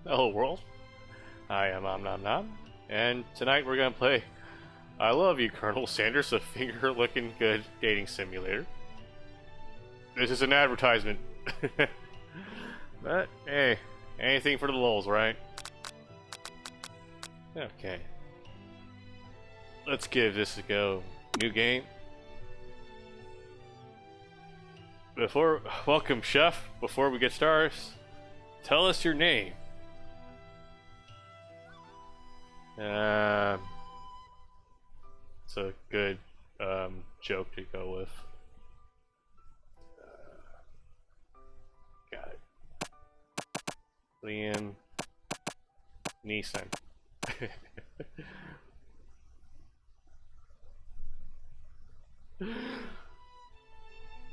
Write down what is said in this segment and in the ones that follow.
Hello world, I am Om Nom Nom, and tonight we're gonna play I Love You, Colonel Sanders, a finger-looking good dating simulator. This is an advertisement. But, hey, anything for the lulz, right? Okay. Let's give this a go. New game. Welcome, chef. Before we get started, tell us your name. It's a good joke to go with. Got it. Liam Neeson.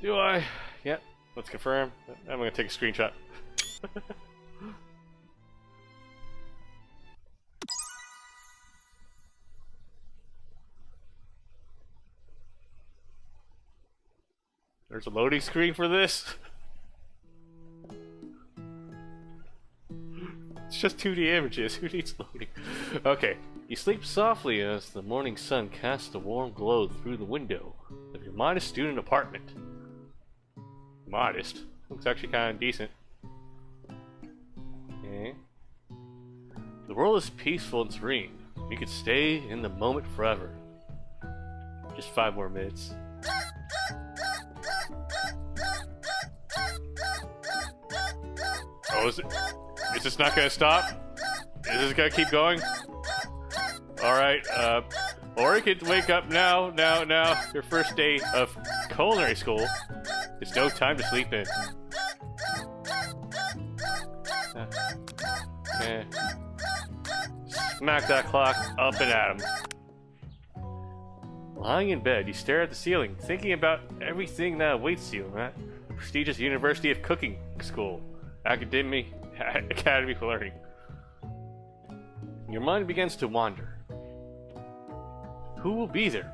Do I? Yep. Let's confirm. I'm gonna take a screenshot. There's a loading screen for this. It's just 2D images. Who needs loading? Okay. You sleep softly as the morning sun casts a warm glow through the window of your modest student apartment. Modest? Looks actually kind of decent. Okay. The world is peaceful and serene. You could stay in the moment forever. Just 5 more minutes. Oh, is this not gonna stop? Is this gonna keep going? Alright, or you could wake up now. Your first day of culinary school. It's no time to sleep in. Smack that clock up and at 'em. Lying in bed, you stare at the ceiling, thinking about everything that awaits you at the prestigious University of Cooking School. Academy for Learning. Your mind begins to wander. Who will be there?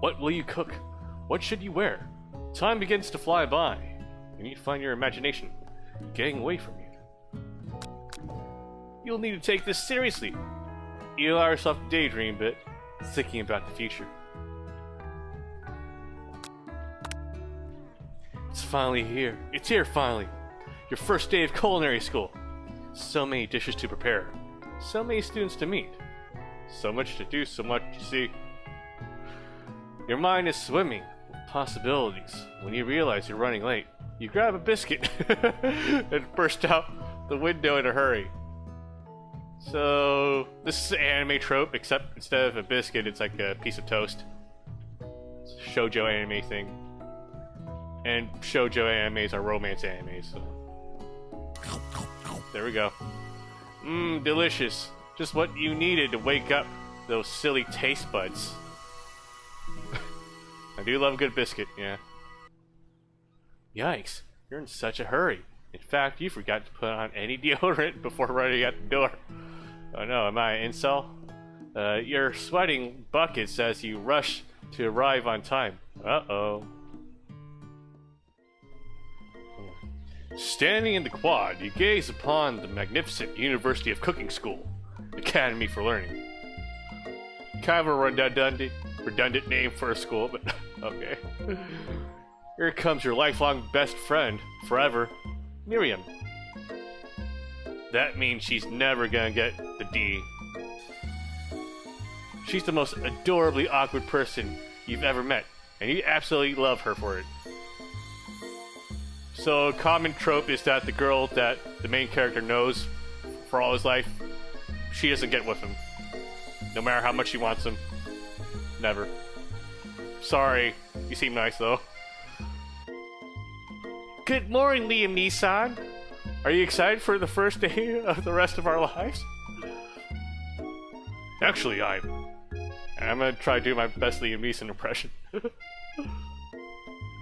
What will you cook? What should you wear? Time begins to fly by, and you find your imagination getting away from you. You'll need to take this seriously. You allow yourself to daydream a bit, thinking about the future. It's finally here. It's here finally. Your first day of culinary school. So many dishes to prepare. So many students to meet. So much to do, so much to see. Your mind is swimming with possibilities. When you realize you're running late, you grab a biscuit and burst out the window in a hurry. So, this is an anime trope, except instead of a biscuit, it's like a piece of toast. It's a shoujo anime thing. And shoujo animes are romance animes, so. There we go. Mmm, delicious. Just what you needed to wake up those silly taste buds. I do love a good biscuit, yeah. Yikes, you're in such a hurry. In fact, you forgot to put on any deodorant before running out the door. Oh no, am I an incel? You're sweating buckets as you rush to arrive on time. Uh-oh. Standing in the quad, you gaze upon the magnificent University of Cooking School, Academy for Learning. Kind of a redundant name for a school, but okay. Here comes your lifelong best friend, forever, Miriam. That means she's never gonna get the D. She's the most adorably awkward person you've ever met, and you absolutely love her for it. So, a common trope is that the girl that the main character knows for all his life, she doesn't get with him. No matter how much she wants him. Never. Sorry, you seem nice though. Good morning, Liam Neeson. Are you excited for the first day of the rest of our lives? Actually, I'm gonna try to do my best Liam Neeson impression.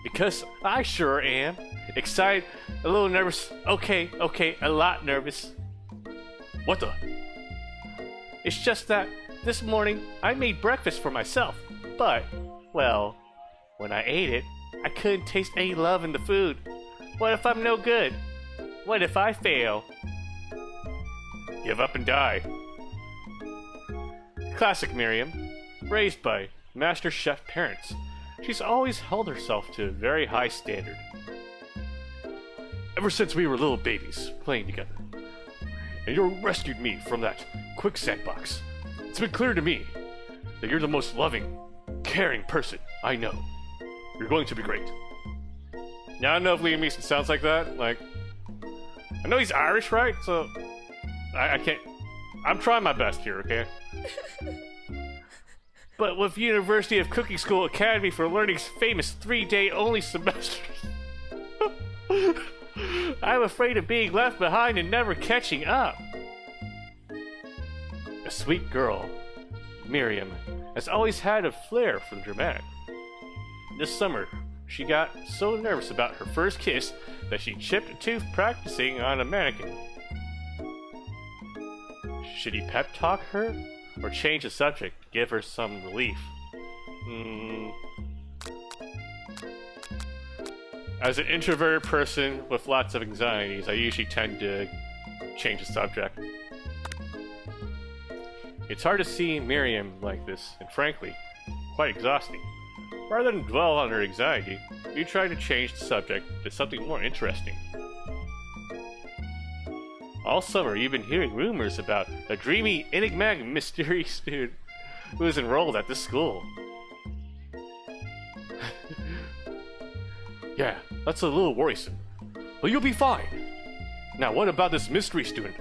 Because I sure am. Excited, a little nervous. Okay, a lot nervous. What the? It's just that this morning I made breakfast for myself, but, well, when I ate it, I couldn't taste any love in the food. What if I'm no good? What if I fail? Give up and die. Classic Miriam. Raised by master chef parents, she's always held herself to a very high standard. Ever since we were little babies, playing together, and you rescued me from that quicksand box, it's been clear to me that you're the most loving, caring person I know. You're going to be great. Now, I don't know if Liam Neeson sounds like that. Like, I know he's Irish, right? So, I can't... I'm trying my best here, okay? But with University of Cooking School Academy for Learning's famous 3-day only semester, I'm afraid of being left behind and never catching up. A sweet girl, Miriam has always had a flair for the dramatic. This summer, she got so nervous about her first kiss that she chipped a tooth practicing on a mannequin. Should he pep talk her? Or change the subject to give her some relief? As an introverted person with lots of anxieties, I usually tend to change the subject. It's hard to see Miriam like this, and frankly, quite exhausting. Rather than dwell on her anxiety, you try to change the subject to something more interesting. All summer, you've been hearing rumors about a dreamy, enigmatic, mysterious student who is enrolled at this school. Yeah, that's a little worrisome. But you'll be fine. Now, what about this mystery student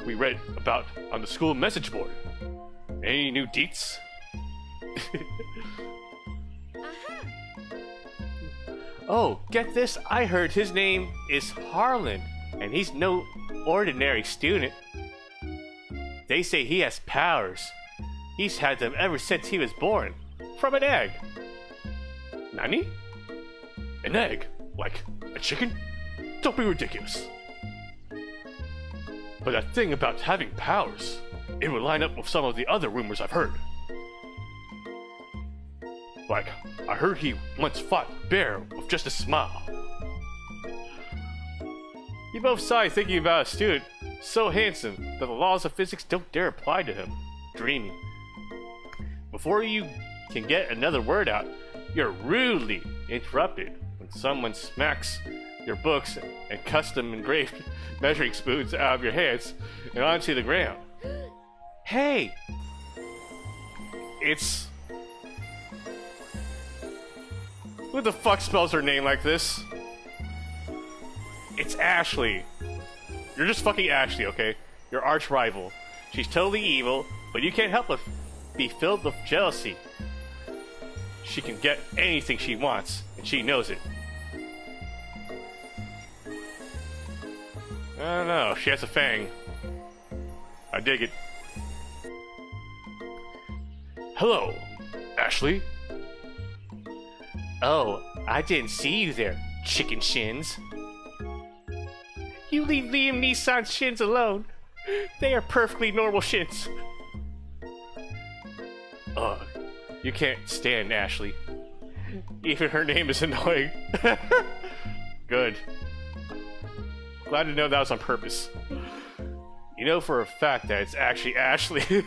we read about on the school message board? Any new deets? Oh, get this, I heard his name is Harlan, and he's no ordinary student. They say he has powers. He's had them ever since he was born. From an egg. Nani? An egg? Like a chicken? Don't be ridiculous. But that thing about having powers, it would line up with some of the other rumors I've heard. Like, I heard he once fought a bear with just a smile. You both sighed thinking about a student so handsome that the laws of physics don't dare apply to him. Dreamy. Before you can get another word out, you're rudely interrupted when someone smacks your books and custom engraved measuring spoons out of your hands and onto the ground. Hey! It's... Who the fuck spells her name like this? It's Ashley. You're just fucking Ashley, okay? Your arch rival. She's totally evil, but you can't help but be filled with jealousy. She can get anything she wants, and she knows it. I don't know, she has a fang. I dig it. Hello, Ashley. Oh, I didn't see you there, chicken shins. You leave Liam Neeson's shins alone. They are perfectly normal shins. You can't stand Ashley. Even her name is annoying. Good. Glad to know that was on purpose. You know for a fact that it's actually Ashley.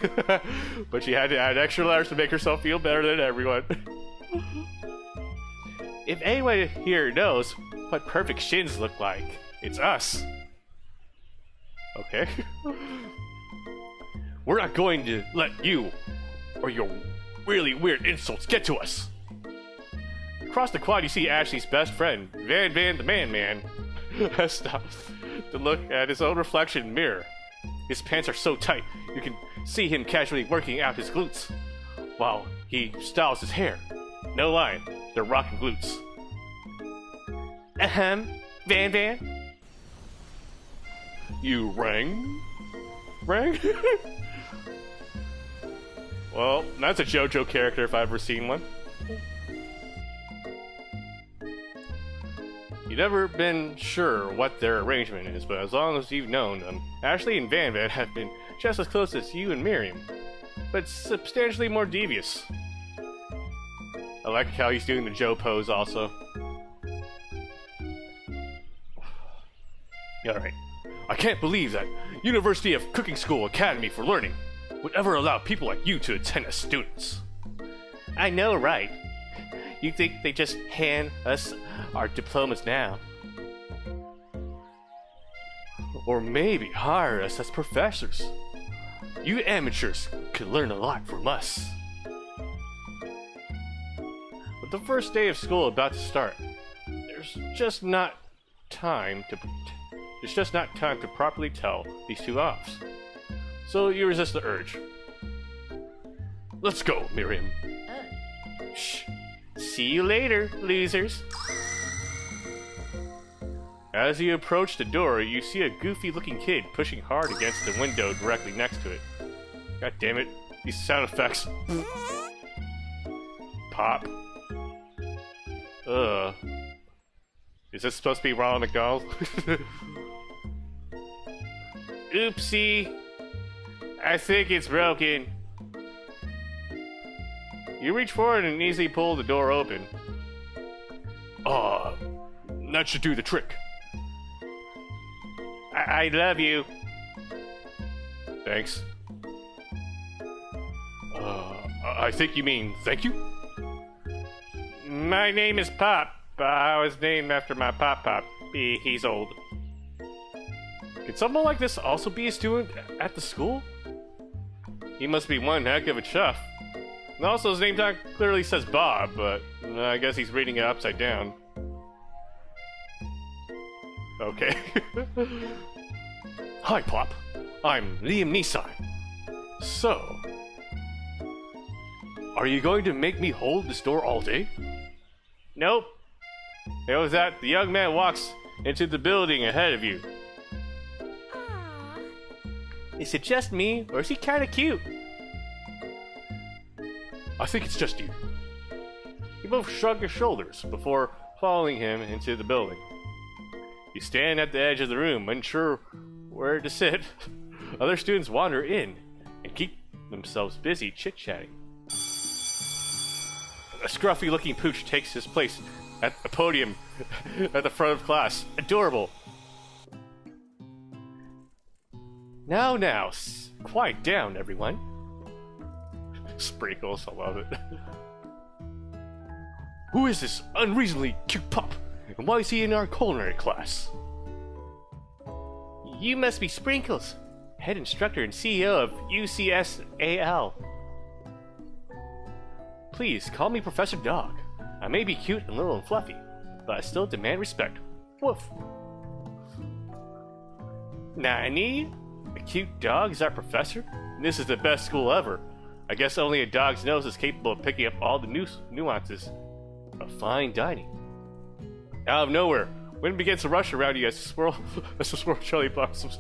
But she had to add extra letters to make herself feel better than everyone. If anyone here knows what perfect shins look like, it's us. Okay? We're not going to let you or your really weird insults get to us. Across the quad, you see Ashley's best friend, Van the Man, has stopped to look at his own reflection in the mirror. His pants are so tight, you can see him casually working out his glutes, while he styles his hair. No line, they're rocking glutes. Van? You rang? Well, that's a JoJo character if I've ever seen one. You've never been sure what their arrangement is, but as long as you've known them, Ashley and Van have been just as close as you and Miriam, but substantially more devious. I like how he's doing the Joe pose also. Alright. I can't believe that University of Cooking School Academy for Learning would ever allow people like you to attend as students. I know, right? You think they just hand us our diplomas now? Or maybe hire us as professors. You amateurs could learn a lot from us. With the first day of school about to start, there's just not time to properly tell these two offs. So you resist the urge. Let's go, Miriam. Shh. See you later, losers. As you approach the door, you see a goofy-looking kid pushing hard against the window directly next to it. God damn it, these sound effects. Pop. Ugh. Is this supposed to be Ronald McDonald? Oopsie. I think it's broken. You reach forward and easily pull the door open. That should do the trick. I love you. Thanks. I think you mean thank you? My name is Pop. I was named after my Pop. He's old. Could someone like this also be a student at the school? He must be one heck of a chef. And also, his name tag clearly says Bob, but I guess he's reading it upside down. Okay. Hi, Pop. I'm Liam Neeson. So, are you going to make me hold this door all day? Nope. It was that the young man walks into the building ahead of you. Is it just me, or is he kinda cute? I think it's just you. You both shrug your shoulders before following him into the building. You stand at the edge of the room, unsure where to sit. Other students wander in and keep themselves busy chit-chatting. A scruffy-looking pooch takes his place at the podium at the front of class. Adorable. Now, quiet down, everyone. Sprinkles, I love it. Who is this unreasonably cute pup? And why is he in our culinary class? You must be Sprinkles, head instructor and CEO of UCSAL. Please, call me Professor Dog. I may be cute and little and fluffy, but I still demand respect. Woof. Nani? A cute dog is our professor? This is the best school ever. I guess only a dog's nose is capable of picking up all the nuances of fine dining. Out of nowhere, wind begins to rush around you as the swirl cherry blossoms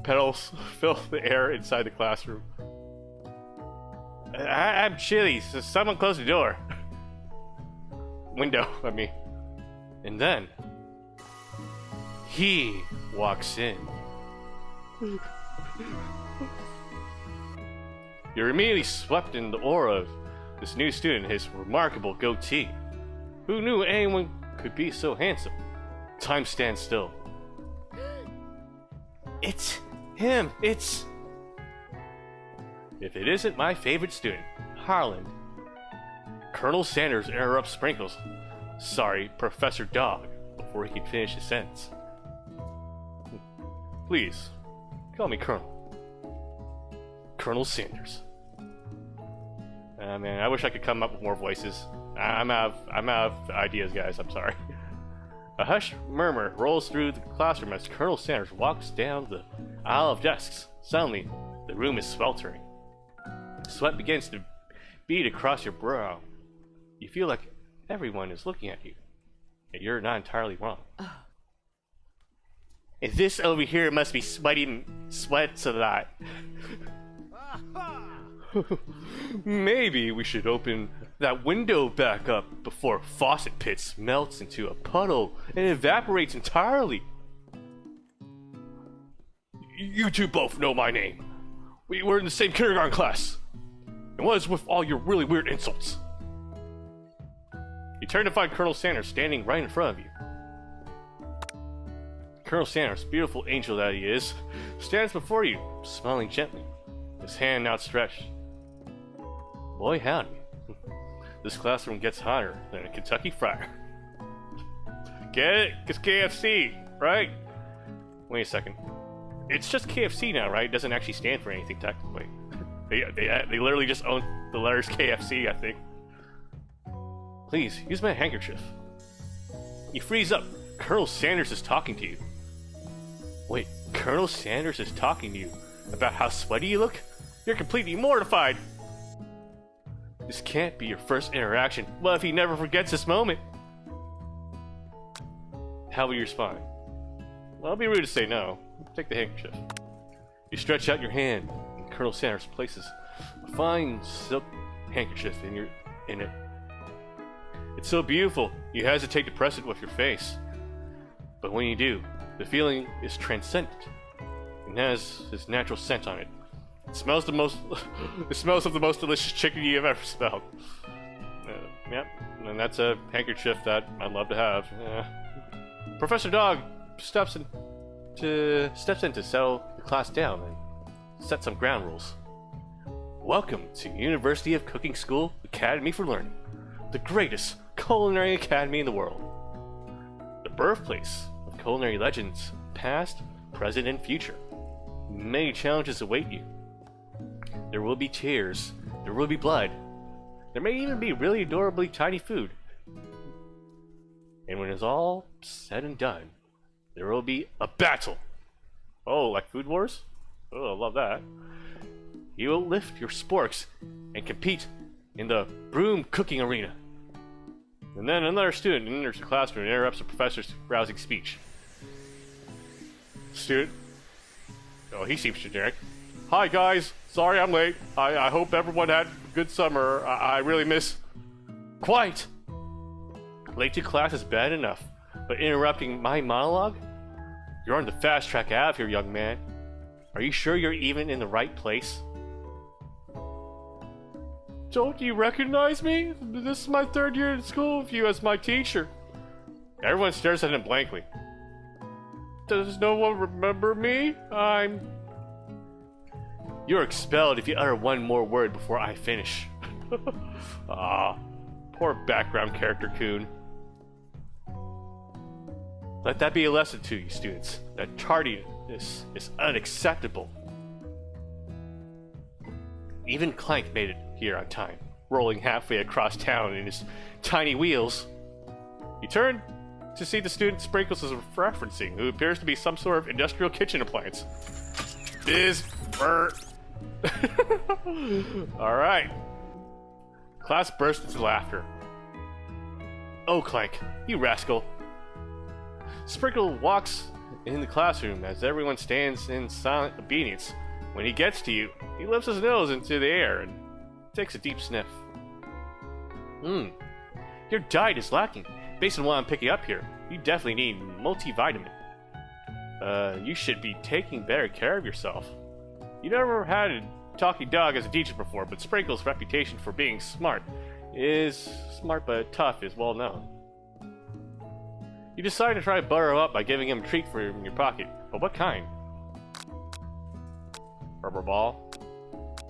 petals fill the air inside the classroom. I'm chilly, so someone close the door. Window, I mean. And then he walks in. You're immediately swept in the aura of this new student, his remarkable goatee. Who knew anyone could be so handsome? Time stands still. It's him! If it isn't my favorite student, Harlan. Colonel Sanders interrupts Sprinkles. Sorry, Professor Dog, before he can finish his sentence. Please, call me Colonel. Colonel Sanders. Man, I wish I could come up with more voices. I'm out of ideas, guys. I'm sorry. A hushed murmur rolls through the classroom as Colonel Sanders walks down the aisle of desks. Suddenly, the room is sweltering. Sweat begins to bead across your brow. You feel like everyone is looking at you, and you're not entirely wrong. And this over here must be sweats a lot. Maybe we should open that window back up before faucet pits melts into a puddle and evaporates entirely. You two both know my name. We were in the same kindergarten class. And what is with all your really weird insults? You turn to find Colonel Sanders standing right in front of you. Colonel Sanders, beautiful angel that he is, stands before you, smiling gently, his hand outstretched. Boy howdy, this classroom gets hotter than a Kentucky fryer. Get it? It's KFC, right? Wait a second. It's just KFC now, right? It doesn't actually stand for anything technically. They literally just own the letters KFC, I think. Please, use my handkerchief. You freeze up. Colonel Sanders is talking to you. Wait, Colonel Sanders is talking to you about how sweaty you look? You're completely mortified. This can't be your first interaction. What if he never forgets this moment? How will you respond? Well, it'll be rude to say no. Take the handkerchief. You stretch out your hand, and Colonel Sanders places a fine silk handkerchief in it. It's so beautiful, you hesitate to press it with your face. But when you do, the feeling is transcendent and has his natural scent on it. It smells of the most delicious chicken you have ever smelled. Yep, and that's a handkerchief that I'd love to have. Professor Dog steps in to settle the class down and set some ground rules. Welcome to University of Cooking School Academy for Learning, the greatest culinary academy in the world. The birthplace of culinary legends, past, present, and future. Many challenges await you. There will be tears, there will be blood, there may even be really adorably tiny food. And when it's all said and done, there will be a battle. Oh, like Food Wars? Oh, I love that. You will lift your sporks and compete in the broom cooking arena. And then another student enters the classroom and interrupts the professor's rousing speech. Student? Oh, he seems generic. Hi guys, sorry I'm late. I hope everyone had a good summer. I really miss... Quiet! Late to class is bad enough, but interrupting my monologue? You're on the fast track out of here, young man. Are you sure you're even in the right place? Don't you recognize me? This is my third year in school with you as my teacher. Everyone stares at him blankly. Does no one remember me? You're expelled if you utter one more word before I finish. Ah, poor background character coon. Let that be a lesson to you, students, that tardiness is unacceptable. Even Clank made it here on time, rolling halfway across town in his tiny wheels. He turned to see the student Sprinkles is referencing, who appears to be some sort of industrial kitchen appliance. Alright. Class burst into laughter. Oh, Clank, you rascal. Sprinkle walks in the classroom as everyone stands in silent obedience. When he gets to you, he lifts his nose into the air and takes a deep sniff. Your diet is lacking. Based on what I'm picking up here, you definitely need multivitamin. You should be taking better care of yourself. You never had a talking dog as a teacher before, but Sprinkle's reputation for being smart but tough is well known. You decide to try to butter him up by giving him a treat from your pocket, but what kind? Rubber ball?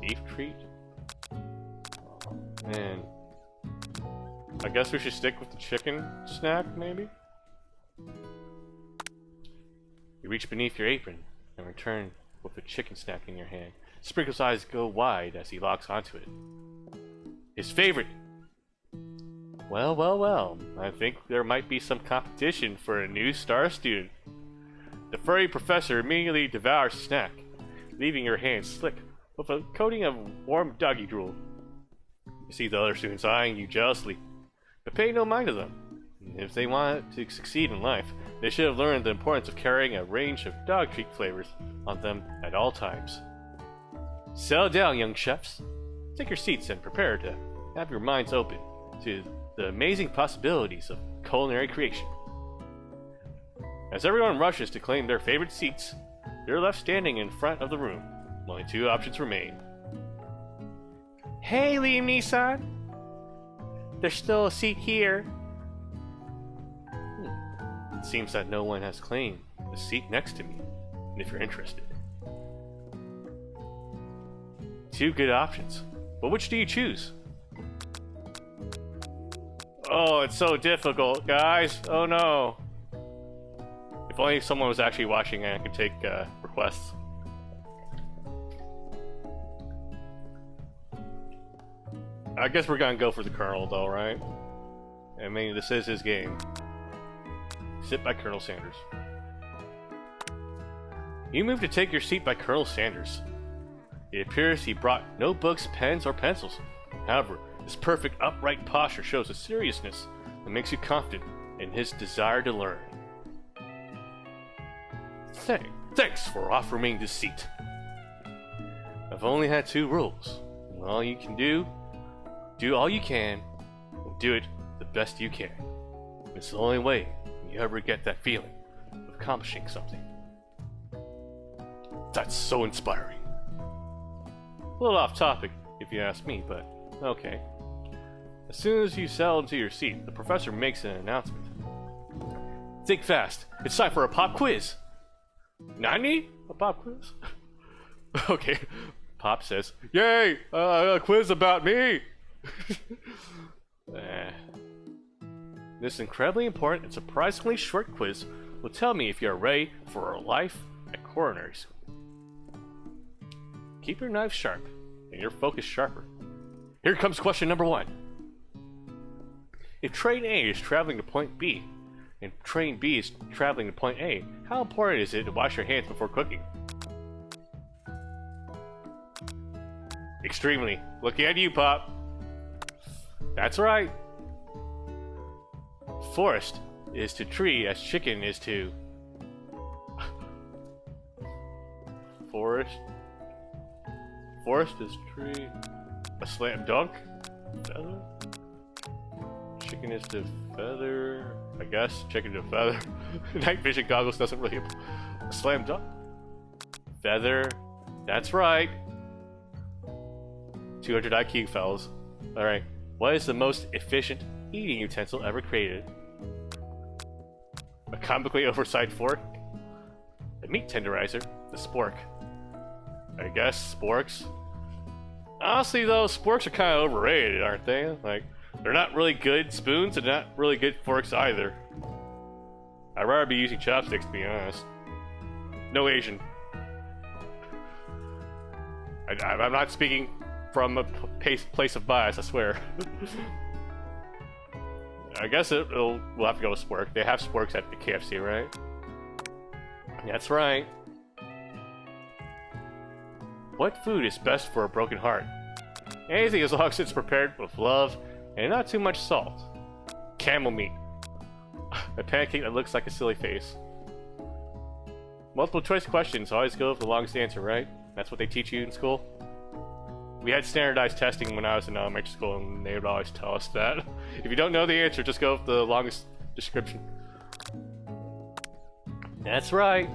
Beef treat? Oh, man. I guess we should stick with the chicken snack, maybe? You reach beneath your apron and return with the chicken snack in your hand. Sprinkle's eyes go wide as he locks onto it. His favorite! Well, well, well. I think there might be some competition for a new star student. The furry professor immediately devours the snack, leaving your hands slick with a coating of warm doggy drool. You see the other students eyeing you jealously, but pay no mind to them. If they want to succeed in life, they should have learned the importance of carrying a range of dog treat flavors on them at all times. Settle down, young chefs. Take your seats and prepare to have your minds open to the amazing possibilities of culinary creation. As everyone rushes to claim their favorite seats, you're left standing in front of the room. Only two options remain. Hey, Liam Neeson! There's still a seat here. It seems that no one has claimed the seat next to me, and if you're interested. Two good options, but which do you choose? Oh, it's so difficult, guys. Oh no. If only someone was actually watching and I could take requests. I guess we're gonna go for the Colonel though, right? I mean, this is his game. Sit by Colonel Sanders. You move to take your seat by Colonel Sanders. It appears he brought no books, pens, or pencils. However, his perfect upright posture shows a seriousness that makes you confident in his desire to learn. Thanks for offering me this seat. I've only had 2 rules. All you can do all you can, and do it the best you can. It's the only way you ever get that feeling of accomplishing something. That's so inspiring. A little off topic, if you ask me, but okay. As soon as you settle into your seat, the professor makes an announcement. Think fast. It's time for a pop quiz. Nani? A pop quiz? Okay. Pop says, "Yay! A quiz about me!" This incredibly important and surprisingly short quiz will tell me if you are ready for a life at culinary school. Keep your knife sharp and your focus sharper. Here comes question number 1. If train A is traveling to point B, and train B is traveling to point A, how important is it to wash your hands before cooking? Extremely. Looking at you, Pop. That's right. Forest is to tree as chicken is to... Forest is tree. A slam dunk? Feather? Chicken is to feather. I guess. Chicken to feather. Night vision goggles doesn't really... A slam dunk? Feather. That's right. 200 IQ, fellas. Alright. What is the most efficient eating utensil ever created? A comically oversized fork? A meat tenderizer? A spork? I guess sporks? Honestly though, sporks are kind of overrated, aren't they? Like, they're not really good spoons and not really good forks either. I'd rather be using chopsticks, to be honest. No Asian. I'm not speaking from a place of bias, I swear. I guess we'll have to go with spork. They have sporks at the KFC, right? That's right. What food is best for a broken heart? Anything as long as it's prepared with love and not too much salt. Camel meat. A pancake that looks like a silly face. Multiple choice questions, always go with the longest answer, right? That's what they teach you in school? We had standardized testing when I was in elementary school, and they would always tell us that. If you don't know the answer, just go with the longest description. That's right.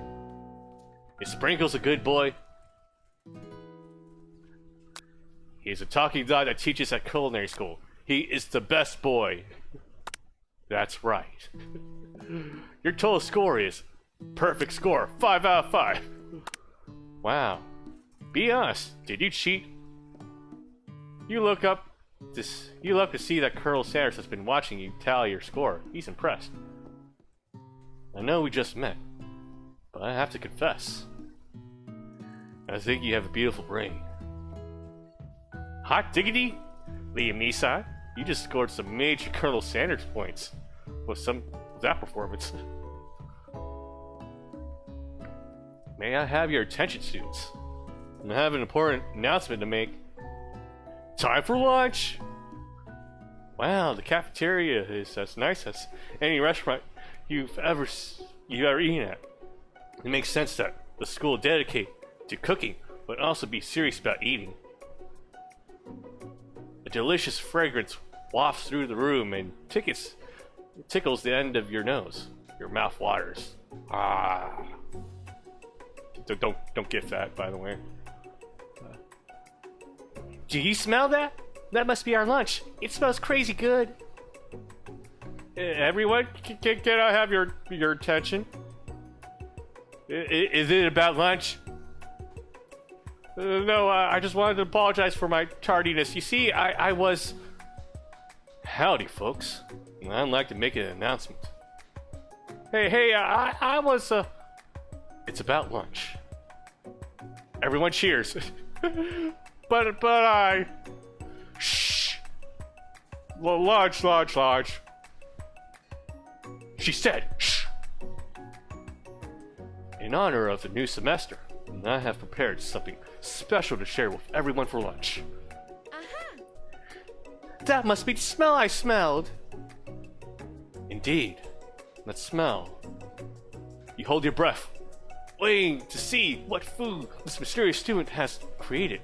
Is Sprinkles a good boy? He is a talking dog that teaches at culinary school. He is the best boy. That's right. Your total score is perfect score, 5 out of 5. Wow. Be honest, did you cheat? You look up to see that Colonel Sanders has been watching you tally your score. He's impressed. I know we just met, but I have to confess, I think you have a beautiful brain. Hot diggity, Liam Neeson, you just scored some major Colonel Sanders points with that performance. May I have your attention, students? I have an important announcement to make. Time for lunch! Wow, the cafeteria is as nice as any restaurant you've ever eaten at. It makes sense that the school dedicated to cooking would also be serious about eating. A delicious fragrance wafts through the room and tickles the end of your nose. Your mouth waters. Ah. Don't get fat, by the way. Do you smell that? That must be our lunch. It smells crazy good. Everyone, can I have your attention? Is it about lunch? No, I just wanted to apologize for my tardiness. You see, I was... Howdy, folks. I'd like to make an announcement. Hey, I was, It's about lunch. Everyone cheers. but I... Shh! Large. She said, shh! In honor of the new semester, I have prepared something special to share with everyone for lunch. Uh-huh. That must be the smell I smelled. Indeed. That smell. You hold your breath, waiting to see what food this mysterious student has created.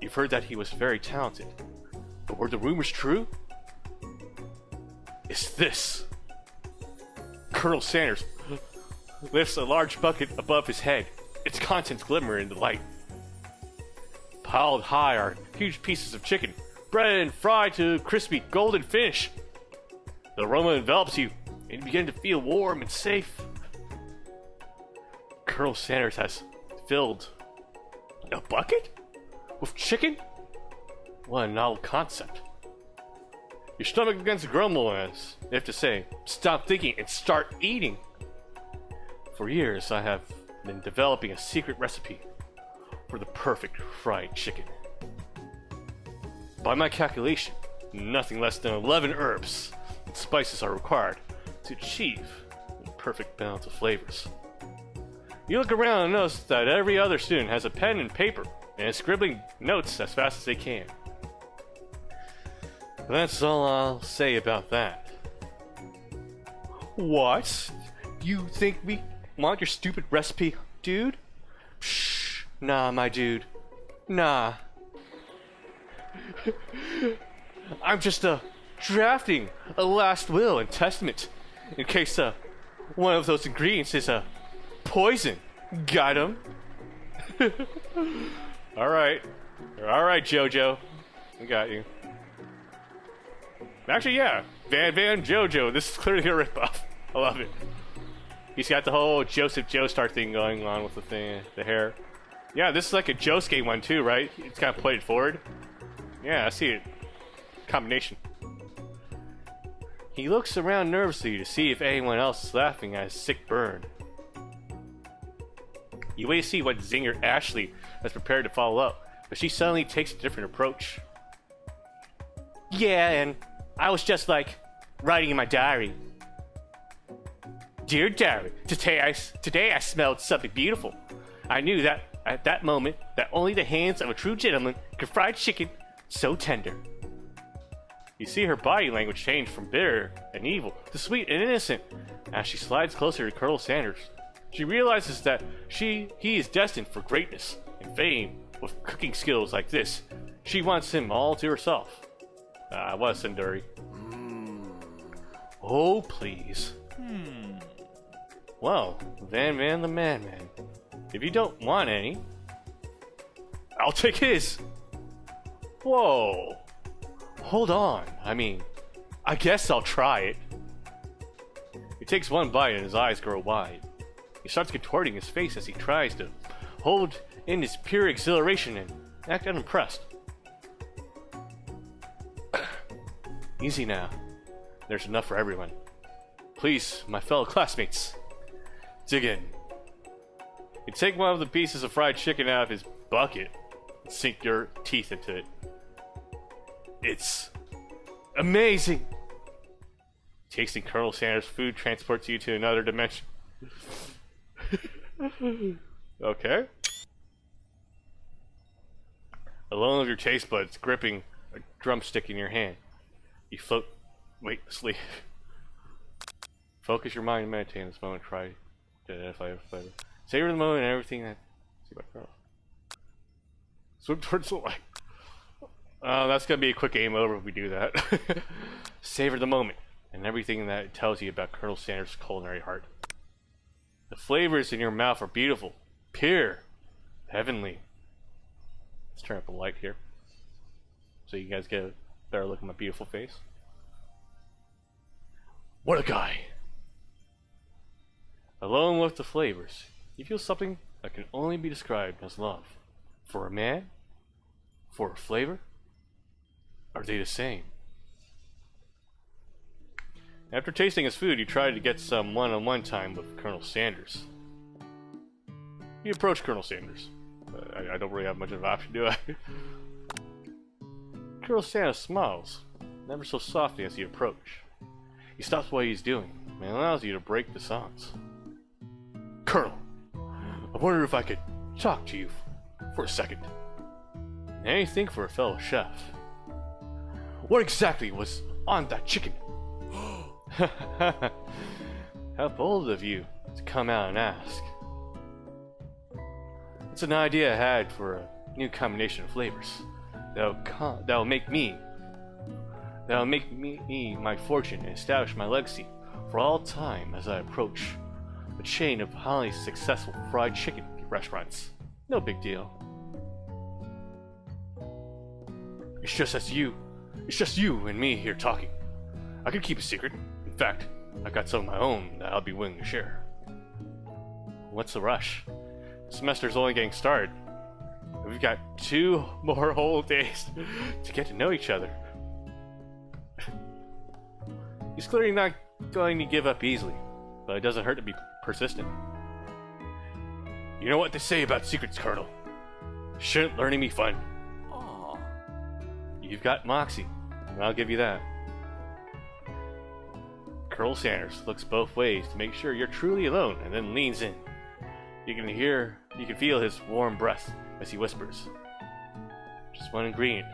You've heard that he was very talented. But were the rumors true? It's this. Colonel Sanders lifts a large bucket above his head. Its contents glimmer in the light. Piled high are huge pieces of chicken, breaded and fried to a crispy golden finish. The aroma envelops you, and you begin to feel warm and safe. Colonel Sanders has filled a bucket with chicken? What a novel concept. Your stomach begins to grumble as if to say, stop thinking and start eating. For years, I have been developing a secret recipe for the perfect fried chicken. By my calculation, nothing less than 11 herbs and spices are required to achieve the perfect balance of flavors. You look around and notice that every other student has a pen and paper and is scribbling notes as fast as they can. That's all I'll say about that. What? You think we want your stupid recipe, dude? Psh, nah, my dude. Nah. I'm just drafting a last will and testament in case one of those ingredients is poison. Got him. All right, Jojo. We got you. Actually, yeah, Van Jojo. This is clearly a ripoff. I love it. He's got the whole Joseph Joestar thing going on with the hair. Yeah, this is like a Josuke one too, right? It's kind of played forward. Yeah, I see it. Combination. He looks around nervously to see if anyone else is laughing at his sick burn. You wait to see what zinger Ashley has prepared to follow up, but she suddenly takes a different approach. Yeah, and I was just like writing in my diary. Dear diary, today I smelled something beautiful. I knew that at that moment that only the hands of a true gentleman could fry chicken so tender. You see her body language change from bitter and evil to sweet and innocent as she slides closer to Colonel Sanders. She realizes that he is destined for greatness and fame with cooking skills like this. She wants him all to herself. What a Sundari. Oh, please. Well, Van the Man. If you don't want any, I'll take his. Whoa. Hold on. I guess I'll try it. He takes one bite and his eyes grow wide. He starts contorting his face as he tries to hold in his pure exhilaration and act unimpressed. Easy now. There's enough for everyone. Please, my fellow classmates, dig in. You take one of the pieces of fried chicken out of his bucket and sink your teeth into it. It's amazing! Tasting Colonel Sanders' food transports you to another dimension. Okay. Alone with your taste buds gripping a drumstick in your hand, you float weightlessly. Focus your mind and meditate in this moment. Try to identify the flavor. Savor the moment and everything that. See my girl. Swim towards the light. That's gonna be a quick game over if we do that. Savor the moment and everything that it tells you about Colonel Sanders' culinary heart. The flavors in your mouth are beautiful, pure, heavenly. Let's turn up the light here so you guys get a better look at my beautiful face. What a guy! Alone with the flavors, You feel something that can only be described as love. For a man? For a flavor? Are they the same? After tasting his food, you try to get some one-on-one time with Colonel Sanders. You approach Colonel Sanders. I don't really have much of an option, do I? Colonel Sanders smiles, never so softly as you approach. He stops what he's doing and allows you to break the silence. Colonel, I wonder if I could talk to you for a second. Anything for a fellow chef. What exactly was on that chicken? How bold of you to come out and ask. It's an idea I had for a new combination of flavors that'll make me my fortune and establish my legacy for all time as I approach a chain of highly successful fried chicken restaurants. No big deal. It's just you and me here talking. I could keep a secret. In fact, I've got some of my own that I'll be willing to share. What's the rush? The semester's only getting started. We've got 2 more whole days to get to know each other. He's clearly not going to give up easily, but it doesn't hurt to be persistent. You know what they say about secrets, Colonel? Shouldn't learning be fun? Aww. You've got moxie, and I'll give you that. Colonel Sanders looks both ways to make sure you're truly alone, and then leans in. You can feel his warm breath as he whispers. Just one ingredient,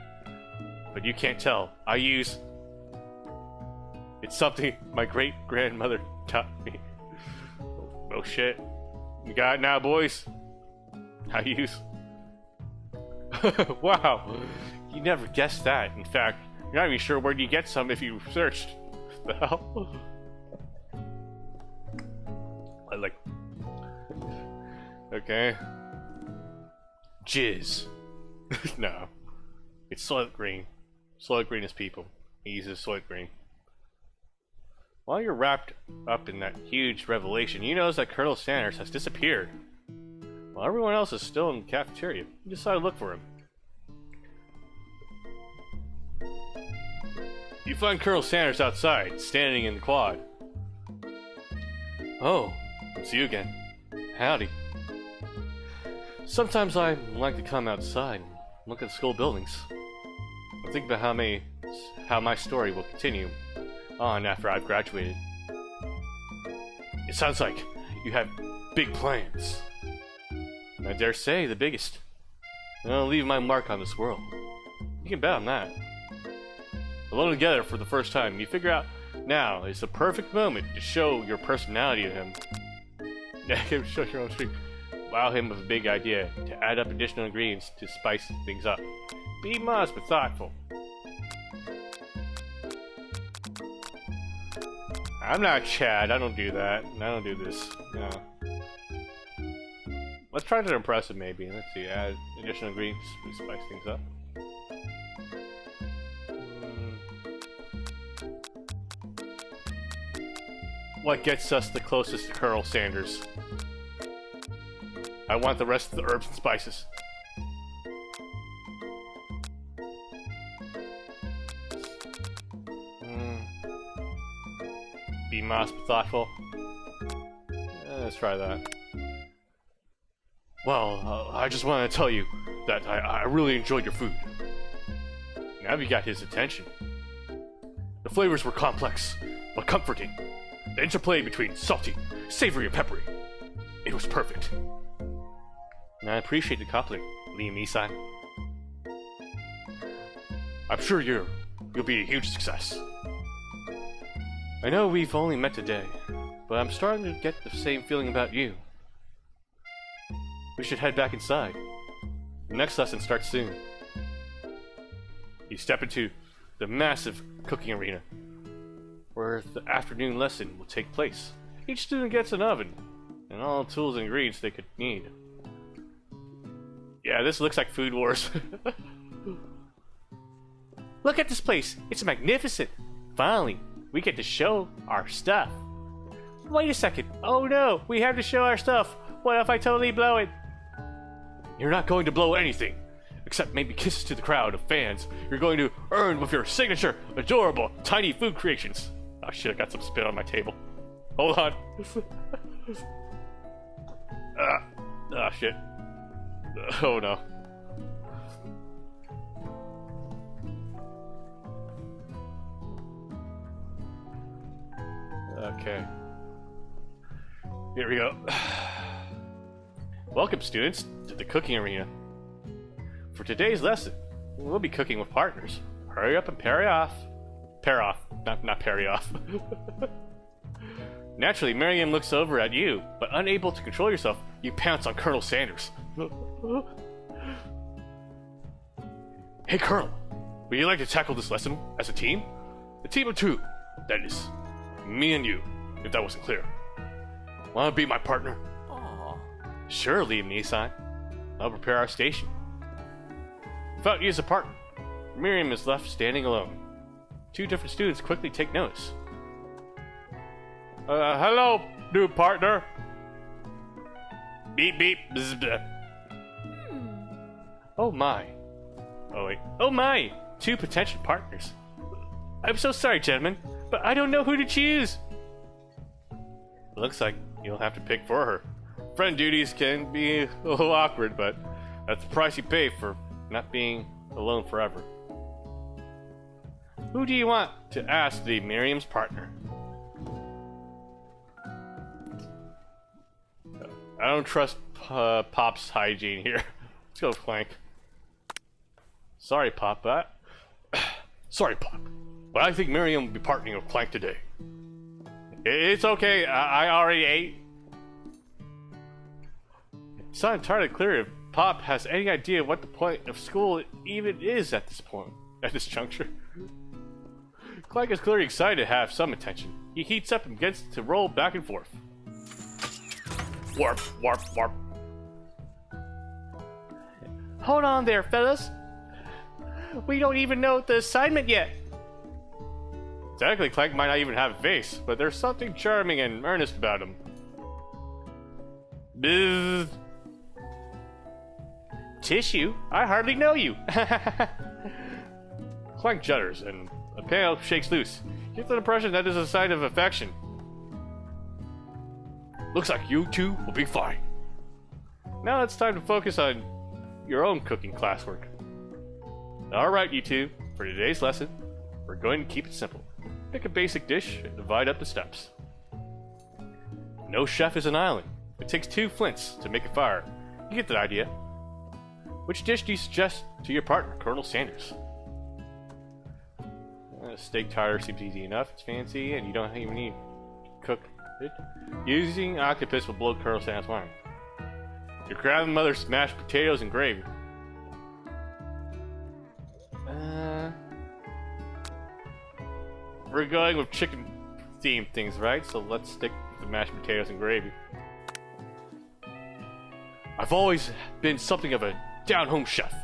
but you can't tell. It's something my great-grandmother taught me. Oh shit. You got it now, boys? Wow. You never guessed that. In fact, you're not even sure where you get some if you searched. The hell? Okay. Jizz. No. It's Soylent Green. Soylent Green is people. He uses Soylent Green. While you're wrapped up in that huge revelation, you notice that Colonel Sanders has disappeared. While everyone else is still in the cafeteria, you decide to look for him. You find Colonel Sanders outside, standing in the quad. Oh, it's you again. Howdy. Sometimes I like to come outside and look at the school buildings. I think about how my story will continue on after I've graduated. It sounds like you have big plans. I dare say the biggest. I'll leave my mark on this world. You can bet on that. Alone together for the first time, you figure out now is the perfect moment to show your personality to him. Show your own streak. Wow him with a big idea to add up additional ingredients to spice things up. Be modest but thoughtful. I'm not Chad. I don't do that. I don't do this. No. Let's try to impress him, maybe. Let's see. Add additional ingredients to spice things up. What gets us the closest to Colonel Sanders? I want the rest of the herbs and spices. Be modest but thoughtful. Let's try that. Well, I just want to tell you that I really enjoyed your food. Now you got his attention. The flavors were complex, but comforting. The interplay between salty, savory, and peppery. It was perfect. And I appreciate the compliment, Liam Isan. I'm sure you'll be a huge success. I know we've only met today, but I'm starting to get the same feeling about you. We should head back inside. The next lesson starts soon. You step into the massive cooking arena, where the afternoon lesson will take place. Each student gets an oven, and all the tools and ingredients they could need. Yeah, this looks like Food Wars. Look at this place, it's magnificent! Finally, we get to show our stuff. Wait a second. Oh no, we have to show our stuff. What if I totally blow it? You're not going to blow anything. Except maybe kisses to the crowd of fans you're going to earn with your signature, adorable, tiny food creations. Oh shit, I got some spit on my table. Hold on. Shit. Oh no. Okay. Here we go. Welcome, students, to the cooking arena. For today's lesson, we'll be cooking with partners. Hurry up and parry off. Pair off. Not parry off. Naturally, Miriam looks over at you, but unable to control yourself, you pounce on Colonel Sanders. Hey, Colonel. Would you like to tackle this lesson as a team? A team of two. That is, me and you, if that wasn't clear. Want to be my partner? Aww. Sure, Liam Neeson. I'll prepare our station. Without you as a partner, Miriam is left standing alone. Two different students quickly take notice. Hello, new partner. Beep beep. Bzz, bzz. Oh my. Oh wait. Oh my! Two potential partners. I'm so sorry, gentlemen, but I don't know who to choose. Looks like you'll have to pick for her. Friend duties can be a little awkward, but that's the price you pay for not being alone forever. Who do you want to ask to be Miriam's partner? I don't trust Pop's hygiene here. Let's go with Clank. Sorry, Pop, but sorry, Pop, but I think Miriam will be partnering with Clank today. It's okay. I already ate. It's not entirely clear if Pop has any idea what the point of school even is at this juncture. Clank is clearly excited to have some attention. He heats up and gets to roll back and forth. Warp, warp, warp. Hold on there, fellas. We don't even know the assignment yet. Technically, Clank might not even have a face, but there's something charming and earnest about him. Bzz. Tissue? I hardly know you. Clank judders, and a panel shakes loose. Gets the impression that is a sign of affection. Looks like you two will be fine. Now it's time to focus on your own cooking classwork. Alright, you two, for today's lesson, we're going to keep it simple. Pick a basic dish and divide up the steps. No chef is an island. It takes 2 flints to make a fire. You get the idea. Which dish do you suggest to your partner, Colonel Sanders? Steak tartar seems easy enough. It's fancy, and you don't even need to cook it. Using octopus will blow Colonel Sanders' mind. Your grandmother's mashed potatoes and gravy. We're going with chicken themed things, right? So let's stick with the mashed potatoes and gravy. I've always been something of a down-home chef.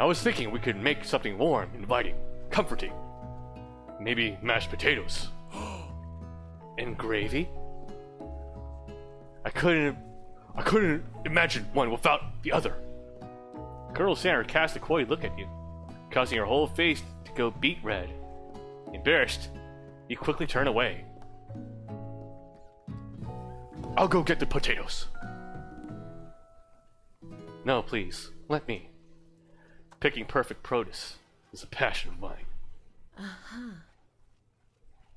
I was thinking we could make something warm, inviting, comforting. Maybe mashed potatoes. And gravy? I couldn't imagine one without the other. Colonel Sanders cast a coy look at you, causing her whole face to go beet red. Embarrassed, you quickly turn away. I'll go get the potatoes. No, please, let me. Picking perfect produce is a passion of mine. Uh-huh.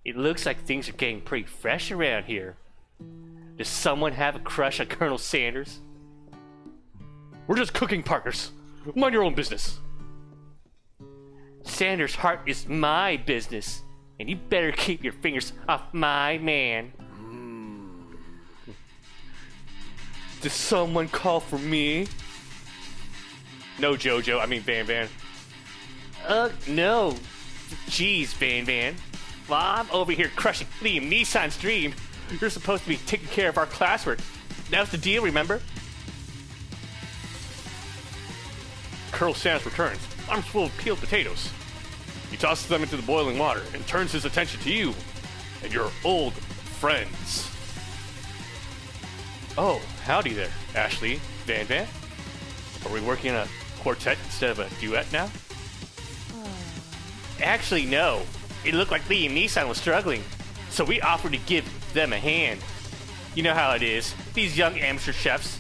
It looks like things are getting pretty fresh around here. Does someone have a crush on Colonel Sanders? We're just cooking partners. Mind your own business. Sanders' heart is my business, and you better keep your fingers off my man. Does someone call for me? No, Jojo. I mean Van Van. No. Jeez, Van Van. While I'm over here crushing Liam Neeson's dream, you're supposed to be taking care of our classwork. That was the deal, remember? Colonel Sanders returns, arms full of peeled potatoes. He tosses them into the boiling water and turns his attention to you and your old friends. Oh, howdy there, Ashley, Van Van. Are we working on a quartet instead of a duet now? Actually, no. It looked like Lee and Nissan was struggling, so we offered to give them a hand. You know how it is. These young amateur chefs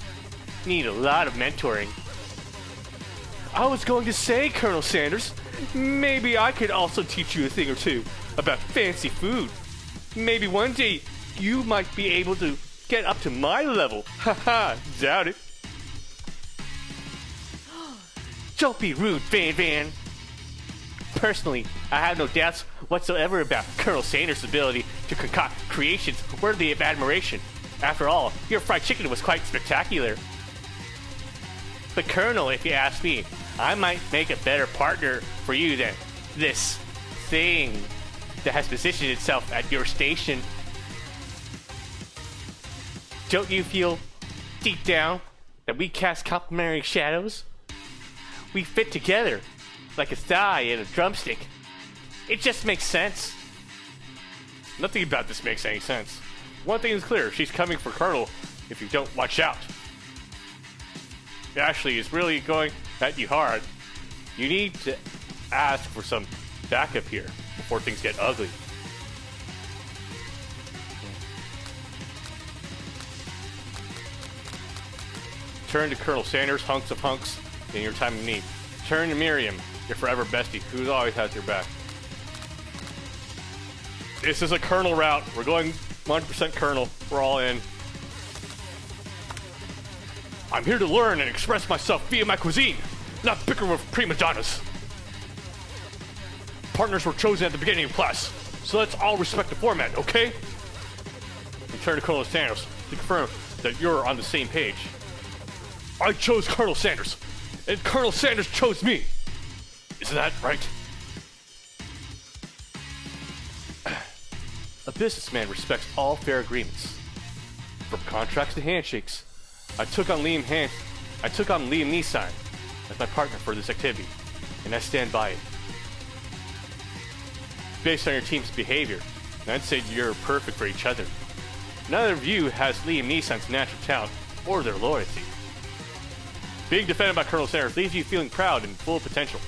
need a lot of mentoring. I was going to say, Colonel Sanders, maybe I could also teach you a thing or two about fancy food. Maybe one day you might be able to get up to my level. Haha, doubt it. Don't be rude, Van Van. Personally, I have no doubts whatsoever about Colonel Sanders' ability to concoct creations worthy of admiration. After all, your fried chicken was quite spectacular. But Colonel, if you ask me, I might make a better partner for you than this thing that has positioned itself at your station. Don't you feel deep down that we cast complementary shadows? We fit together like a thigh and a drumstick. It just makes sense. Nothing about this makes any sense. One thing is clear, she's coming for Colonel if you don't watch out. Ashley is really going at you hard. You need to ask for some backup here before things get ugly. Turn to Colonel Sanders, hunks of hunks, in your time of need. Turn to Miriam, your forever bestie, who always has your back. This is a Colonel route. We're going 100% Colonel. We're all in. I'm here to learn and express myself via my cuisine, not bicker with prima donnas. Partners were chosen at the beginning of class, so let's all respect the format, okay? And turn to Colonel Sanders to confirm that you're on the same page. I chose Colonel Sanders, and Colonel Sanders chose me. Isn't that right? A businessman respects all fair agreements. From contracts to handshakes, I took on Liam Neeson as my partner for this activity, and I stand by it. Based on your team's behavior, I'd say you're perfect for each other. Neither of you has Liam Neeson's natural talent or their loyalty. Being defended by Colonel Sanders leaves you feeling proud and full of potential.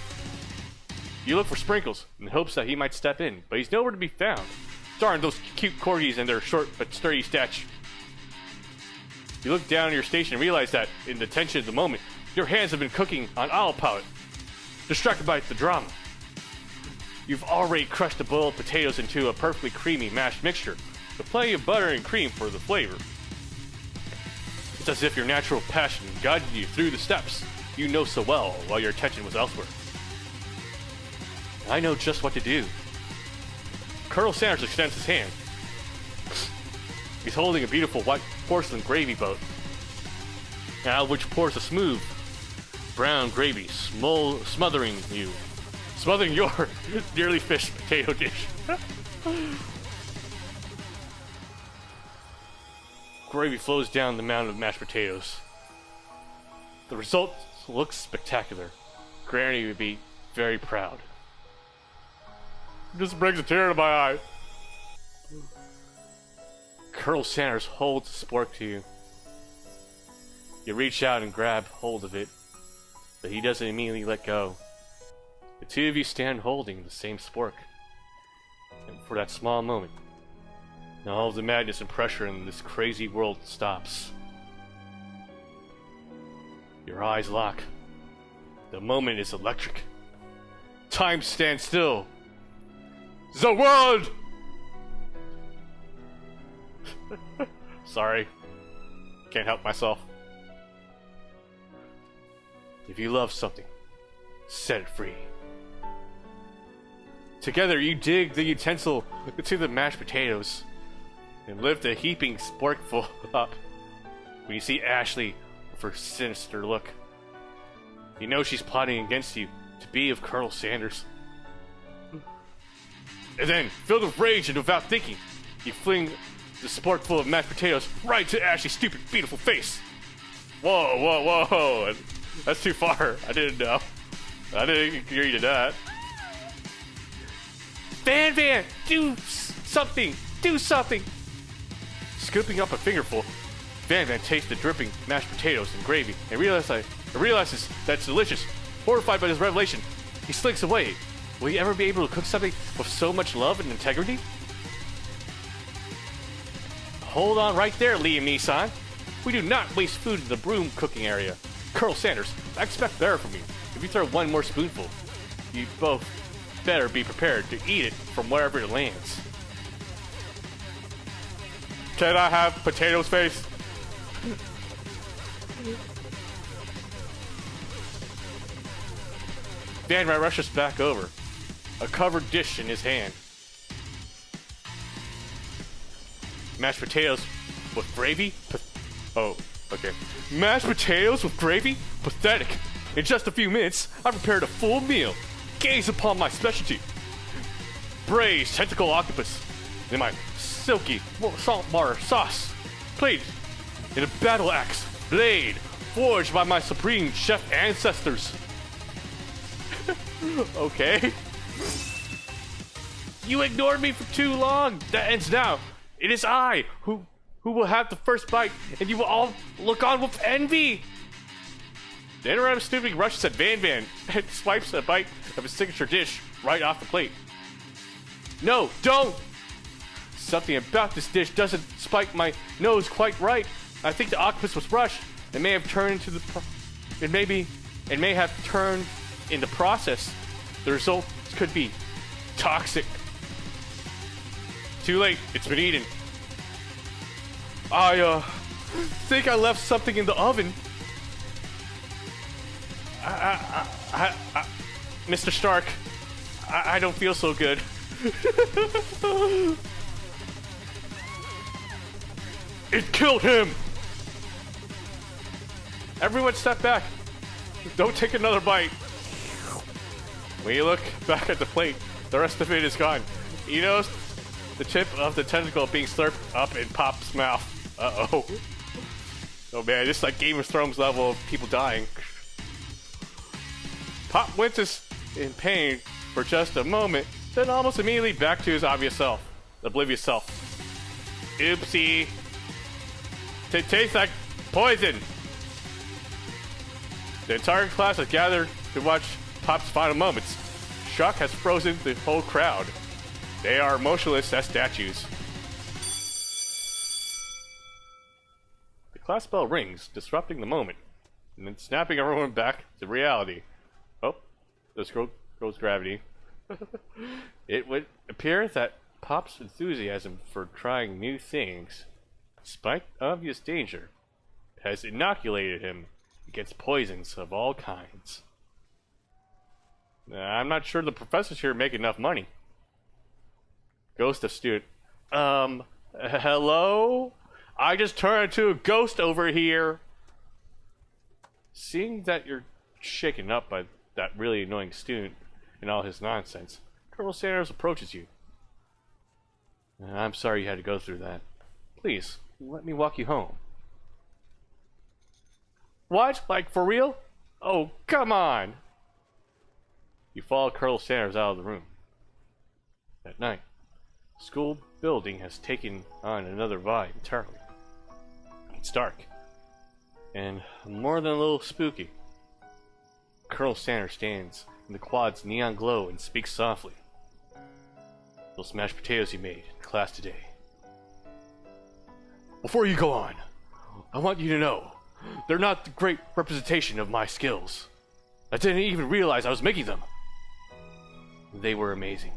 You look for Sprinkles in hopes that he might step in, but he's nowhere to be found. Darn those cute corgis and their short but sturdy stature. You look down at your station and realize that, in the tension of the moment, your hands have been cooking on autopilot, distracted by the drama. You've already crushed the boiled potatoes into a perfectly creamy mashed mixture, with plenty of butter and cream for the flavor. It's as if your natural passion guided you through the steps you know so well while your attention was elsewhere. I know just what to do. Colonel Sanders extends his hand. He's holding a beautiful white porcelain gravy boat, out of which pours a smooth brown gravy, smothering your nearly finished potato dish. Gravy flows down the mound of mashed potatoes. The result looks spectacular. Granny would be very proud. It just brings a tear to my eye. Colonel Sanders holds the spork to you. You reach out and grab hold of it, but he doesn't immediately let go. The two of you stand holding the same spork. And for that small moment, all of the madness and pressure in this crazy world stops. Your eyes lock. The moment is electric. Time stands still. The world! Sorry. Can't help myself. If you love something, set it free. Together you dig the utensil into the mashed potatoes and lift a heaping sporkful up. When you see Ashley with her sinister look, you know she's plotting against you to be of Colonel Sanders. And then, filled with rage and without thinking, you fling the sporkful of mashed potatoes right to Ashley's stupid, beautiful face. Whoa, whoa, whoa. That's too far. I didn't know. I didn't agree to that. Van, do something. Do something. Scooping up a fingerful, Van tastes the dripping mashed potatoes and gravy and realizes that it's delicious. Horrified by this revelation, he slinks away. Will he ever be able to cook something with so much love and integrity? Hold on right there, Liam Neeson. We do not waste food in the broom cooking area. Colonel Sanders, I expect better from you. If you throw one more spoonful, you both better be prepared to eat it from wherever it lands. Can I have potatoes face? Van rushes back over, a covered dish in his hand. Mashed potatoes with gravy? Oh, okay. Mashed potatoes with gravy? Pathetic. In just a few minutes, I prepared a full meal. Gaze upon my specialty. Braised tentacle octopus in my silky salt bar sauce. Plated in a battle axe blade forged by my supreme chef ancestors. Okay. You ignored me for too long. That ends now. It is I who will have the first bite, and you will all look on with envy. The interrupted student rushes at Van and swipes a bite of his signature dish right off the plate. No, don't! Something about this dish doesn't spike my nose quite right. I think the octopus was rushed. It may have turned into it may have turned in the process. The result could be toxic. Too late. It's been eaten. I think I left something in the oven. Mr. Stark, I don't feel so good. It killed him! Everyone step back. Don't take another bite. When you look back at the plate, the rest of it is gone. You notice the tip of the tentacle being slurped up in Pop's mouth. Uh-oh. Oh man, this is like Game of Thrones level of people dying. Pop winces in pain for just a moment, then almost immediately back to his oblivious self. Oopsie. It tastes like poison. The entire class has gathered to watch Pop's final moments. Shock has frozen the whole crowd. They are motionless as statues. The class bell rings, disrupting the moment, and then snapping everyone back to reality. Oh, there goes gravity. It would appear that Pop's enthusiasm for trying new things, despite obvious danger, has inoculated him against poisons of all kinds. I'm not sure the professors here make enough money. Ghost of student. Hello? I just turned into a ghost over here. Seeing that you're shaken up by that really annoying student and all his nonsense, Colonel Sanders approaches you. I'm sorry you had to go through that. Please, let me walk you home. What? Like, for real? Oh, come on! You follow Colonel Sanders out of the room. At night, the school building has taken on another vibe entirely. It's dark, and more than a little spooky. Colonel Sanders stands in the quad's neon glow and speaks softly. Those mashed potatoes you made in class today. Before you go on, I want you to know they're not the great representation of my skills. I didn't even realize I was making them. They were amazing.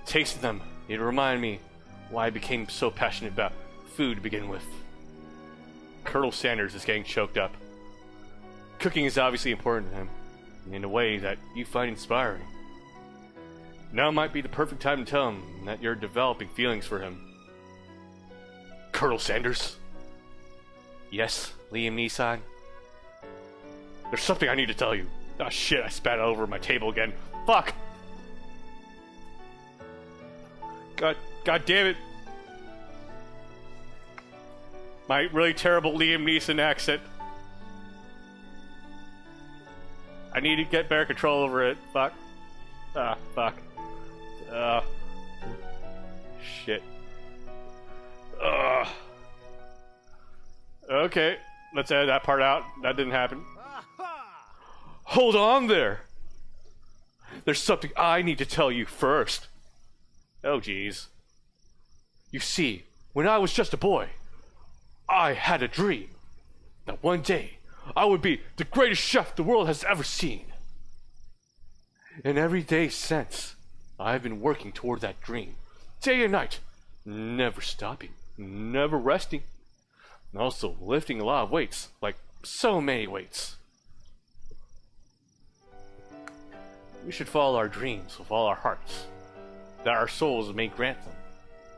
Tasting them, it reminded me why I became so passionate about food to begin with. Colonel Sanders is getting choked up. Cooking is obviously important to him, in a way that you find inspiring. Now might be the perfect time to tell him that you're developing feelings for him. Colonel Sanders? Yes, Liam Neeson? There's something I need to tell you. Oh shit, I spat all over my table again. Fuck! God damn it. My really terrible Liam Neeson accent. I need to get better control over it. Fuck. Fuck. Shit. Okay, let's edit that part out. That didn't happen. Hold on there. There's something I need to tell you first. Oh, geez. You see, when I was just a boy, I had a dream that one day I would be the greatest chef the world has ever seen. And every day since, I've been working toward that dream, day and night, never stopping, never resting, and also lifting a lot of weights, like so many weights. We should follow our dreams with all our hearts, that our souls may grant them,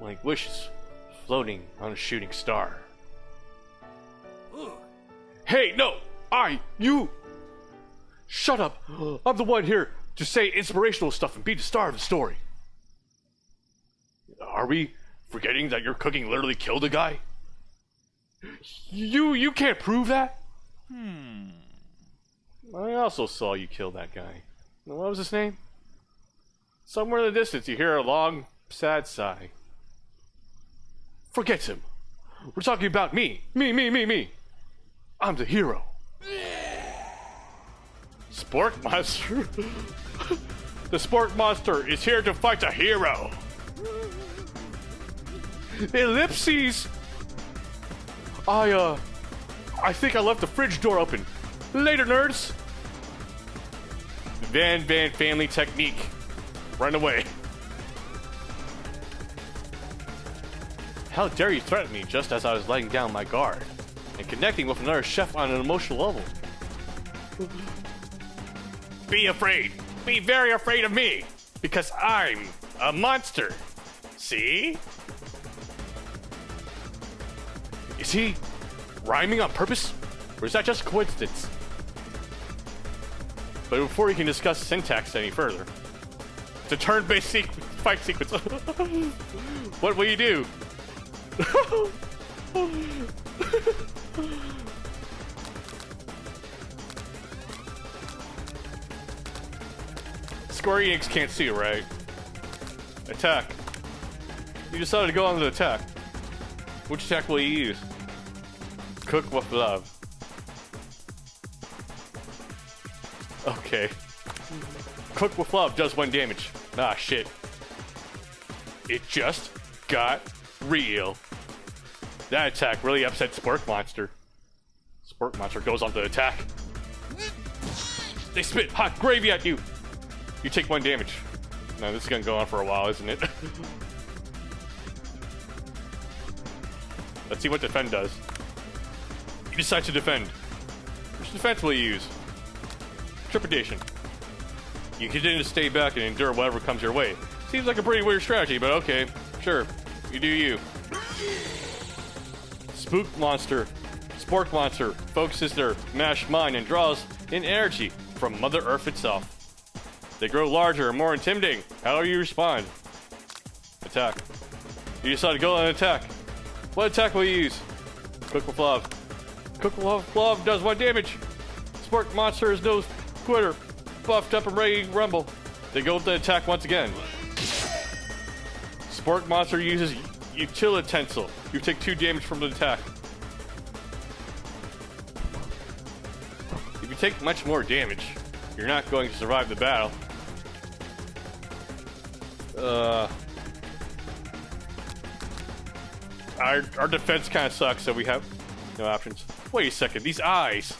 like wishes floating on a shooting star. Hey, no! You! Shut up! I'm the one here to say inspirational stuff and be the star of the story. Are we forgetting that your cooking literally killed a guy? You can't prove that? I also saw you kill that guy. What was his name? Somewhere in the distance you hear a long, sad sigh. Forget him. We're talking about me. Me. I'm the hero. Spork Monster? The Spork Monster is here to fight a hero. Ellipses! I think I left the fridge door open. Later, nerds! Van family technique. Run away. How dare you threaten me just as I was letting down my guard and connecting with another chef on an emotional level. Be afraid. Be very afraid of me. Because I'm a monster. See? Is he rhyming on purpose? Or is that just coincidence? But before we can discuss syntax any further, it's a turn-based fight sequence. What will you do? Square Enix can't see, right? Attack. You decided to go on the attack. Which attack will you use? Cook with love. Okay. Cook with love does 1 damage. Ah, shit. It just got real. That attack really upset Spork Monster. Spork Monster goes on the attack. They spit hot gravy at you. You take 1 damage. Now this is gonna go on for a while, isn't it? Let's see what defend does. You decide to defend. Which defense will you use? Trepidation. You continue to stay back and endure whatever comes your way. Seems like a pretty weird strategy, but okay. Sure. You do you. Spook Monster. Spork Monster focuses their mashed mind and draws in energy from Mother Earth itself. They grow larger and more intimidating. How do you respond? Attack. You decide to go on an attack. What attack will you use? Cook with love. Cook with love does 1 damage. Spork Monster is no quitter. Buffed up and ready to rumble. They go with the attack once again. Spork Monster uses Utilitensile. You take 2 damage from the attack. If you take much more damage, you're not going to survive the battle. Our defense kind of sucks, so we have no options. Wait a second, these eyes.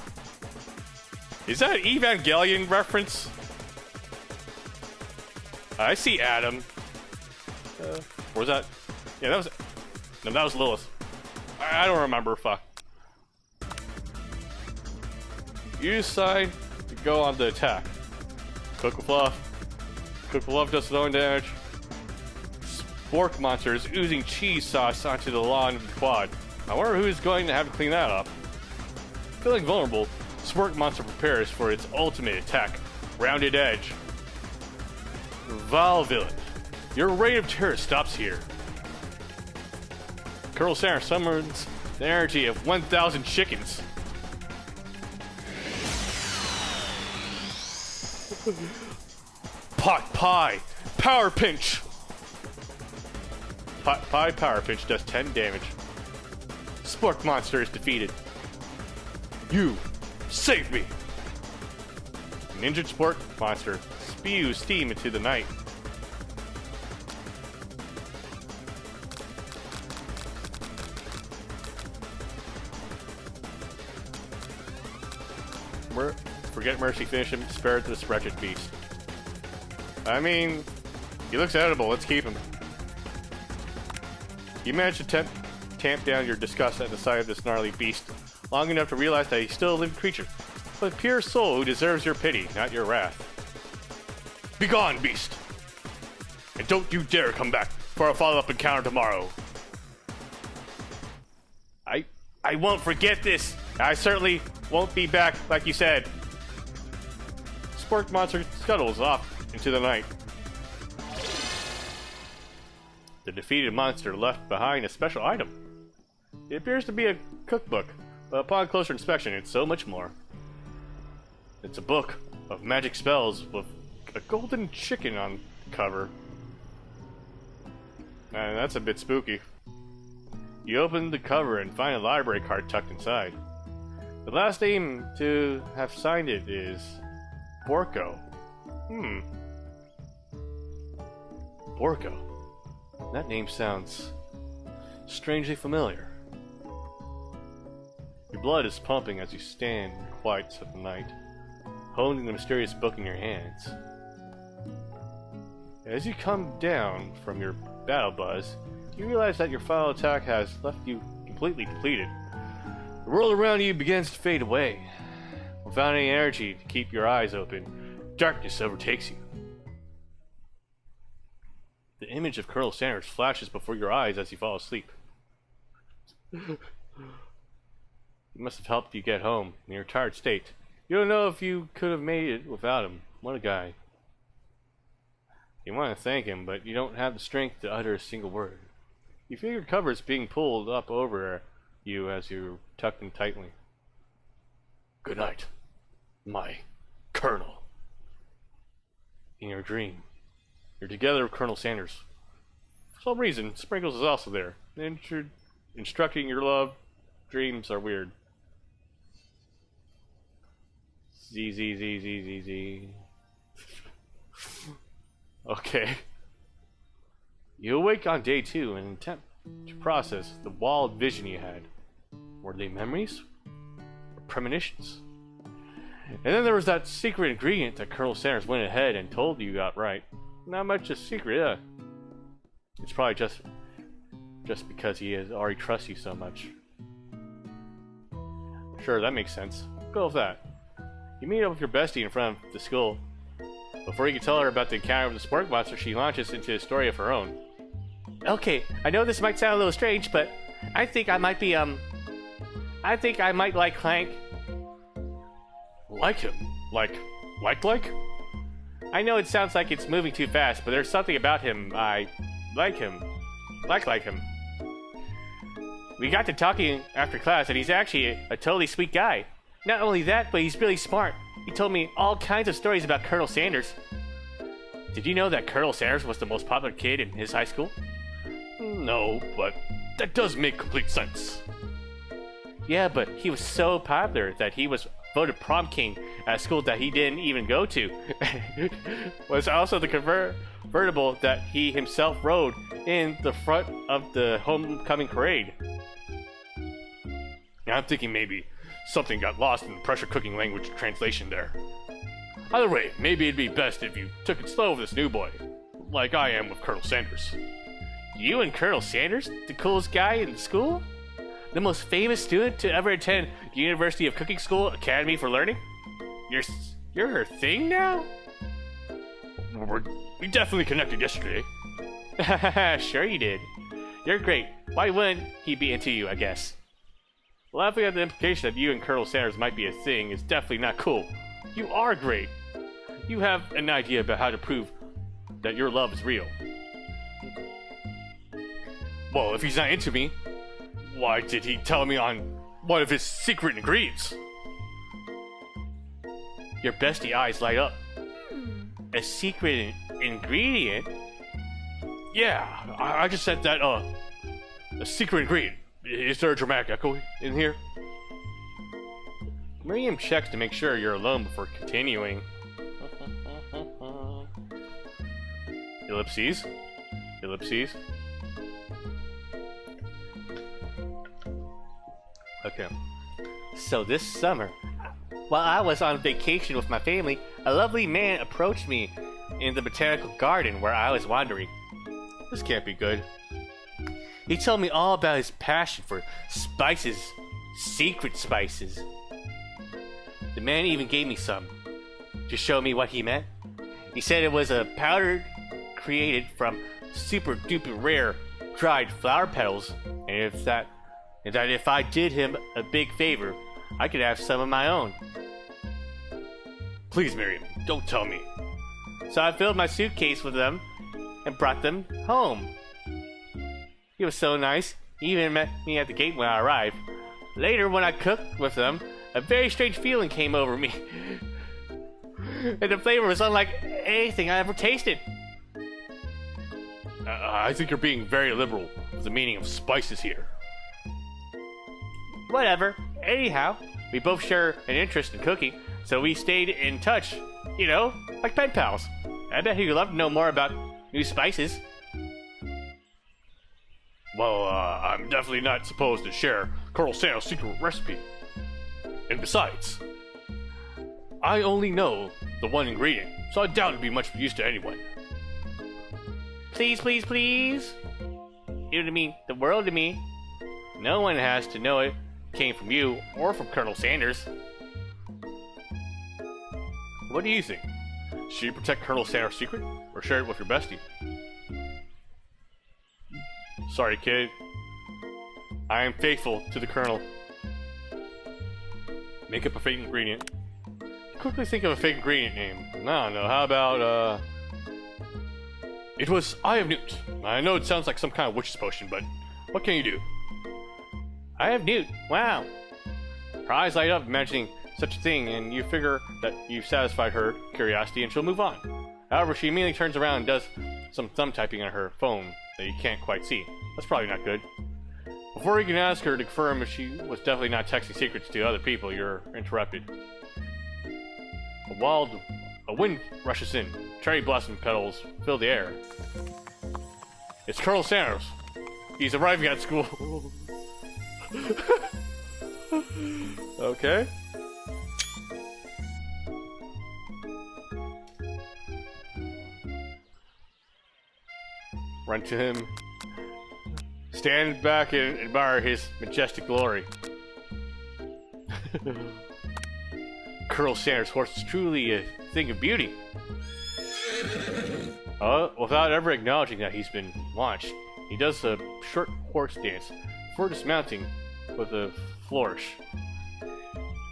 Is that an Evangelion reference? I see Adam. Or was that? Yeah, that was. No, that was Lilith. I don't remember. Fuck. You decide to go on the attack. Cook with love. Cook with love does its own damage. Spork Monster is oozing cheese sauce onto the lawn of the quad. I wonder who's going to have to clean that up. Feeling vulnerable, Spork Monster prepares for its ultimate attack, Rounded Edge. Vile Villain, your reign of terror stops here. Colonel Sarah summons the energy of 1,000 chickens. Pot Pie, Power Pinch. Pot Pie Power Pinch does 10 damage. Spork Monster is defeated. You! Save me! An injured sport monster spews steam into the night. Forget mercy, finish him, spare this wretched beast. I mean, he looks edible, let's keep him. You managed to tamp down your disgust at the sight of this gnarly beast long enough to realize that he's still a living creature, but a pure soul who deserves your pity, not your wrath. Begone, beast! And don't you dare come back for a follow-up encounter tomorrow. I won't forget this! I certainly won't be back, like you said. Spork monster scuttles off into the night. The defeated monster left behind a special item. It appears to be a cookbook, but upon closer inspection, it's so much more. It's a book of magic spells with a golden chicken on the cover. And that's a bit spooky. You open the cover and find a library card tucked inside. The last name to have signed it is Borko. Borko. That name sounds strangely familiar. Your blood is pumping as you stand in the quiets of the night, holding the mysterious book in your hands. As you come down from your battle buzz, you realize that your final attack has left you completely depleted. The world around you begins to fade away. Without any energy to keep your eyes open, darkness overtakes you. The image of Colonel Sanders flashes before your eyes as you fall asleep. He must have helped you get home in your tired state. You don't know if you could have made it without him. What a guy. You want to thank him, but you don't have the strength to utter a single word. You feel your covers being pulled up over you as you're tucked in tightly. Good night, my Colonel. In your dream, you're together with Colonel Sanders. For some reason, Sprinkles is also there. Instructing your love dreams are weird. Z. Okay. You awake on day 2 and attempt to process the wild vision you had. Were they memories? Or premonitions? And then there was that secret ingredient that Colonel Sanders went ahead and told you got right. Not much a secret, yeah. It's probably just because he has already trusts you so much. Sure, that makes sense. Go with that. You meet up with your bestie in front of the school. Before you can tell her about the encounter with the Spork monster, she launches into a story of her own. Okay, I know this might sound a little strange, but I think I might like Clank. Like him? Like? I know it sounds like it's moving too fast, but there's something about him I like him. Like him. We got to talking after class, and he's actually a totally sweet guy. Not only that, but he's really smart. He told me all kinds of stories about Colonel Sanders. Did you know that Colonel Sanders was the most popular kid in his high school? No, but that does make complete sense. Yeah, but he was so popular that he was voted prom king at a school that he didn't even go to. Was also the convertible that he himself rode in the front of the homecoming parade. Now I'm thinking maybe something got lost in the pressure cooking language translation there. Either way, maybe it'd be best if you took it slow with this new boy, like I am with Colonel Sanders. You and Colonel Sanders? The coolest guy in the school? The most famous student to ever attend the University of Cooking School Academy for Learning? You're her thing now? We definitely connected yesterday. Sure you did. You're great. Why wouldn't he be into you, I guess? Laughing at the implication that you and Colonel Sanders might be a thing is definitely not cool. You are great. You have an idea about how to prove that your love is real. Well, if he's not into me, why did he tell me on one of his secret ingredients? Your bestie eyes light up. A secret ingredient? Yeah, I just said that, a secret ingredient. Is there a dramatic echo in here? Miriam checks to make sure you're alone before continuing. Ellipses. Ellipses. Okay. So this summer, while I was on vacation with my family, a lovely man approached me in the botanical garden where I was wandering. This can't be good. He told me all about his passion for spices, secret spices. The man even gave me some to show me what he meant. He said it was a powder created from super duper rare dried flower petals, and that if I did him a big favor, I could have some of my own. Please, Miriam, don't tell me. So I filled my suitcase with them and brought them home. He was so nice, he even met me at the gate when I arrived. Later, when I cooked with them, a very strange feeling came over me. And the flavor was unlike anything I ever tasted. I think you're being very liberal with the meaning of spices here. Whatever. Anyhow, we both share an interest in cooking, so we stayed in touch. You know, like pen pals. I bet he'd love to know more about new spices. Well, I'm definitely not supposed to share Colonel Santa's secret recipe. And besides, I only know the one ingredient, so I doubt it'd be much use to anyone. Please, please, please. You to mean the world to me. No one has to know it came from you or from Colonel Sanders. What do you think? Should you protect Colonel Sanders' secret or share it with your bestie? Sorry, kid. I am faithful to the Colonel. Make up a fake ingredient. Quickly think of a fake ingredient name. I don't know. How about, It was Eye of Newt. I know it sounds like some kind of witch's potion, but what can you do? Eye of Newt. Wow. Her eyes light up imagining such a thing, and you figure that you've satisfied her curiosity and she'll move on. However, she immediately turns around and does some thumb typing on her phone that you can't quite see. That's probably not good. Before you can ask her to confirm if she was definitely not texting secrets to other people, you're interrupted. A wind rushes in. Cherry blossom petals fill the air. It's Colonel Sanders. He's arriving at school. Okay. Run to him. Stand back and admire his majestic glory. Colonel Sanders' horse is truly a thing of beauty. Without ever acknowledging that he's been launched, he does a short horse dance before dismounting with a flourish.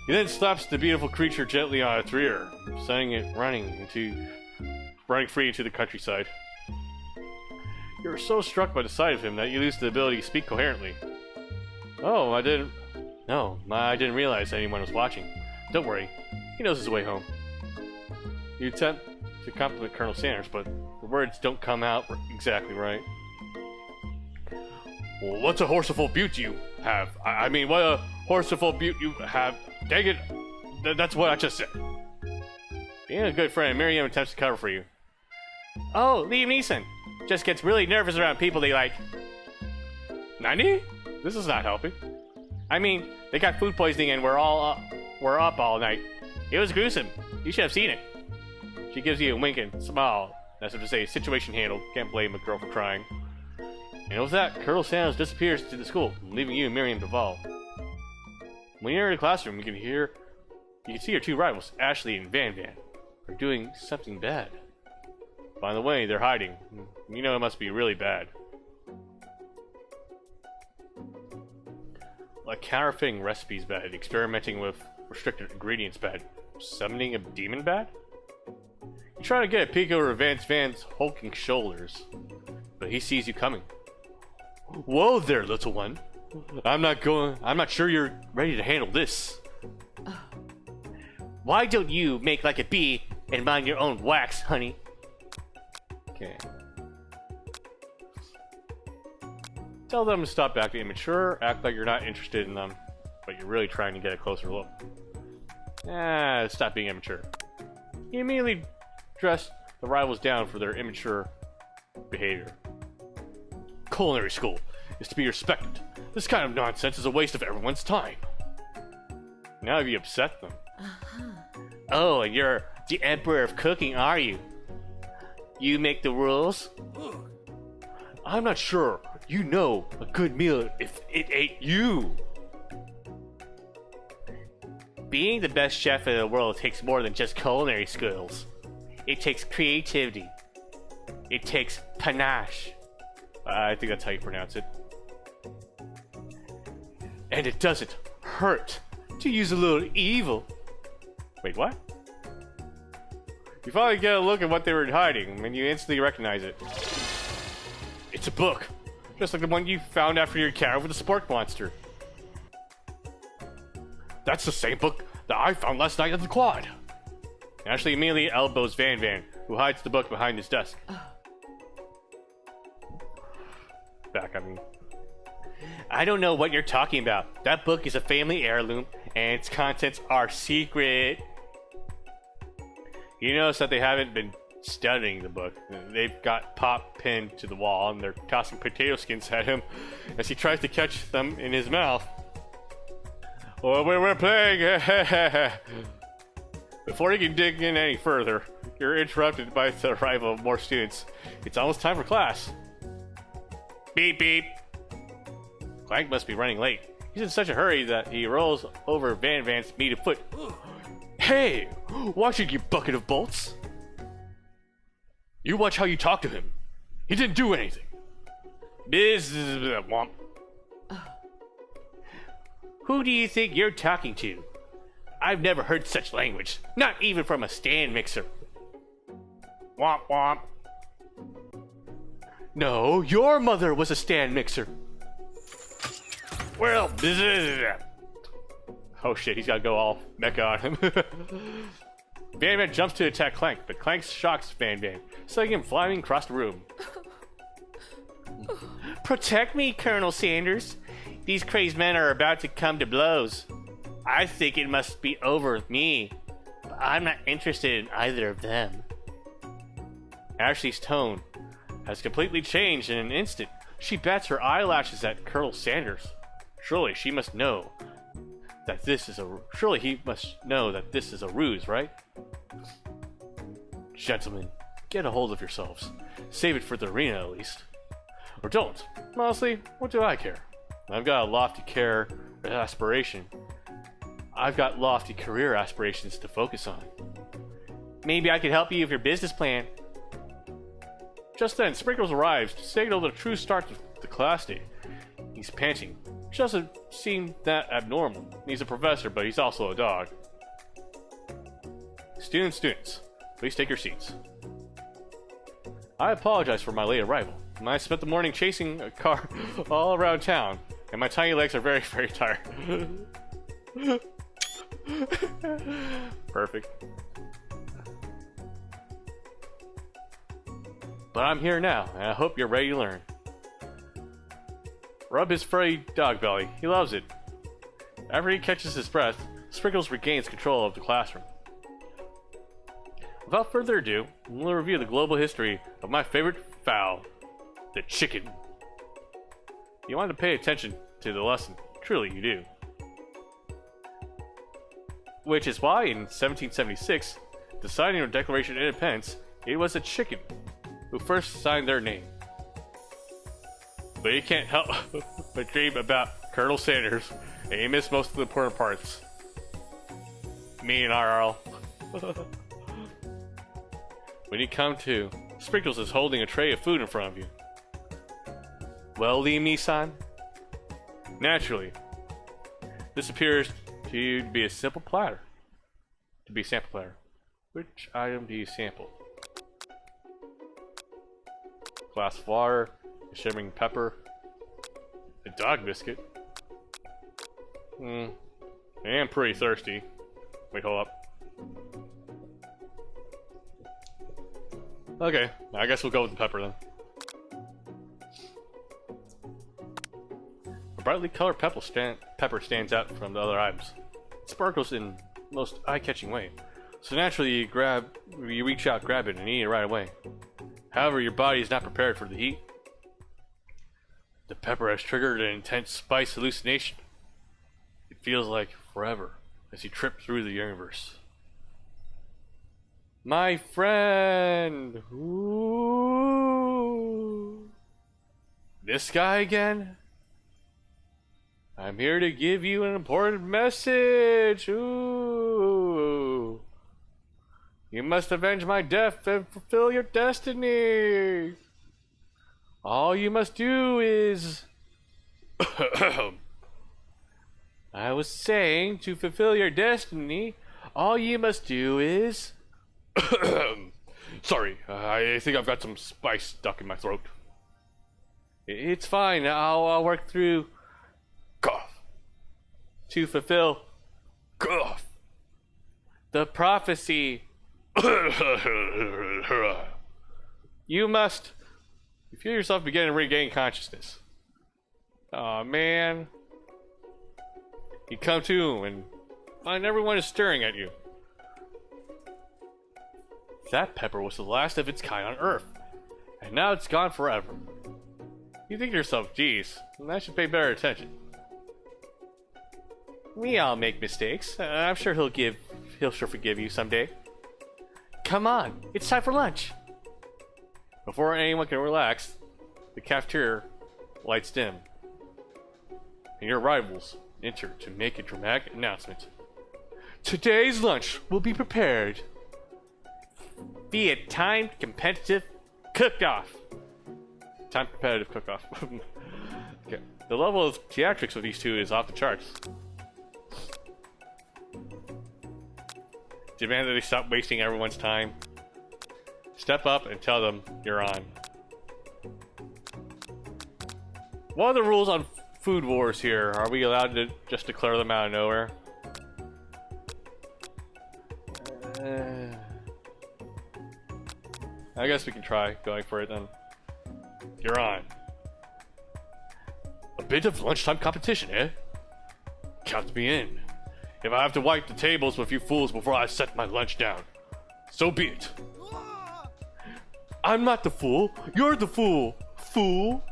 He then slaps the beautiful creature gently on its rear, sending it running free into the countryside. You're so struck by the sight of him that you lose the ability to speak coherently. Oh, I didn't realize anyone was watching. Don't worry, he knows his way home. You attempt to compliment Colonel Sanders, but the words don't come out exactly right. Well, what's a horseful beaut you have? I mean, what a horseful beaut you have. Dang it, that's what I just said. Being a good friend, Miriam attempts to cover for you. Oh, Liam Neeson just gets really nervous around people they like. Nani? This is not helping. I mean, they got food poisoning and we're up all night. It was gruesome. You should have seen it. She gives you a wink and smile. That's what to say, situation handled. Can't blame a girl for crying. And with that, Colonel Sanders disappears to the school, leaving you and Miriam to follow. When you're in the classroom, you can see your two rivals, Ashley and Van Van, are doing something bad. By the way, they're hiding. You know it must be really bad. Like counterfeiting recipes bad, experimenting with restricted ingredients bad, summoning a demon bad? You try to get a peek over Van's hulking shoulders, but he sees you coming. Whoa there, little one. I'm not sure you're ready to handle this. Why don't you make like a bee and mind your own wax, honey? Okay. Tell them to stop acting immature, act like you're not interested in them, but you're really trying to get a closer look. Stop being immature. He immediately dressed the rivals down for their immature behavior. Culinary school is to be respected. This kind of nonsense is a waste of everyone's time. Now have you upset them? Oh, you're the emperor of cooking, are you? You make the rules? I'm not sure you know a good meal if it ain't you. Being the best chef in the world takes more than just culinary skills. It takes creativity. It takes panache. I think that's how you pronounce it. And it doesn't hurt to use a little evil. Wait, what? You finally get a look at what they were hiding, and you instantly recognize it. It's a book, just like the one you found after your encounter with the Spork Monster. That's the same book that I found last night at the quad. Ashley immediately elbows Van Van, who hides the book behind his desk. Back, I mean. I don't know what you're talking about. That book is a family heirloom, and its contents are secret. You notice that they haven't been studying the book. They've got Pop pinned to the wall, and they're tossing potato skins at him as he tries to catch them in his mouth. Oh, we're playing! Before you can dig in any further, you're interrupted by the arrival of more students. It's almost time for class. Beep beep. Clank must be running late. He's in such a hurry that he rolls over Van Van's meaty foot. Hey! Watch it, you bucket of bolts! You watch how you talk to him. He didn't do anything. Womp. Who do you think you're talking to? I've never heard such language. Not even from a stand mixer. Womp womp. No, your mother was a stand mixer. Well, oh shit, he's gotta go all mecha on him. Van Van jumps to attack Clank, but Clank shocks Van Van, sending him flying across the room. Protect me, Colonel Sanders. These crazed men are about to come to blows. I think it must be over with me, but I'm not interested in either of them. Ashley's tone has completely changed in an instant. She bats her eyelashes at Colonel Sanders. Surely he must know that this is a ruse, right? Gentlemen, get a hold of yourselves. Save it for the arena, at least. Or don't. Honestly, what do I care? I've got a lofty career aspirations to focus on. Maybe I could help you with your business plan. Just then, Sprinkles arrives to signal the true start to the class day. He's panting, which doesn't seem that abnormal. He's a professor, but he's also a dog. Students, please take your seats. I apologize for my late arrival. I spent the morning chasing a car all around town, and my tiny legs are very, very tired. Perfect. But I'm here now, and I hope you're ready to learn. Rub his furry dog belly. He loves it. After he catches his breath, Sprinkles regains control of the classroom. Without further ado, we'll review the global history of my favorite fowl, the chicken. You want to pay attention to the lesson. Truly, you do. Which is why, in 1776, the signing of the Declaration of Independence, it was a chicken who first signed their name. But you can't help but dream about Colonel Sanders, and you miss most of the important parts. Me and RL. When you come to, Sprinkles is holding a tray of food in front of you. Well, Liam Neeson? Naturally, this appears to you to be a simple platter. Sample platter. Which item do you sample? Glass of water, a shimmering pepper, a dog biscuit. I am pretty thirsty. Wait, hold up. Okay, I guess we'll go with the pepper then. A brightly colored pepper stands out from the other items. It sparkles in most eye-catching way. So naturally, you reach out, grab it, and eat it right away. However, your body is not prepared for the heat. The pepper has triggered an intense spice hallucination. It feels like forever as you trip through the universe. My friend! Ooh. This guy again? I'm here to give you an important message. Ooh. You must avenge my death and fulfill your destiny. All you must do is... I was saying, to fulfill your destiny, all you must do is... Sorry, I think I've got some spice stuck in my throat. It's fine, I'll work through... Cough. To fulfill... Cough. The prophecy. You must... You feel yourself beginning to regain consciousness. Aw, man. You come to and find everyone is staring at you. That pepper was the last of its kind on Earth, and now it's gone forever. You think to yourself, geez, I should pay better attention. We all make mistakes. I'm sure he'll sure forgive you someday. Come on, it's time for lunch. Before anyone can relax, the cafeteria lights dim, and your rivals enter to make a dramatic announcement. Today's lunch will be prepared via timed competitive cook-off. Timed competitive cook-off. Okay. The level of theatrics with these two is off the charts. Demand that they stop wasting everyone's time. Step up and tell them you're on. What are the rules on food wars here? Are we allowed to just declare them out of nowhere? I guess we can try going for it then. You're on. A bit of lunchtime competition, eh? Count me in. If I have to wipe the tables with you fools before I set my lunch down, so be it. I'm not the fool. You're the fool. Fool.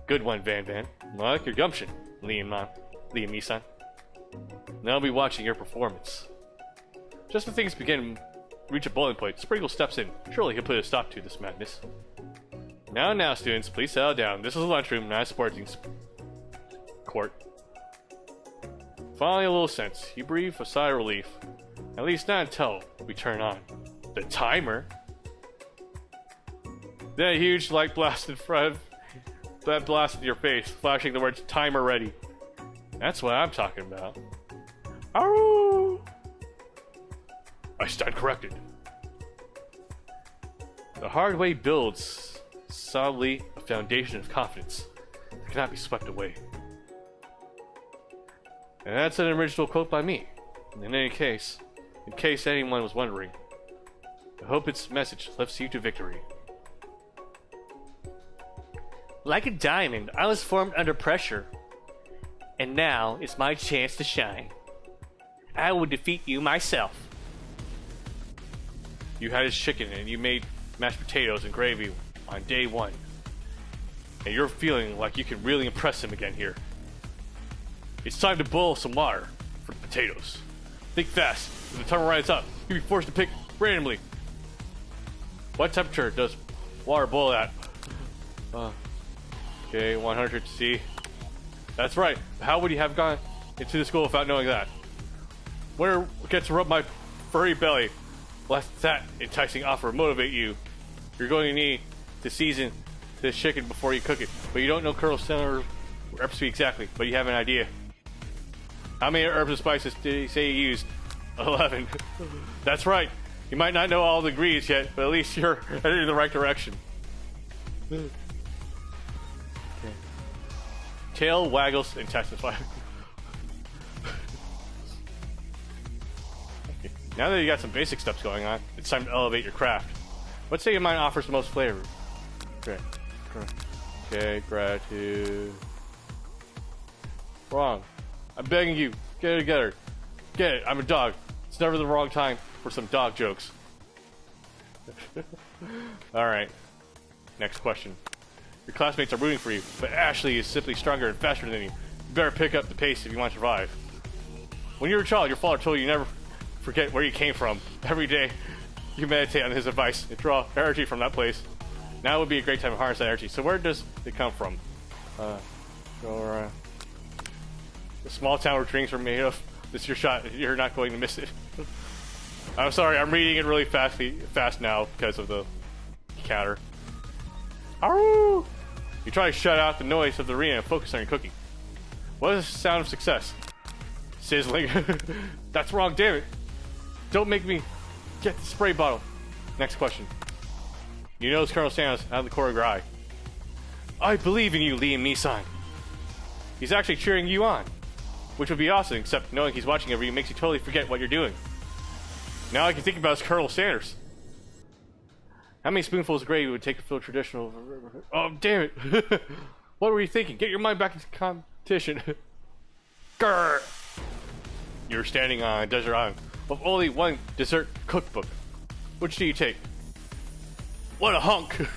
Good one, Van Van. I like your gumption, Liam Neeson. Now I'll be watching your performance. Just as things begin to reach a boiling point, Sprinkle steps in. Surely he'll put a stop to this madness. Now, students, please settle down. This is a lunchroom, not a sporting court. Finally, a little sense. You breathe a sigh of relief. At least not until we turn on the timer. Then a huge light blast in front of that blasted your face, flashing the words "timer ready." That's what I'm talking about. Aroo! I stand corrected. The hard way builds solidly a foundation of confidence that cannot be swept away. And that's an original quote by me. In any case, in case anyone was wondering, I hope its message lifts you to victory. Like a diamond, I was formed under pressure. And now it's my chance to shine. I will defeat you myself. You had his chicken and you made mashed potatoes and gravy on day one. And you're feeling like you can really impress him again here. It's time to boil some water for the potatoes. Think fast. When the timer rises up, you'll be forced to pick randomly. What temperature does water boil at? Okay, 100 C. That's right. How would you have gone into the school without knowing that? Winter gets to rub my furry belly. Let that enticing offer motivate you. You're going to need to season this chicken before you cook it, but you don't know Colonel Center recipe exactly, but you have an idea. How many herbs and spices did he say he used? 11. That's right. You might not know all the ingredients yet, but at least you're headed in the right direction. Okay. Tail waggles and testify. Now that you got some basic steps going on, it's time to elevate your craft. Let's say your mind offers the most flavor. Okay, gratitude. Wrong. I'm begging you, get it together. Forget it, I'm a dog. It's never the wrong time for some dog jokes. Alright. Next question. Your classmates are rooting for you, but Ashley is simply stronger and faster than you. You better pick up the pace if you want to survive. When you were a child, your father told you never forget where you came from. Every day, you meditate on his advice and draw energy from that place. Now would be a great time to harness that energy. So where does it come from? The small town where dreams were made of. This is your shot. You're not going to miss it. I'm sorry, I'm reading it really fast now because of the counter. Aroo! You try to shut out the noise of the arena and focus on your cooking. What is the sound of success? Sizzling. That's wrong, damn it. Don't make me get the spray bottle. Next question. You notice Colonel Sanders out of the corner of your eye. I believe in you, Liam Neeson. He's actually cheering you on. Which would be awesome, except knowing he's watching over you makes you totally forget what you're doing. Now I can think about is Colonel Sanders. How many spoonfuls of gravy would take to fill traditional... Oh, damn it. What were you thinking? Get your mind back into competition. Grr. You're standing on a desert island with only one dessert cookbook. Which do you take? What a hunk.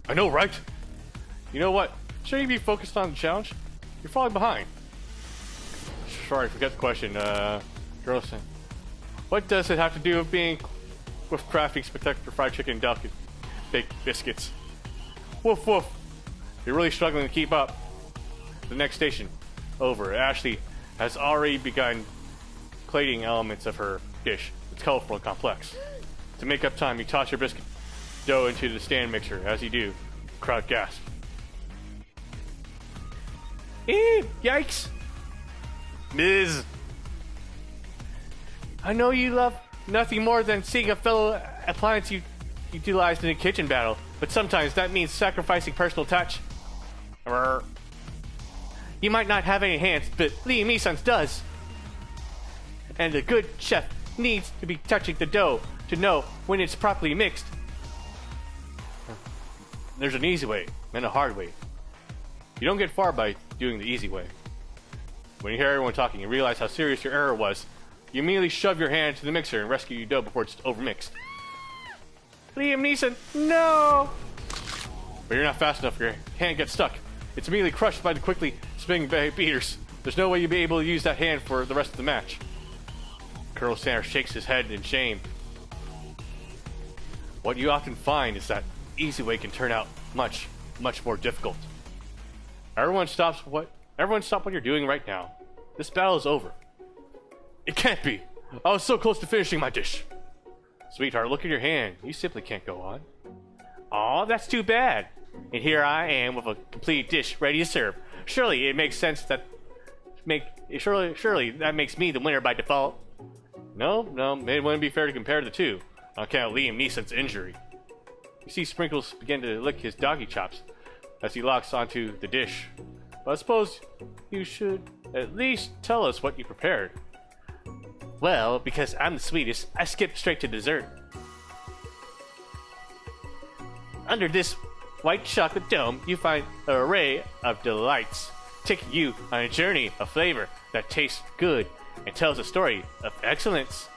I know, right? You know what? Shouldn't you be focused on the challenge? You're falling behind. Sorry, forget the question. Girl, what does it have to do with being with crafting spectacular fried chicken and delicate baked biscuits? Woof woof. You're really struggling to keep up. The next station. Over. Ashley has already begun plating elements of her dish. It's colorful and complex. To make up time, you toss your biscuit dough into the stand mixer. As you do, the crowd gasps. Ew, yikes! Ms. I know you love nothing more than seeing a fellow appliance you utilized in a kitchen battle, but sometimes that means sacrificing personal touch. You might not have any hands, but Liam Neeson's does. And a good chef needs to be touching the dough to know when it's properly mixed. There's an easy way and a hard way. You don't get far by doing the easy way. When you hear everyone talking and realize how serious your error was, you immediately shove your hand into the mixer and rescue your dough before it's overmixed. Liam Neeson, no! But you're not fast enough, your hand gets stuck. It's immediately crushed by the quickly spinning beaters. There's no way you'll be able to use that hand for the rest of the match. Colonel Sanders shakes his head in shame. What you often find is that easy way can turn out much, much more difficult. Everyone stop what you're doing right now. This battle is over. It can't be. I was so close to finishing my dish. Sweetheart, look at your hand. You simply can't go on. Aw, that's too bad. And here I am with a complete dish ready to serve. Surely it makes sense that surely that makes me the winner by default. No, it wouldn't be fair to compare the two on account of Liam Neeson's injury. You see Sprinkles begin to lick his doggy chops as he locks onto the dish. But I suppose you should at least tell us what you prepared. Well, because I'm the sweetest, I skipped straight to dessert. Under this white chocolate dome, you find an array of delights, taking you on a journey of flavor that tastes good and tells a story of excellence.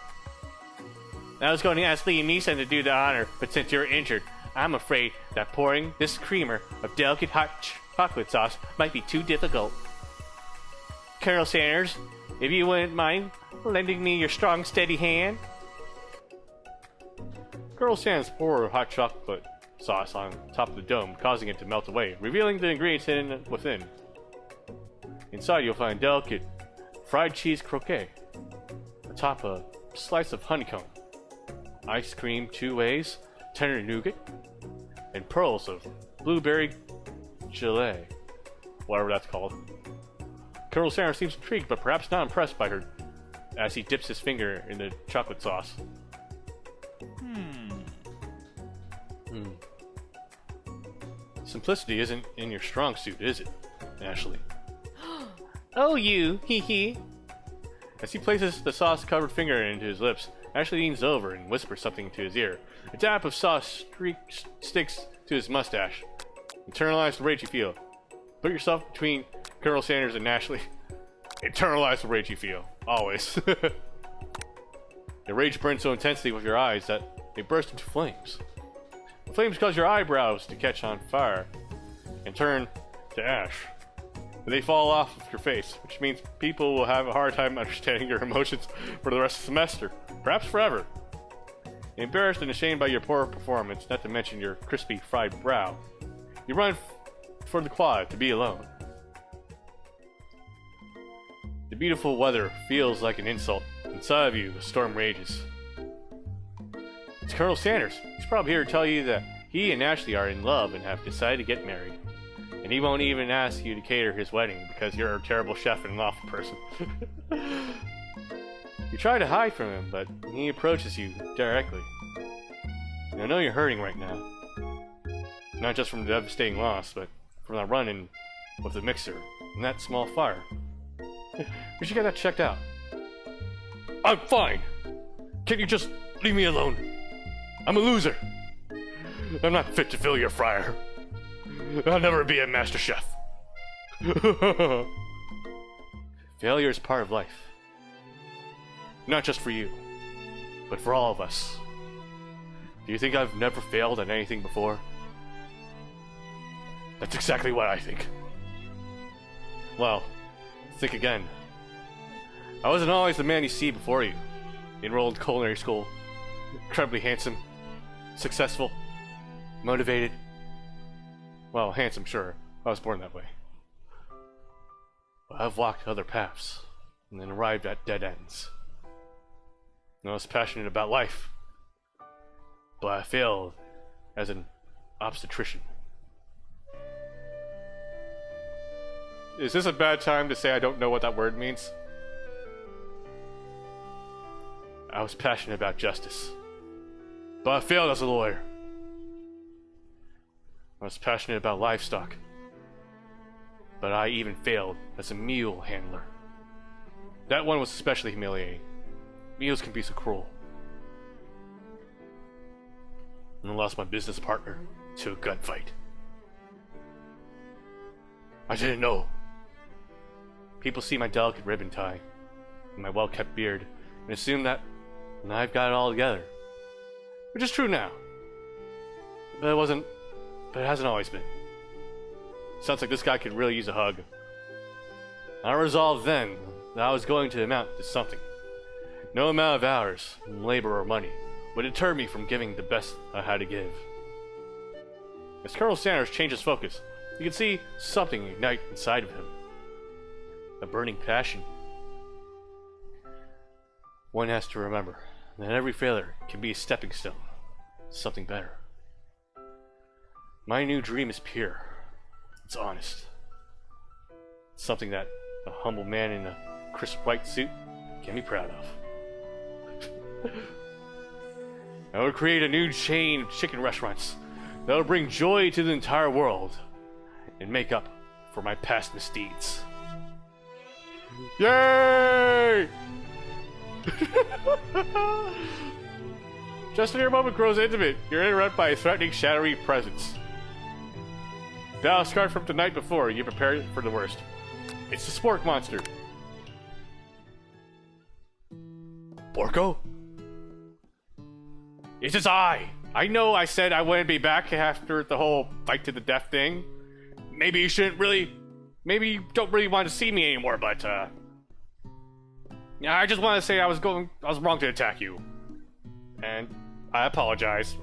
I was going to ask Liam Neeson to do the honor, but since you're injured, I'm afraid that pouring this creamer of delicate hot chocolate sauce might be too difficult. Colonel Sanders, if you wouldn't mind lending me your strong, steady hand. Colonel Sanders poured hot chocolate sauce on top of the dome, causing it to melt away, revealing the ingredients within. Inside, you'll find delicate fried cheese croquet, atop a slice of honeycomb, ice cream 2 ways, tender nougat, and pearls of blueberry gelée, whatever that's called. Colonel Sanders seems intrigued, but perhaps not impressed by her as he dips his finger in the chocolate sauce. Simplicity isn't in your strong suit, is it, Ashley? Oh, you, hee hee. As he places the sauce-covered finger into his lips, Ashley leans over and whispers something into his ear. A dab of sauce sticks to his mustache. Internalize the rage you feel. Put yourself between Colonel Sanders and Ashley. Internalize the rage you feel. Always. Your rage burns so intensely with your eyes that they burst into flames. The flames cause your eyebrows to catch on fire and turn to ash. They fall off of your face, which means people will have a hard time understanding your emotions for the rest of the semester, perhaps forever. Embarrassed and ashamed by your poor performance, not to mention your crispy fried brow, you run for the quad to be alone. The beautiful weather feels like an insult. Inside of you, the storm rages. It's Colonel Sanders. He's probably here to tell you that he and Ashley are in love and have decided to get married. And he won't even ask you to cater his wedding because you're a terrible chef and an awful person. You try to hide from him, but he approaches you directly. And I know you're hurting right now. Not just from the devastating loss, but from that run-in with the mixer and that small fire. We should get that checked out. I'm fine. Can you just leave me alone? I'm a loser. I'm not fit to fill your fryer. I'll never be a master chef. Failure is part of life. Not just for you, but for all of us. Do you think I've never failed at anything before? That's exactly what I think. Well, think again. I wasn't always the man you see before you. Enrolled in culinary school, incredibly handsome, successful, motivated. Well, handsome, sure. I was born that way. But I've walked other paths, and then arrived at dead ends. And I was passionate about life, but I failed as an obstetrician. Is this a bad time to say I don't know what that word means? I was passionate about justice, but I failed as a lawyer. I was passionate about livestock, but I even failed as a mule handler. That one was especially humiliating. Mules can be so cruel. And I lost my business partner to a gunfight. I didn't know. People see my delicate ribbon tie and my well-kept beard and assume that I've got it all together. Which is true now. But it hasn't always been. Sounds like this guy could really use a hug. I resolved then that I was going to amount to something. No amount of hours, labor, or money would deter me from giving the best I had to give. As Colonel Sanders changed his focus, you could see something ignite inside of him. A burning passion. One has to remember that every failure can be a stepping stone to something better. My new dream is pure. It's honest. It's something that a humble man in a crisp white suit can be proud of. I will create a new chain of chicken restaurants that will bring joy to the entire world and make up for my past misdeeds. Yay! Just when your moment grows intimate, you're interrupted by a threatening, shadowy presence. Now, scarred from the night before, you prepare for the worst. It's the spork monster. Borko? It is I! I know I said I wouldn't be back after the whole fight to the death thing. Maybe you don't really want to see me anymore, but, yeah, I just want to say I was wrong to attack you. And I apologize.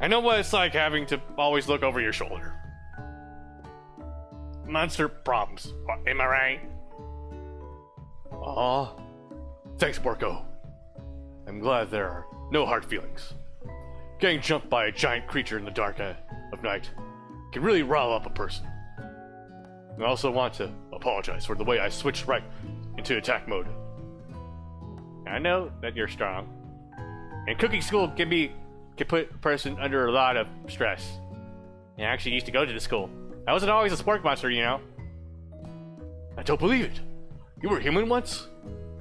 I know what it's like having to always look over your shoulder. Monster problems, am I right? Aw. Thanks, Borko. I'm glad there are no hard feelings. Getting jumped by a giant creature in the dark of night can really rile up a person. I also want to apologize for the way I switched right into attack mode. I know that you're strong, and cooking school can put a person under a lot of stress. I actually used to go to the school. I wasn't always a spork monster, you know. I don't believe it. You were human once?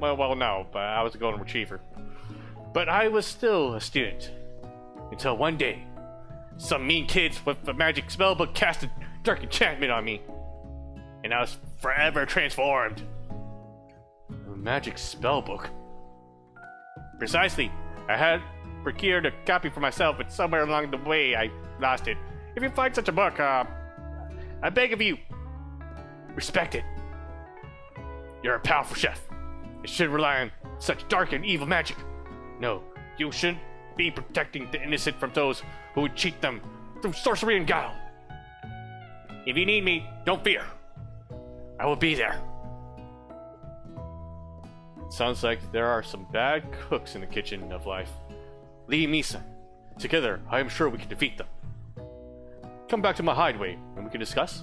Well, no, but I was a golden retriever. But I was still a student. Until one day, some mean kids with a magic spellbook cast a dark enchantment on me. and I was forever transformed. A magic spell book. Precisely. I had procured a copy for myself, but somewhere along the way I lost it. If you find such a book, I beg of you, respect it. You're a powerful chef. You shouldn't rely on such dark and evil magic. No, you shouldn't be protecting the innocent from those who would cheat them through sorcery and guile. If you need me, don't fear. I will be there. Sounds like there are some bad cooks in the kitchen of life. Leave me some. Together, I am sure we can defeat them. Come back to my hideaway, and we can discuss.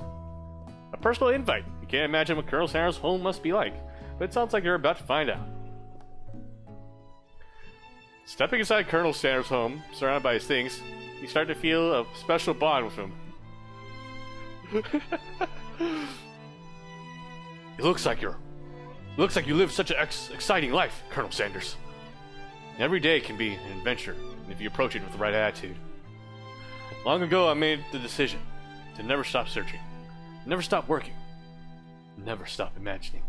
A personal invite. You can't imagine what Colonel Sanders' home must be like, but it sounds like you're about to find out. Stepping inside Colonel Sanders' home, surrounded by his things, you start to feel a special bond with him. It looks like you live such an exciting life, Colonel Sanders. Every day can be an adventure if you approach it with the right attitude. Long ago, I made the decision to never stop searching, never stop working, never stop imagining.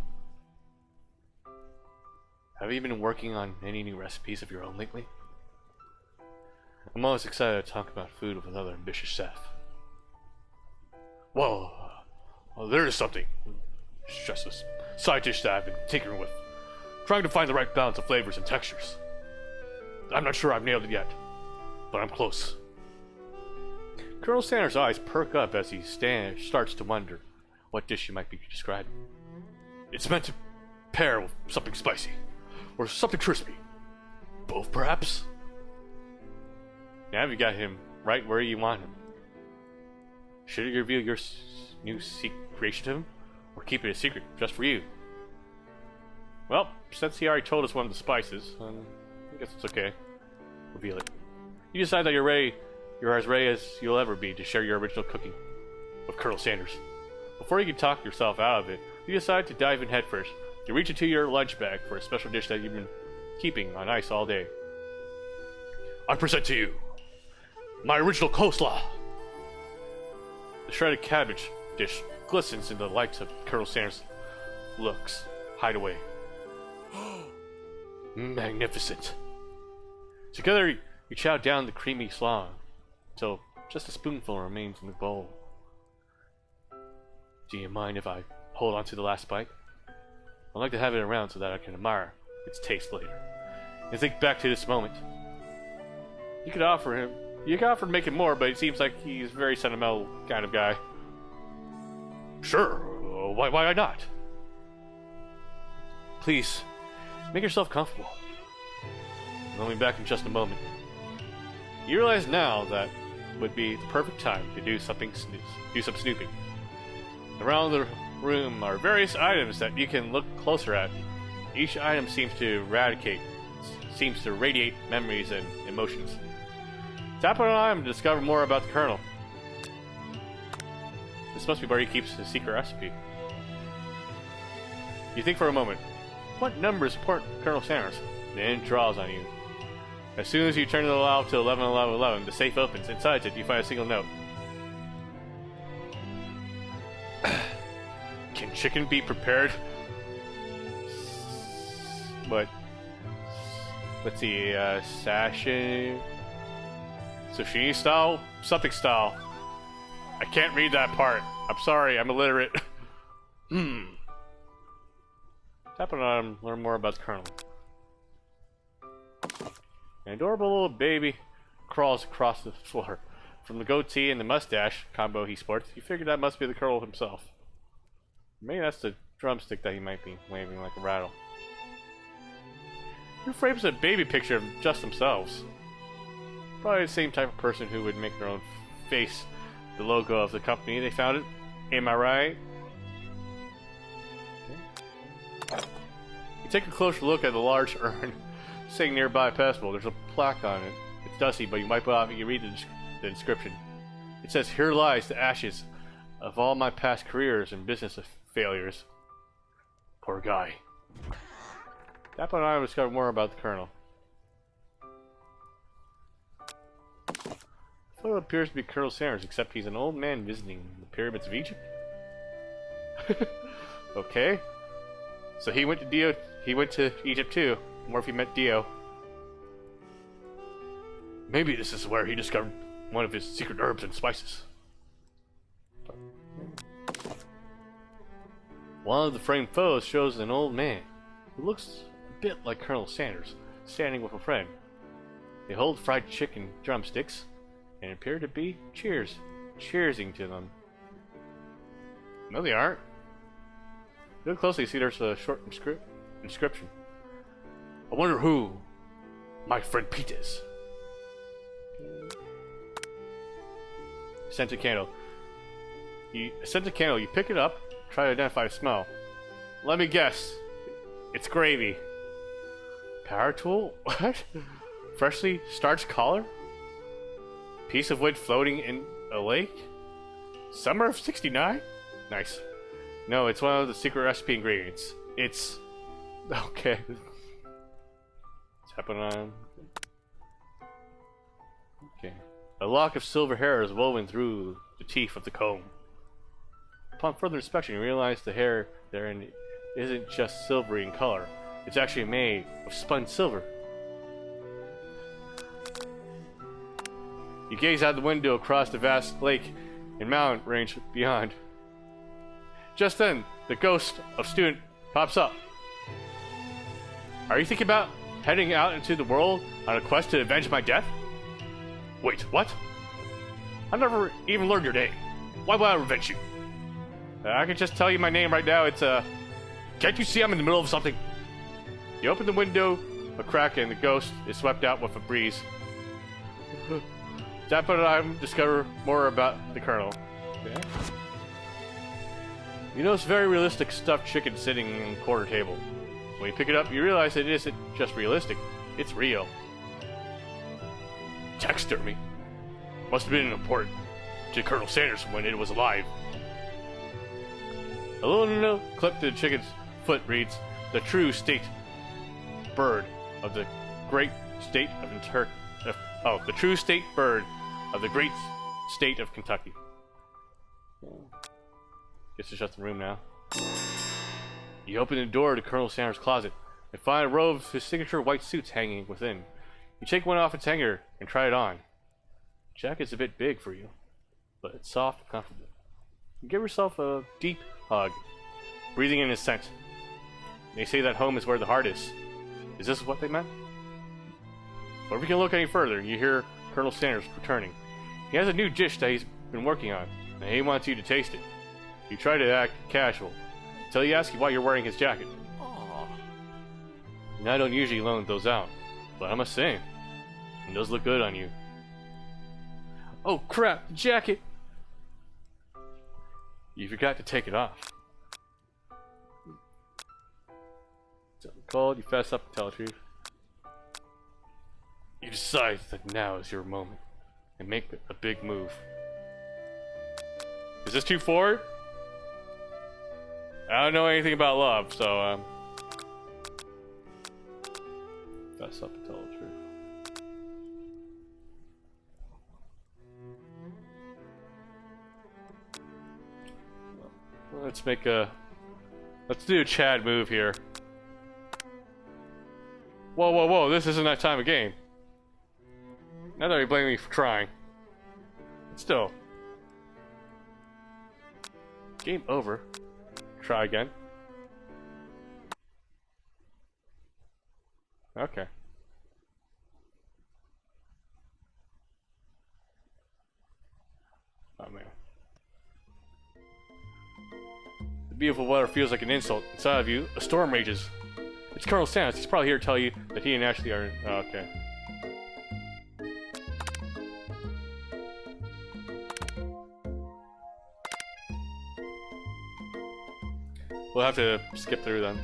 Have you been working on any new recipes of your own lately? I'm always excited to talk about food with another ambitious chef. Well, there is something. It's just this side dish that I've been tinkering with, trying to find the right balance of flavors and textures. I'm not sure I've nailed it yet, but I'm close. Colonel Sanders' eyes perk up as he starts to wonder what dish you might be describing. It's meant to pair with something spicy, or something crispy. Both, perhaps? Now you got him right where you want him. Should you reveal your new creation to him, or keep it a secret just for you? Well, since he already told us one of the spices, I guess it's okay. Reveal it. You decide that you're as ready as you'll ever be to share your original cooking with Colonel Sanders. Before you can talk yourself out of it, you decide to dive in headfirst. You reach into your lunch bag for a special dish that you've been keeping on ice all day. I present to you my original coleslaw. The shredded cabbage dish glistens in the lights of Colonel Sanders' looks. Hideaway. Magnificent. Together, you chow down the creamy slaw until just a spoonful remains in the bowl. Do you mind if I hold on to the last bite? I'd like to have it around so that I can admire its taste later. And think back to this moment. You could offer to make it more, but it seems like he's a very sentimental kind of guy. Sure, why not? Please, make yourself comfortable. I'll be back in just a moment. You realize now that would be the perfect time to do some snooping. Around the room are various items that you can look closer at. Each item seems to radiate memories and emotions. Tap on an item to discover more about the Colonel. This must be where he keeps his secret recipe. You think for a moment, what numbers support Colonel Sanders? Then draws on you. As soon as you turn the dial to 11, 11, 11, the safe opens. Inside it, you find a single note. Can chicken be prepared? But let's see, sashimi, sashimi style, something style. I can't read that part. I'm sorry, I'm illiterate. Tap on him, learn more about the Colonel. An adorable little baby crawls across the floor. From the goatee and the mustache combo he sports, you figure that must be the Colonel himself. Maybe that's the drumstick that he might be waving like a rattle. Who frames a baby picture of just themselves? Probably the same type of person who would make their own face the logo of the company they founded. Am I right? You take a closer look at the large urn sitting nearby a pedestal. There's a plaque on it. It's dusty, but you wipe it off and you read the description. It says, "Here lies the ashes of all my past careers and business failures." Poor guy. Tap on I to discover more about the Colonel. The photo appears to be Colonel Sanders, except he's an old man visiting the pyramids of Egypt. Okay. So he went to Dio. He went to Egypt too. What if he met Dio? Maybe this is where he discovered one of his secret herbs and spices. One of the framed photos shows an old man who looks a bit like Colonel Sanders, standing with a friend. They hold fried chicken drumsticks and appear to be cheersing to them. No, they aren't. Look closely, you see there's a short inscription. I wonder who my friend Pete is. Scented candle. You pick it up, try to identify the smell. Let me guess. It's gravy. Power tool? What? Freshly starched collar? Piece of wood floating in a lake? Summer of '69? Nice. No, it's one of the secret recipe ingredients. It's... Okay. What's happening on... Okay. A lock of silver hair is woven through the teeth of the comb. Upon further inspection, you realize the hair therein isn't just silvery in color. It's actually made of spun silver. You gaze out the window across the vast lake and mountain range beyond. Just then, the ghost of student pops up. Are you thinking about heading out into the world on a quest to avenge my death? Wait, what? I never even learned your name. Why would I revenge you? I can just tell you my name right now. It's, can't you see I'm in the middle of something? You open the window, a crack, and the ghost is swept out with a breeze. That but I discover more about the Colonel. Okay. You notice very realistic stuffed chicken sitting on the corner table. When you pick it up, you realize it isn't just realistic, it's real. Taxidermy. Must have been important to Colonel Sanders when it was alive. A little note clipped to the chicken's foot reads, "The true state bird of the great state of the true state bird of the great state of Kentucky." Guess it's just the room now. You open the door to Colonel Sanders' closet and find a row of his signature white suits hanging within. You take one off its hanger and try it on. The jacket's a bit big for you, but it's soft and comfortable. You give yourself a deep hug, breathing in his scent. They say that home is where the heart is. Is this what they meant? But if you can look any further, you hear Colonel Sanders returning. He has a new dish that he's been working on, and he wants you to taste it. You try to act casual, until he asks you why you're wearing his jacket. Aww. And I don't usually loan those out, but I must say, it does look good on you. Oh crap, the jacket! You forgot to take it off. Something cold, you fess up and tell the truth. You decide that now is your moment, and make a big move. Is this too forward? I don't know anything about love, so fess up and tell the truth. Let's do a Chad move here. Whoa, whoa, whoa, this isn't that time of game. Now that you blame me for trying. Still. Game over. Try again. Okay. Oh man. The beautiful weather feels like an insult. Inside of you, a storm rages. It's Colonel Sanders. He's probably here to tell you that he and Ashley are... Oh, okay. We'll have to skip through them.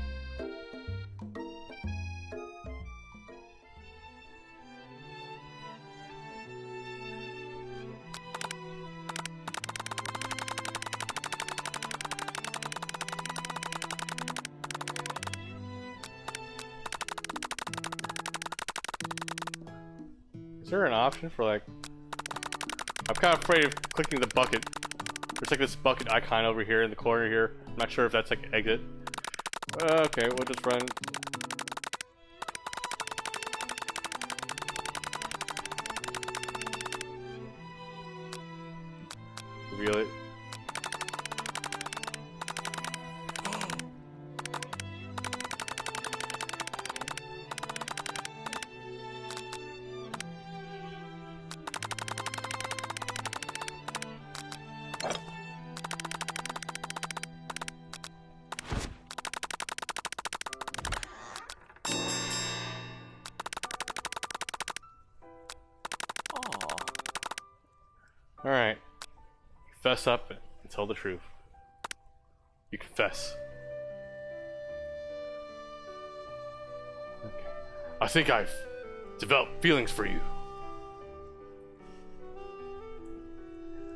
Is there an option for like... I'm kind of afraid of clicking the bucket. There's like this bucket icon over here in the corner here. I'm not sure if that's like an exit. Okay, we'll just run. Reveal it. Alright. Fess up and tell the truth. You confess. Okay. I think I've developed feelings for you.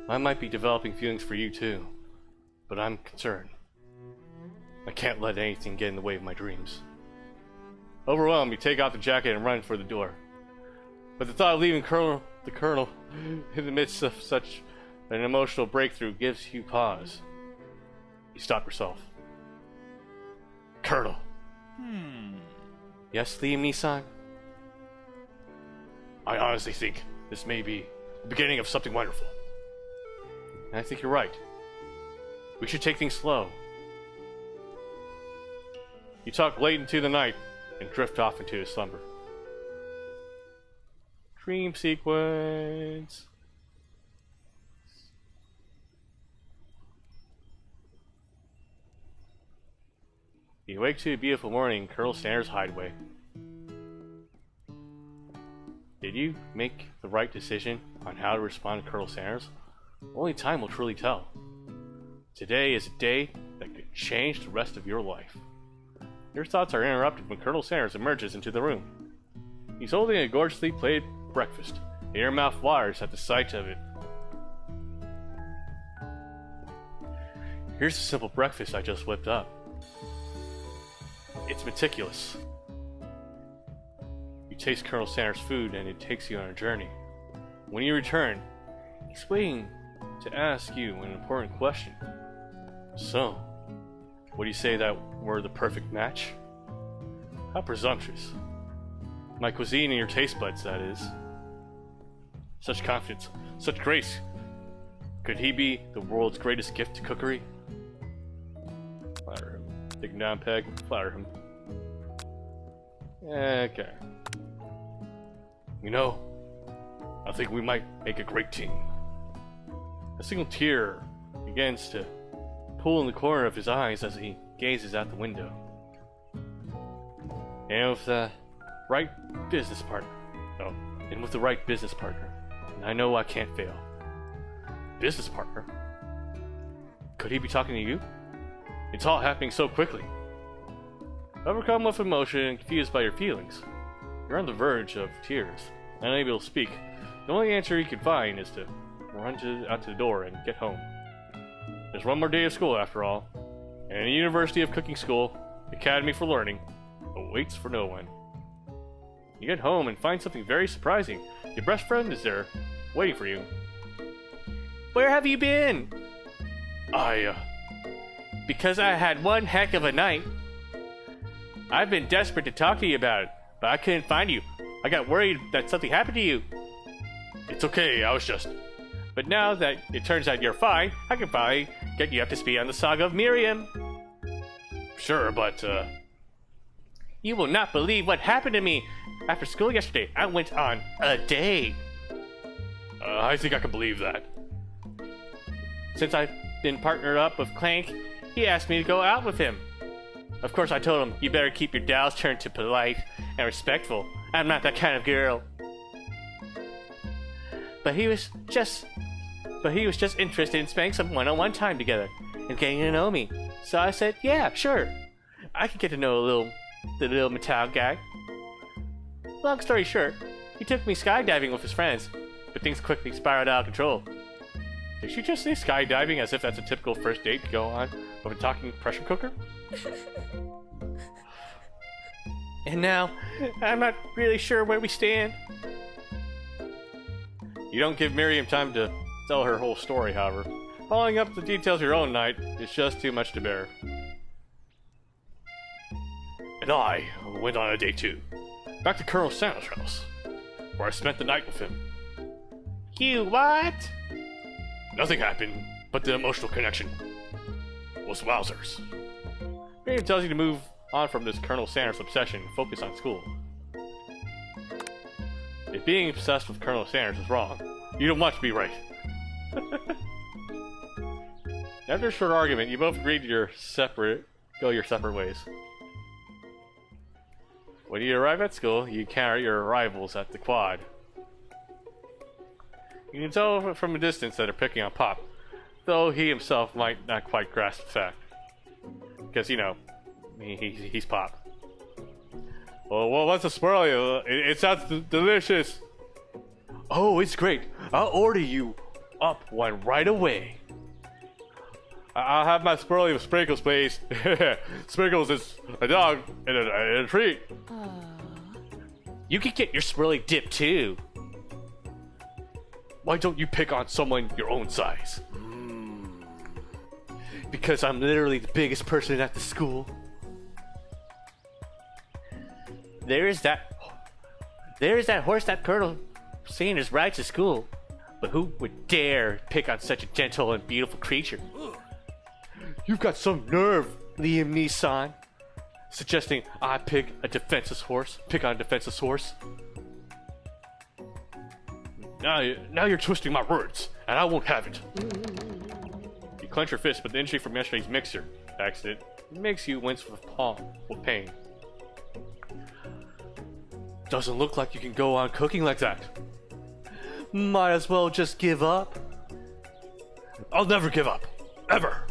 I might be developing feelings for you too, but I'm concerned. I can't let anything get in the way of my dreams. Overwhelmed, you take off the jacket and run for the door. But the thought of leaving the Colonel in the midst of such an emotional breakthrough gives you pause. You stop yourself. Colonel. Yes, Liam Neeson? I honestly think this may be the beginning of something wonderful. And I think you're right. We should take things slow. You talk late into the night and drift off into a slumber. Dream sequence. You wake to a beautiful morning in Colonel Sanders' hideaway. Did you make the right decision on how to respond to Colonel Sanders? Only time will truly tell. Today is a day that could change the rest of your life. Your thoughts are interrupted when Colonel Sanders emerges into the room. He's holding a gorgeously plated breakfast, and your mouth waters at the sight of it. Here's a simple breakfast I just whipped up. It's meticulous. You taste Colonel Sanders' food and it takes you on a journey. When you return, he's waiting to ask you an important question. So, would you say that we're the perfect match? How presumptuous. My cuisine and your taste buds, that is. Such confidence, such grace. Could he be the world's greatest gift to cookery? Flatter him. Take him down, Peg. Flatter him. Okay. You know, I think we might make a great team. A single tear begins to pool in the corner of his eyes as he gazes out the window. And with the right business partner. Oh, and with the right business partner. And I know I can't fail. Business partner? Could he be talking to you? It's all happening so quickly. Overcome with emotion and confused by your feelings. You're on the verge of tears, unable to speak. The only answer you can find is to run out to the door and get home. There's one more day of school after all, and the University of Cooking School, Academy for Learning, awaits for no one. You get home and find something very surprising. Your best friend is there, waiting for you. Where have you been? Because I had one heck of a night. I've been desperate to talk to you about it, but I couldn't find you. I got worried that something happened to you. It's okay, I was just... But now that it turns out you're fine, I can finally get you up to speed on the saga of Miriam. Sure, but, You will not believe what happened to me. After school yesterday, I went on a date. I think I can believe that. Since I've been partnered up with Clank, he asked me to go out with him. Of course, I told him, you better keep your dials turned to polite and respectful. I'm not that kind of girl. But he was just interested in spending some one-on-one time together and getting to know me. So I said, yeah, sure. I could get to know the little metal guy. Long story short, he took me skydiving with his friends, but things quickly spiraled out of control. Did she just say skydiving as if that's a typical first date to go on with a talking pressure cooker? And now, I'm not really sure where we stand. You don't give Miriam time to tell her whole story, however. Following up the details of your own night is just too much to bear. And I went on a date too. Back to Colonel Santa's house, where I spent the night with him. You what? Nothing happened, but the emotional connection was wowzers. Maybe it tells you to move on from this Colonel Sanders obsession and focus on school. If being obsessed with Colonel Sanders is wrong, you don't want to be right. After a short argument, you both agreed to go your separate ways. When you arrive at school, you encounter your rivals at the quad. You can tell from a distance that they're picking on Pop, though he himself might not quite grasp the fact. Because, you know, he's Pop. Well, what's a swirly? It sounds delicious. Oh, it's great. I'll order you up one right away. I'll have my swirly with Sprinkles, please. Sprinkles is a dog and a treat. You can get your swirly dip too. Why don't you pick on someone your own size? Because I'm literally the biggest person at the school. There's that horse that Colonel Sanders rides to school. But who would dare pick on such a gentle and beautiful creature? You've got some nerve, Liam Neeson. Suggesting I pick on a defenseless horse. Now you're twisting my words, and I won't have it. You clench your fist, but the injury from yesterday's mixer accident makes you wince with pain. Doesn't look like you can go on cooking like that. Might as well just give up. I'll never give up. Ever.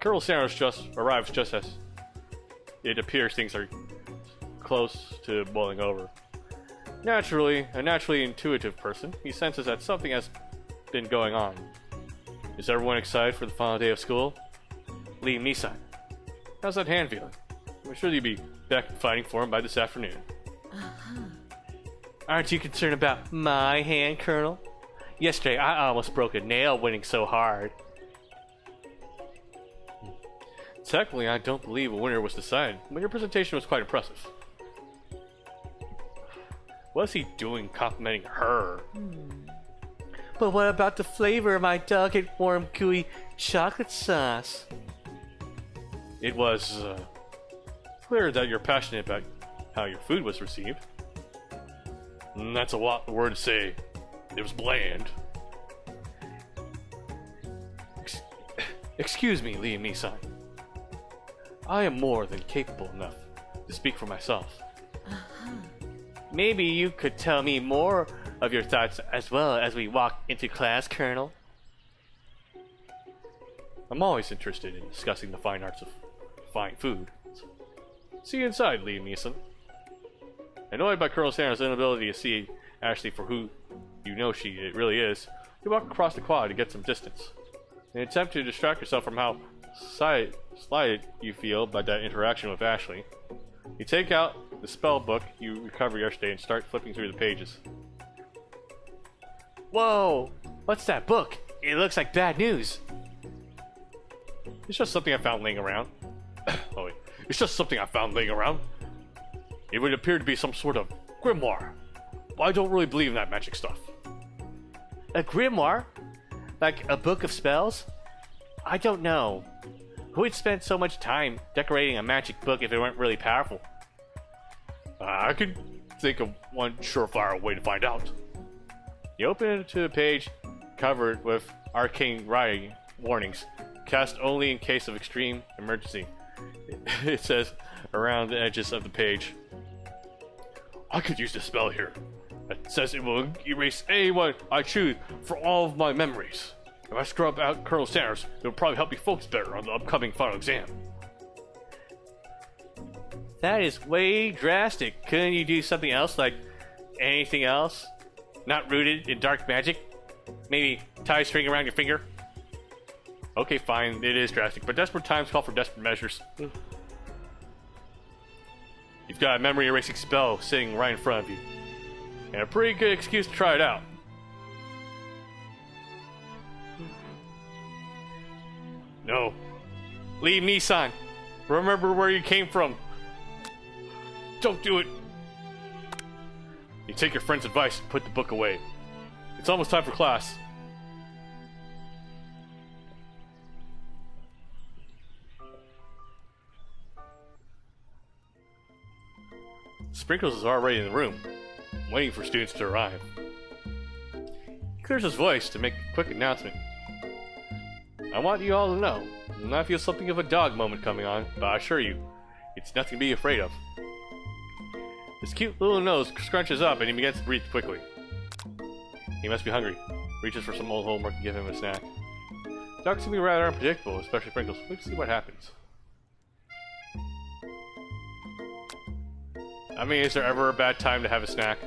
Colonel Sanders arrives just as it appears things are close to boiling over. Naturally, a naturally intuitive person, he senses that something has been going on. Is everyone excited for the final day of school? Liam Neeson, how's that hand feeling? I'm sure you'll be back fighting for him by this afternoon. Aren't you concerned about my hand, Colonel? Yesterday, I almost broke a nail winning so hard. Technically, I don't believe a winner was decided, but your presentation was quite impressive. What's he doing complimenting her? But what about the flavor of my delicate, warm, gooey chocolate sauce? It was clear that you're passionate about how your food was received. That's a lot of word to say. It was bland. Excuse me, Liam Neeson. I am more than capable enough to speak for myself. Maybe you could tell me more of your thoughts as well as we walk into class, Colonel. I'm always interested in discussing the fine arts of fine food. See you inside, Liam Neeson. Annoyed by Colonel Sanders' inability to see Ashley for who you know she really is, you walk across the quad to get some distance. In an attempt to distract yourself from how slighted you feel by that interaction with Ashley, you take out the spell book you recovered yesterday and start flipping through the pages. Whoa! What's that book? It looks like bad news. It's just something I found laying around. Oh wait. It's just something I found laying around. It would appear to be some sort of grimoire. But I don't really believe in that magic stuff. A grimoire? Like a book of spells? I don't know. Who would spend so much time decorating a magic book if it weren't really powerful? I could think of one surefire way to find out. You open it to a page covered with arcane writing warnings. Cast only in case of extreme emergency. It says around the edges of the page. I could use this spell here. It says it will erase anyone I choose for all of my memories. If I scrub out Colonel Sanders, it will probably help me focus better on the upcoming final exam. That is way drastic. Couldn't you do something else, like anything else? Not rooted in dark magic? Maybe tie a string around your finger? Okay, fine, it is drastic, but desperate times call for desperate measures. You've got a memory erasing spell sitting right in front of you, and a pretty good excuse to try it out. No. Liam Neeson, remember where you came from. Don't do it. You take your friend's advice and put the book away. It's almost time for class. Sprinkles is already in the room, waiting for students to arrive. He clears his voice to make a quick announcement. I want you all to know, I feel something of a dog moment coming on, but I assure you, it's nothing to be afraid of. His cute little nose scrunches up and he begins to breathe quickly. He must be hungry. Reaches for some old homework and give him a snack. Dogs can be rather unpredictable, especially Sprinkles. Let's see what happens. I mean, is there ever a bad time to have a snack?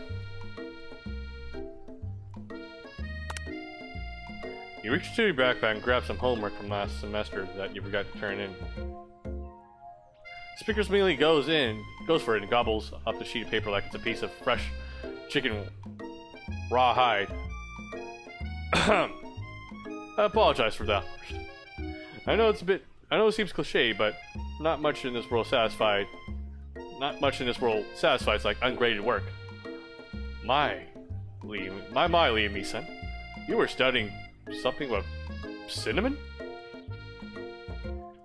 You reach into your backpack and grab some homework from last semester that you forgot to turn in. Sprinkles immediately goes for it and gobbles up the sheet of paper like it's a piece of fresh chicken raw hide. I apologize for that. I know it seems cliche, but not much in this world satisfies like ungraded work. My Liam Neeson, you were studying something about cinnamon?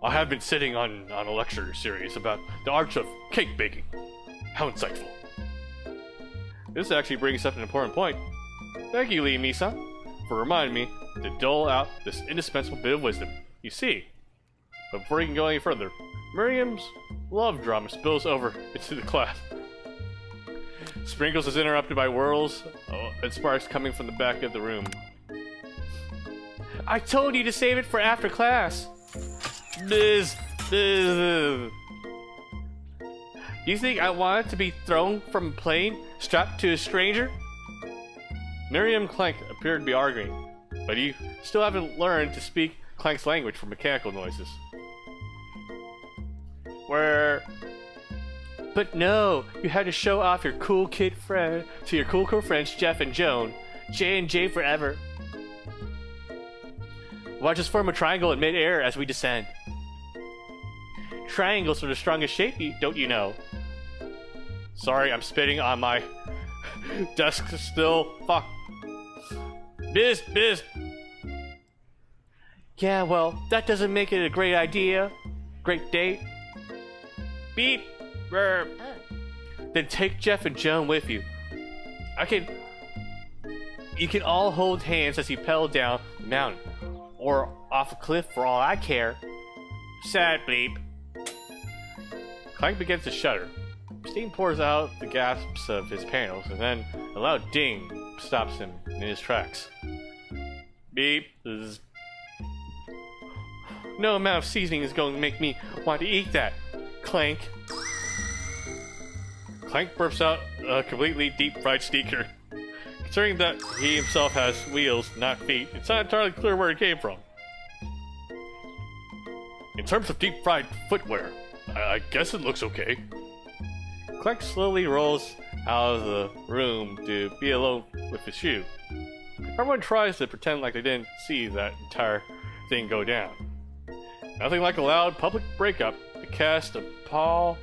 I have been sitting on a lecture series about the art of cake baking. How insightful. This actually brings up an important point. Thank you, Liam Neeson, for reminding me to dole out this indispensable bit of wisdom. You see, but before you can go any further, Miriam's love drama spills over into the class. Sprinkles is interrupted by whirls and sparks coming from the back of the room. I told you to save it for after class. Biz. You think I wanted to be thrown from a plane strapped to a stranger? Miriam and Clank appear to be arguing, but you still haven't learned to speak Clank's language for mechanical noises. But no, you had to show off your cool kid friend to your cool friends Jeff and Joan. J and J forever. Watch us form a triangle in mid-air as we descend. Triangles are the strongest shape, don't you know? Sorry, I'm spitting on my desk still. Fuck. Biz. Yeah, well, that doesn't make it a great idea. Great date. Beep. Burp. Then take Jeff and Joan with you. You can all hold hands as you pedal down the mountain. Or off a cliff for all I care. Sad bleep. Clank begins to shudder. Steam pours out the gasps of his panels, and then a loud ding stops him in his tracks. Beep. No amount of seasoning is going to make me want to eat that. Clank. Clank burps out a completely deep-fried sneaker. Considering that he himself has wheels, not feet, it's not entirely clear where it came from. In terms of deep-fried footwear, I guess it looks okay. Clank slowly rolls out of the room to be alone with his shoe. Everyone tries to pretend like they didn't see that entire thing go down. Nothing like a loud public breakup to cast a pall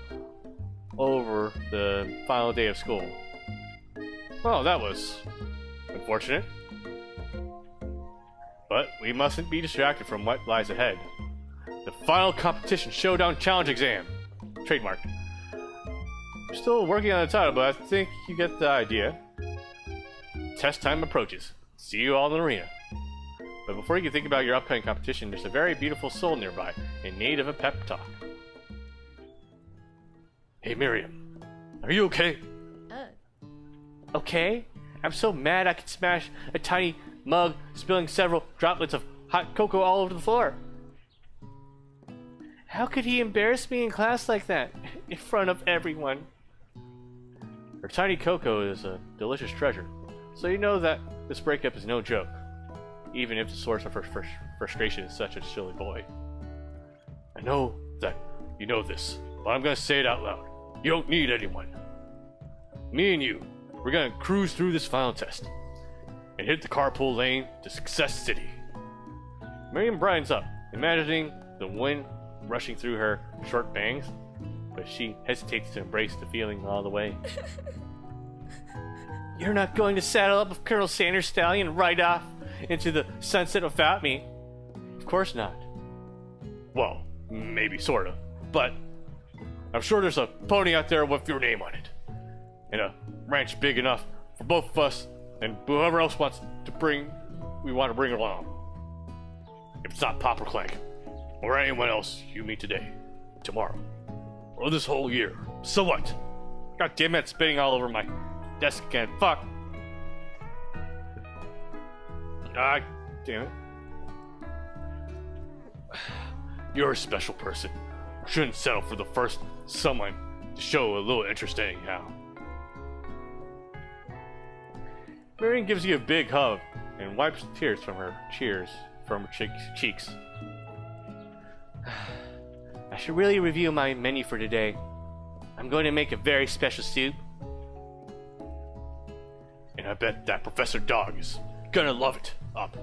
over the final day of school. Well, that was unfortunate. But we mustn't be distracted from what lies ahead. The final competition showdown challenge exam. Trademark. I'm still working on the title, but I think you get the idea. Test time approaches. See you all in the arena. But before you can think about your upcoming competition, there's a very beautiful soul nearby in need of a pep talk. Hey Miriam, are you okay? Okay? I'm so mad I could smash a tiny mug, spilling several droplets of hot cocoa all over the floor. How could he embarrass me in class like that, in front of everyone? Her tiny cocoa is a delicious treasure, so you know that this breakup is no joke, even if the source of her frustration is such a silly boy. I know that you know this, but I'm gonna say it out loud. You don't need anyone. Me and you, we're gonna cruise through this final test and hit the carpool lane to Success City. Miriam brightens up imagining the wind rushing through her short bangs, but she hesitates to embrace the feeling all the way. You're not going to saddle up with Colonel Sanders' stallion and ride off into the sunset without me? Of course not. Well, maybe sorta, but I'm sure there's a pony out there with your name on it, and a ranch big enough for both of us and whoever else we want to bring along. If it's not Pop or Clank, or anyone else you meet today, tomorrow, or this whole year, so what? God damn it, it's spitting all over my desk again. Fuck. Ah, damn it. You're a special person. Shouldn't settle for the first someone to show a little interest anyhow. Marion gives you a big hug and wipes tears from her cheeks. I should really review my menu for today. I'm going to make a very special soup. And I bet that Professor Dog is gonna love it up.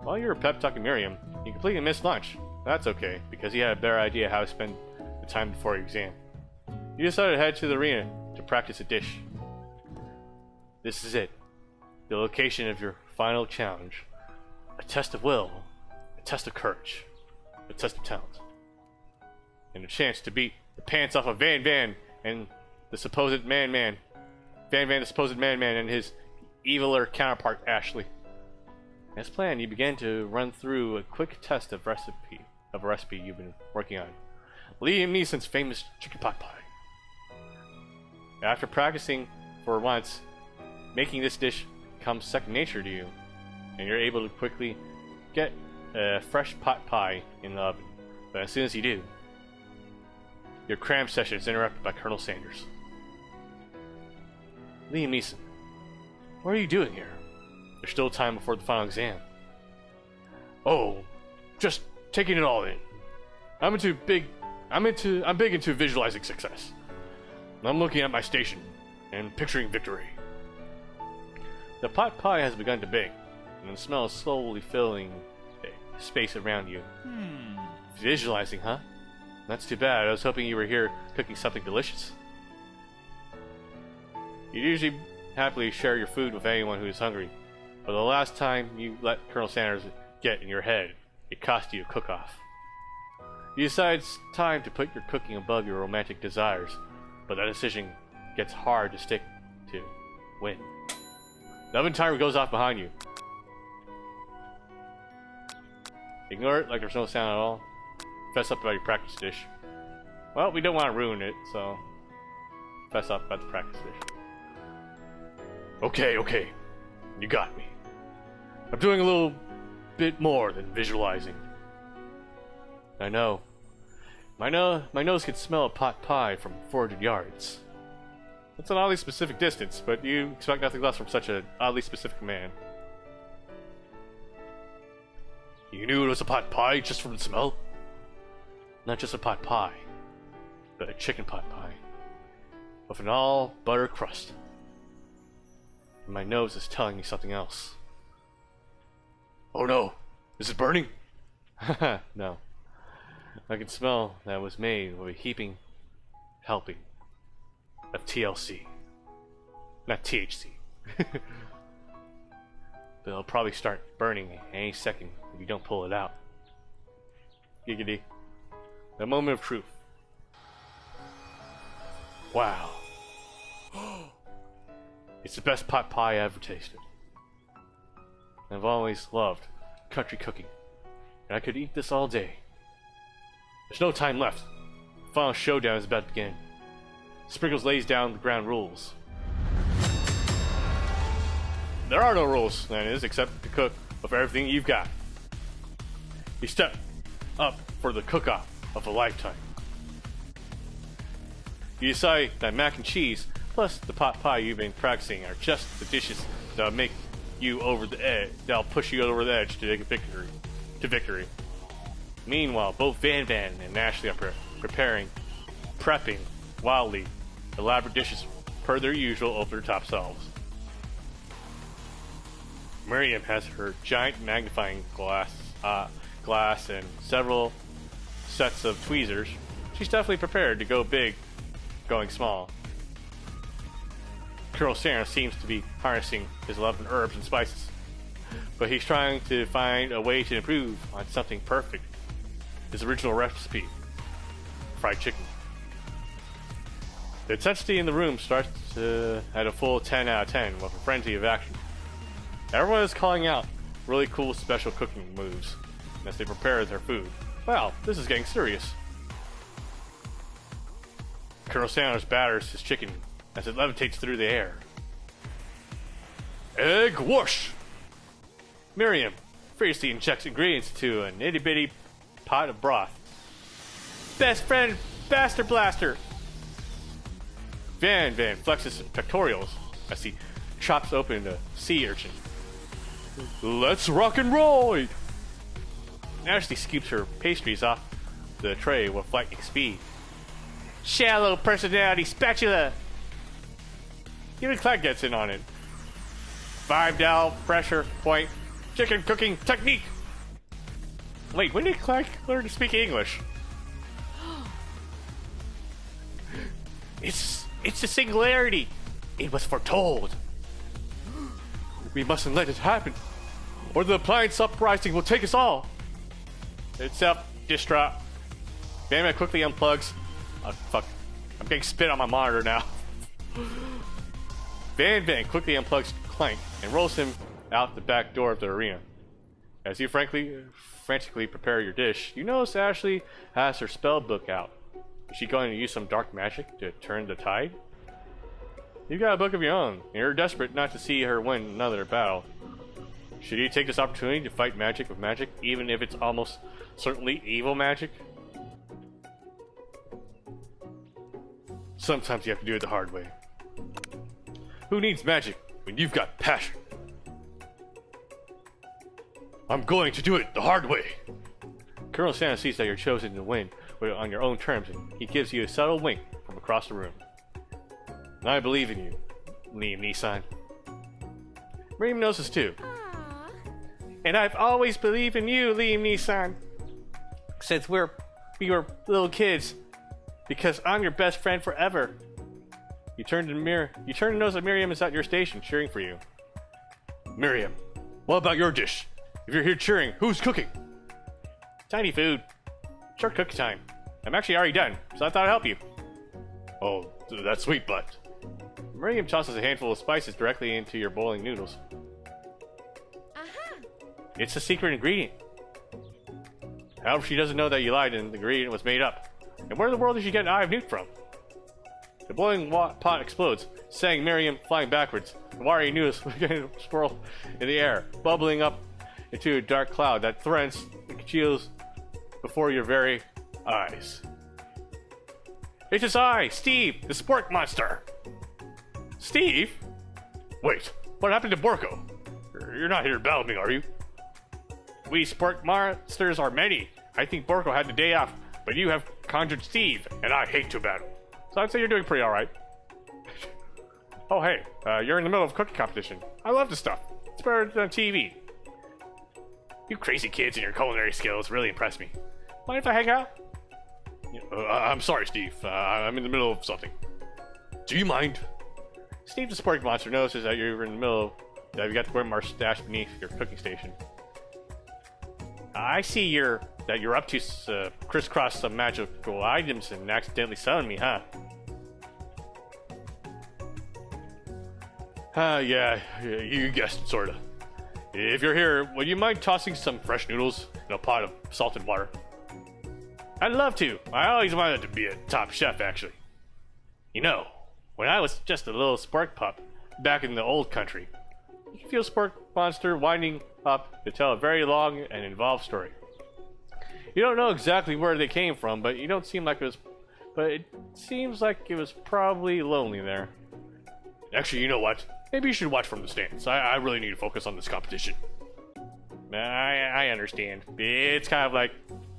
While you were pep talking Miriam, you completely missed lunch. That's okay, because you had a better idea how to spend the time before your exam. You decided to head to the arena to practice a dish. This is it. The location of your final challenge. A test of will, a test of courage, a test of talent, and a chance to beat the pants off of Van Van and the supposed man-man. Van Van, the supposed man-man, and his eviler counterpart, Ashley. As planned, you began to run through a quick test of a recipe you've been working on. Liam Neeson's famous chicken pot pie. After practicing for once, making this dish becomes second nature to you, and you're able to quickly get a fresh pot pie in the oven. But as soon as you do, your cram session is interrupted by Colonel Sanders. Liam Neeson, what are you doing here? There's still time before the final exam. Oh, just taking it all in. I'm big into visualizing success. I'm looking at my station and picturing victory. The pot pie has begun to bake, and the smell is slowly filling the space around you. Visualizing, huh? That's too bad. I was hoping you were here cooking something delicious. You usually happily share your food with anyone who is hungry, but the last time you let Colonel Sanders get in your head, it cost you a cook-off. You decide it's time to put your cooking above your romantic desires, but that decision gets hard to stick to. When the oven timer goes off behind you. Ignore it like there's no sound at all. Fess up about your practice dish. Well, we don't want to ruin it, so fess up about the practice dish. Okay, you got me. I'm doing a little bit more than visualizing. I know. My nose can smell a pot pie from 400 yards. That's an oddly specific distance, but you expect nothing less from such an oddly specific man. You knew it was a pot pie just from the smell? Not just a pot pie, but a chicken pot pie with an all butter crust. And my nose is telling me something else. Oh no, is it burning? No. I can smell that it was made with a heaping helping of TLC. Not THC. But it'll probably start burning any second if you don't pull it out. Giggity. The moment of truth. Wow. It's the best pot pie I ever tasted. I've always loved country cooking, and I could eat this all day. There's no time left. The final showdown is about to begin. Sprinkles lays down the ground rules. There are no rules, that is, except to cook with everything you've got. You step up for the cook-off of a lifetime. You decide that mac and cheese plus the pot pie you've been practicing are just the dishes that'll make you over the edge. That'll push you over the edge to take a victory. Meanwhile, both Van Van and Ashley are prepping wildly elaborate dishes per their usual over-the-top selves. Miriam has her giant magnifying glass glass, and several sets of tweezers, she's definitely prepared to go big, going small. Colonel Sanders seems to be harnessing his love of herbs and spices, but he's trying to find a way to improve on something perfect. His original recipe, fried chicken. The intensity in the room starts at a full 10 out of 10 with a frenzy of action. Everyone is calling out really cool special cooking moves as they prepare their food. Wow, this is getting serious. Colonel Sanders batters his chicken as it levitates through the air. Egg whoosh! Miriam fiercely injects ingredients into an itty-bitty pot of broth. Best friend, Baster Blaster! Van flexes his pectorals as he chops open a sea urchin. Let's rock and roll! Ashley scoops her pastries off the tray with lightning speed. Shallow personality spatula! Even Clegg gets in on it. 5 pressure point chicken cooking technique! Wait, when did Clegg learn to speak English? It's the singularity! It was foretold! We mustn't let it happen, or the appliance uprising will take us all! It's self-destruct. Van quickly unplugs. Oh, fuck. I'm getting spit on my monitor now. Van quickly unplugs Clank and rolls him out the back door of the arena. As you frantically prepare your dish, you notice Ashley has her spell book out. Is she going to use some dark magic to turn the tide? You've got a book of your own, and you're desperate not to see her win another battle. Should you take this opportunity to fight magic with magic, even if it's almost certainly evil magic? Sometimes you have to do it the hard way. Who needs magic when you've got passion? I'm going to do it the hard way. Colonel Santa sees that you're chosen to win on your own terms, and he gives you a subtle wink from across the room. I believe in you, Liam Neeson. Miriam knows this too. And I've always believed in you, Liam Neeson. Since we were little kids. Because I'm your best friend forever. You turn to notice that Miriam is at your station, cheering for you. Miriam, what about your dish? If you're here cheering, who's cooking? Tiny food. Short cooking time. I'm actually already done, so I thought I'd help you. Oh, that's sweet, but... Miriam tosses a handful of spices directly into your boiling noodles. It's a secret ingredient. However, she doesn't know that you lied and the ingredient was made up. And where in the world did she get an eye of newt from? The boiling pot explodes, sending Miriam flying backwards. The wiry noodles begin to swirl in the air, bubbling up into a dark cloud that threatens and congeals before your very eyes. It is I, Steve, the sport monster! Steve? Wait, what happened to Borko? You're not here to battle me, are you? We sport monsters are many. I think Borko had the day off, but you have conjured Steve, and I hate to battle. So I'd say you're doing pretty alright. Oh hey, you're in the middle of a cooking competition. I love this stuff. It's better than TV. You crazy kids and your culinary skills really impress me. Mind if I hang out? I'm sorry, Steve. I'm in the middle of something. Do you mind? Steve the Sporting Monster notices that you're in the middle that you got the Grimar stashed beneath your cooking station. I see that you're up to crisscross some magical items and accidentally selling me, huh? Yeah, you guessed it, sorta. If you're here, would you mind tossing some fresh noodles in a pot of salted water? I'd love to. I always wanted to be a top chef, actually. You know, when I was just a little spark pup back in the old country, you can feel Spark Monster winding up to tell a very long and involved story. You don't know exactly where they came from, but it seems like it was probably lonely there. Actually, you know what? Maybe you should watch from the stands. I really need to focus on this competition. I understand. It's kind of like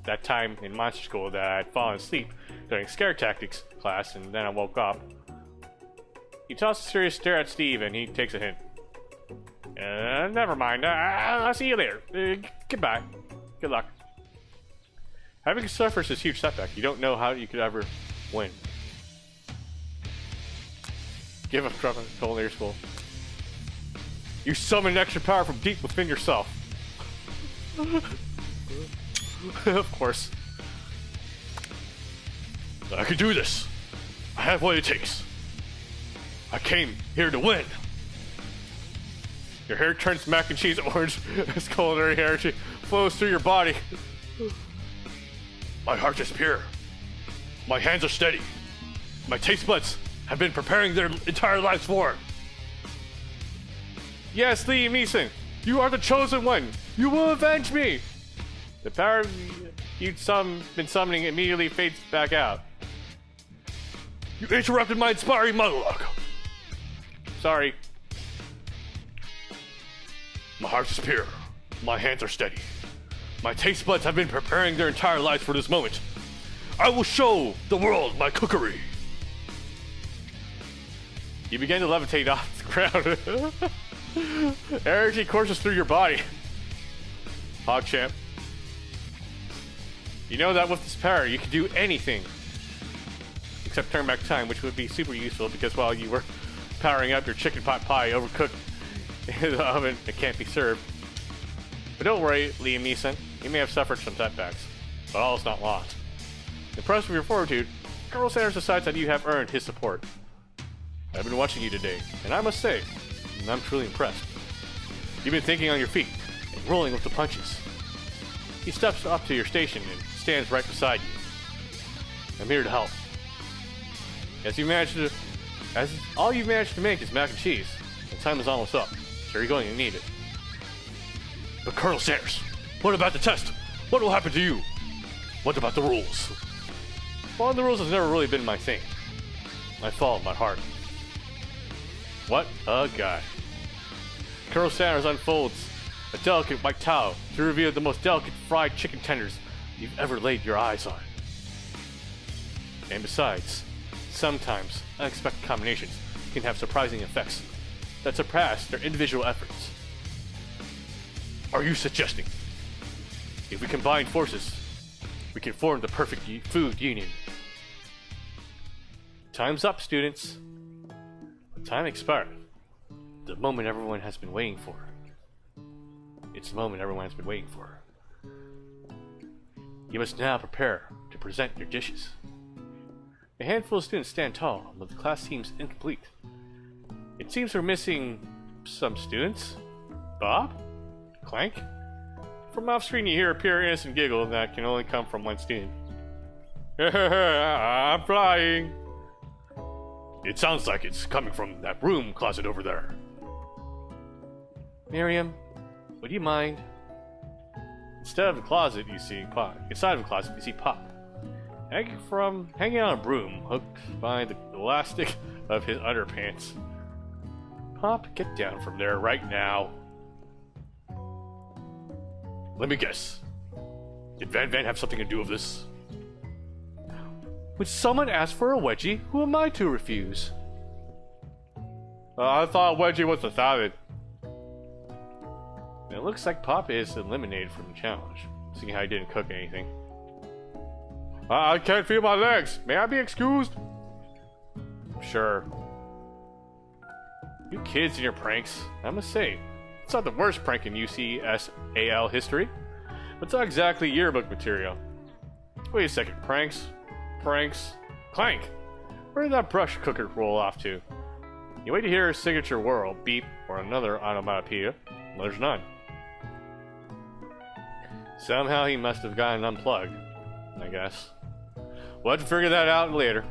that time in monster school that I'd fallen asleep during scare tactics class, and then I woke up. He tosses a serious stare at Steve, and he takes a hint. Never mind. I'll see you later. Goodbye. Good luck. Having suffered this huge setback, you don't know how you could ever win. Give up drop culinary school. You summon extra power from deep within yourself. Of course. I can do this. I have what it takes. I came here to win. Your hair turns mac and cheese orange as culinary energy flows through your body. My heart is pure. My hands are steady. My taste buds have been preparing their entire lives for it. Yes, Liam Neeson, you are the chosen one. You will avenge me. The power you'd been summoning immediately fades back out. You interrupted my inspiring monologue. Sorry. My heart is pure. My hands are steady. My taste buds have been preparing their entire lives for this moment. I will show the world my cookery. You begin to levitate off the ground. Energy courses through your body. PogChamp. You know that with this power, you can do anything. Except turn back time, which would be super useful because while you were powering up your chicken pot pie overcooked in the oven, it can't be served. But don't worry, Liam Neeson. You may have suffered some setbacks, but all is not lost. Impressed with your fortitude, Colonel Sanders decides that you have earned his support. I've been watching you today, and I must say, I'm truly impressed. You've been thinking on your feet and rolling with the punches. He steps up to your station and stands right beside you. I'm here to help. As all you managed to make is mac and cheese, and time is almost up, so you're going to need it. But Colonel Sanders, what about the test? What will happen to you? What about the rules? Following the rules has never really been my thing. I followed my heart. What a guy. Colonel Sanders unfolds a delicate white towel to reveal the most delicate fried chicken tenders you've ever laid your eyes on. And besides, sometimes unexpected combinations can have surprising effects that surpass their individual efforts. Are you suggesting if we combine forces, we can form the perfect food union? Time's up, students. Time expired. The moment everyone has been waiting for. It's the moment everyone has been waiting for. You must now prepare to present your dishes. A handful of students stand tall, but the class seems incomplete. It seems we're missing some students. Bob? Clank? From off screen you hear a pure innocent giggle that can only come from one student. I'm flying. It sounds like it's coming from that broom closet over there. Miriam, would you mind? Inside of a closet you see Pop. Hanging on a broom, hooked by the elastic of his underpants. Pop, get down from there right now. Let me guess. Did Van have something to do with this? When someone asks for a wedgie, who am I to refuse? I thought wedgie was a salad. It looks like Pop is eliminated from the challenge, seeing how he didn't cook anything. I can't feel my legs. May I be excused? Sure. You kids and your pranks. I must say, it's not the worst prank in UCSAL history, but it's not exactly yearbook material. Wait a second, pranks? Clank! Where did that brush cooker roll off to? You wait to hear a signature whirl, beep, or another onomatopoeia. Well, there's none. Somehow he must have gotten unplugged, I guess. We'll have to figure that out later.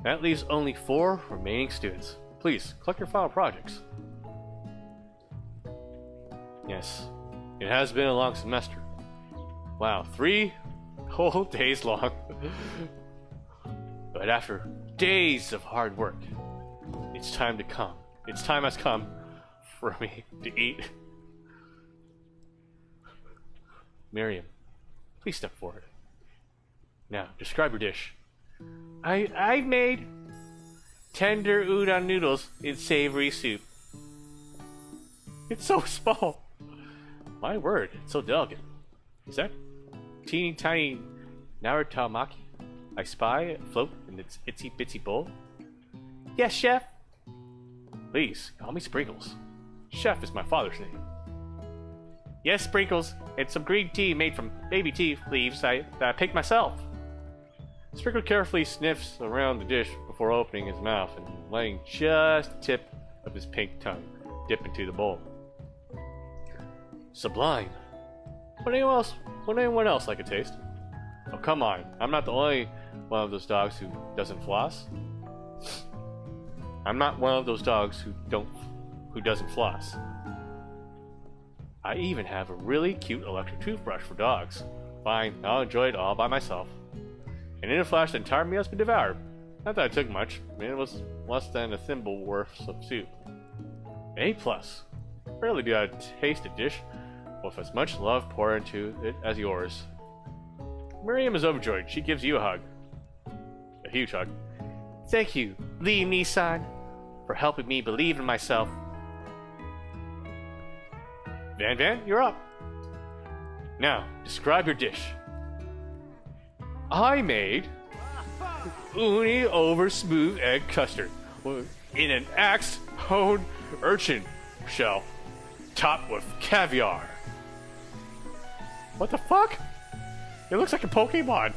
That leaves only 4 remaining students. Please, collect your final projects. Yes, it has been a long semester. Wow, 3 whole days long. But after days of hard work, it's time to come. Its time has come for me to eat. Miriam, please step forward. Now, describe your dish. I made tender udon noodles in savory soup. It's so small. My word, it's so delicate. Is that teeny tiny Naratamaki I spy float in its itsy bitsy bowl? Yes, Chef. Please, call me Sprinkles. Chef is my father's name. Yes, Sprinkles, and some green tea made from baby tea leaves that I picked myself. Sprinkle carefully sniffs around the dish before opening his mouth and letting just the tip of his pink tongue dip into the bowl. Sublime. Would anyone else like a taste? Oh, come on. I'm not the only one of those dogs who doesn't floss. I'm not one of those dogs who doesn't floss. I even have a really cute electric toothbrush for dogs. Fine, I'll enjoy it all by myself. And in a flash, the entire meal has been devoured. Not that I took much. I mean, it was less than a thimble worth of soup. A+. Rarely do I taste a dish with as much love poured into it as yours. Miriam is overjoyed. She gives you a hug. A huge hug. Thank you, Liam Neeson, for helping me believe in myself. Van, you're up. Now, describe your dish. I made uni over smooth egg custard in an axe-honed urchin shell, topped with caviar. What the fuck? It looks like a Pokemon.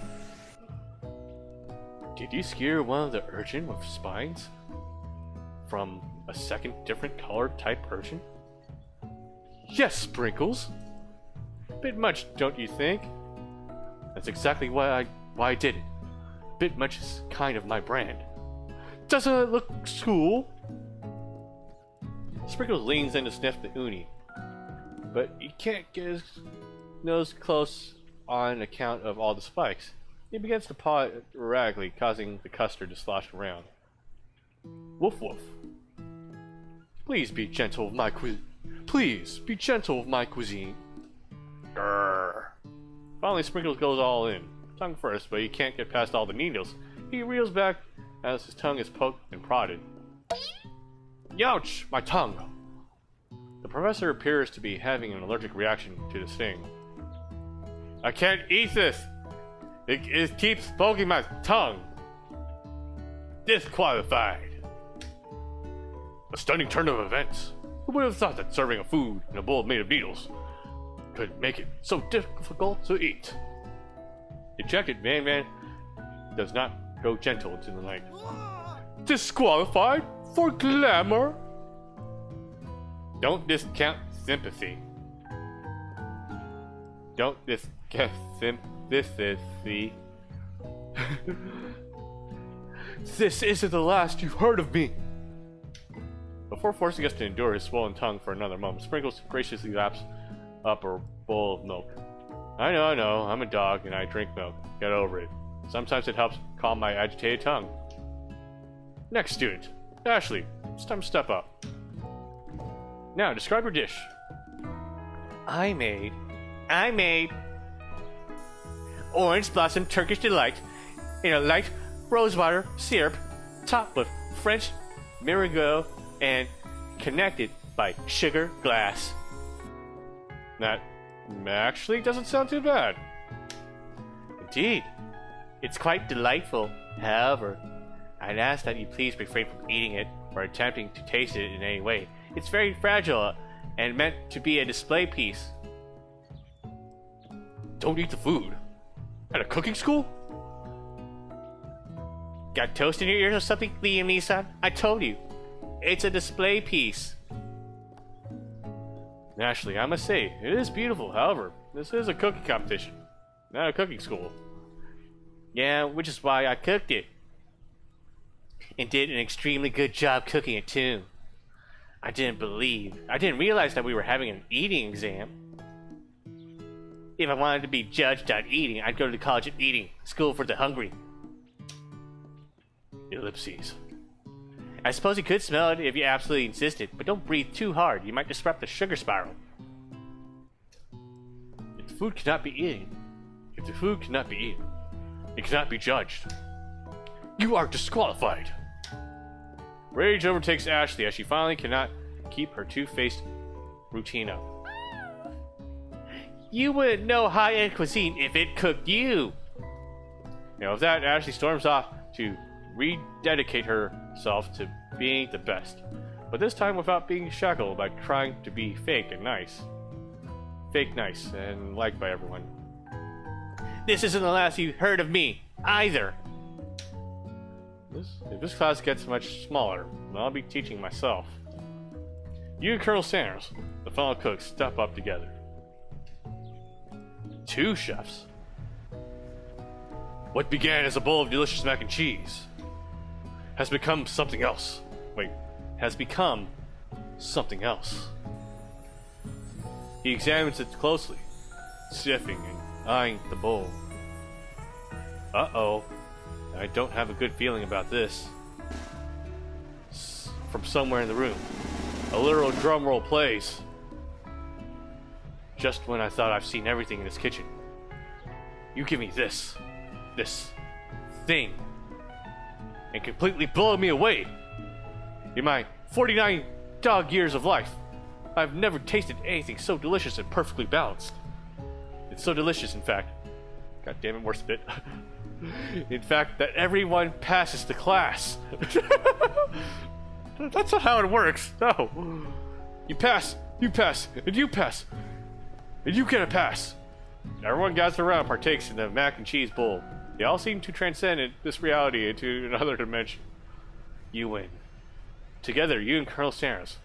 Did you skewer one of the urchin with spines from a second different colored type urchin? Yes, Sprinkles. Bit much, don't you think? That's exactly why I did it. Bit much is kind of my brand. Doesn't it look cool? Sprinkles leans in to sniff the uni, but he can't get his nose close on account of all the spikes. He begins to paw it erratically, causing the custard to slosh around. Woof woof. Please be gentle with my Please be gentle with my cuisine. Grrr. Finally, Sprinkles goes all in. Tongue first, but he can't get past all the needles. He reels back as his tongue is poked and prodded. Youch! My tongue! The professor appears to be having an allergic reaction to the sting. I can't eat this! It keeps poking my tongue! Disqualified! A stunning turn of events. Who would have thought that serving a food in a bowl made of needles could make it so difficult to eat? Dejected, Van does not go gentle into the night. Disqualified for glamour? Don't discount sympathy. Don't discount sympathy. This isn't the last you've heard of me. Before forcing us to endure his swollen tongue for another moment, Sprinkles graciously laps up a bowl of milk. I know, I'm a dog and I drink milk. Get over it. Sometimes it helps calm my agitated tongue. Next student, Ashley, it's time to step up. Now, describe your dish. I made orange blossom Turkish delight in a light rosewater syrup topped with French meringue and connected by sugar glass. That actually doesn't sound too bad. Indeed, it's quite delightful. However, I'd ask that you please refrain from eating it or attempting to taste it in any way. It's very fragile and meant to be a display piece. Don't eat the food. At a cooking school? Got toast in your ears or something, Liam Neeson? I told you. It's a display piece. Naturally, I must say, it is beautiful. However, this is a cooking competition, not a cooking school. Yeah, which is why I cooked it. And did an extremely good job cooking it too. I didn't realize that we were having an eating exam. If I wanted to be judged on eating, I'd go to the College of Eating, School for the Hungry. Ellipses. I suppose you could smell it if you absolutely insisted, but don't breathe too hard. You might disrupt the sugar spiral. If the food cannot be eaten, it cannot be judged. You are disqualified. Rage overtakes Ashley as she finally cannot keep her two-faced routine up. You wouldn't know high-end cuisine if it cooked you. With that, Ashley storms off to rededicate herself to being the best. But this time without being shackled by trying to be fake and nice. Fake nice and liked by everyone. This isn't the last you've heard of me, either. If this class gets much smaller, then I'll be teaching myself. You and Colonel Sanders, the fellow cooks, step up together. 2 chefs. What began as a bowl of delicious mac and cheese has become something else. Has become something else. He examines it closely, sniffing and eyeing the bowl. Uh-oh, I don't have a good feeling about this. From somewhere in the room, a literal drum roll plays. Just when I thought I've seen everything in this kitchen. You give me this thing, and completely blow me away. In my 49 dog years of life, I've never tasted anything so delicious and perfectly balanced. It's so delicious, in fact. God damn it, more spit. In fact, that everyone passes the class. That's not how it works. No. You pass, and you pass, and you get a pass. Everyone gathers around, partakes in the mac and cheese bowl. They all seem to transcend this reality into another dimension. You win. Together, you and Colonel Sanders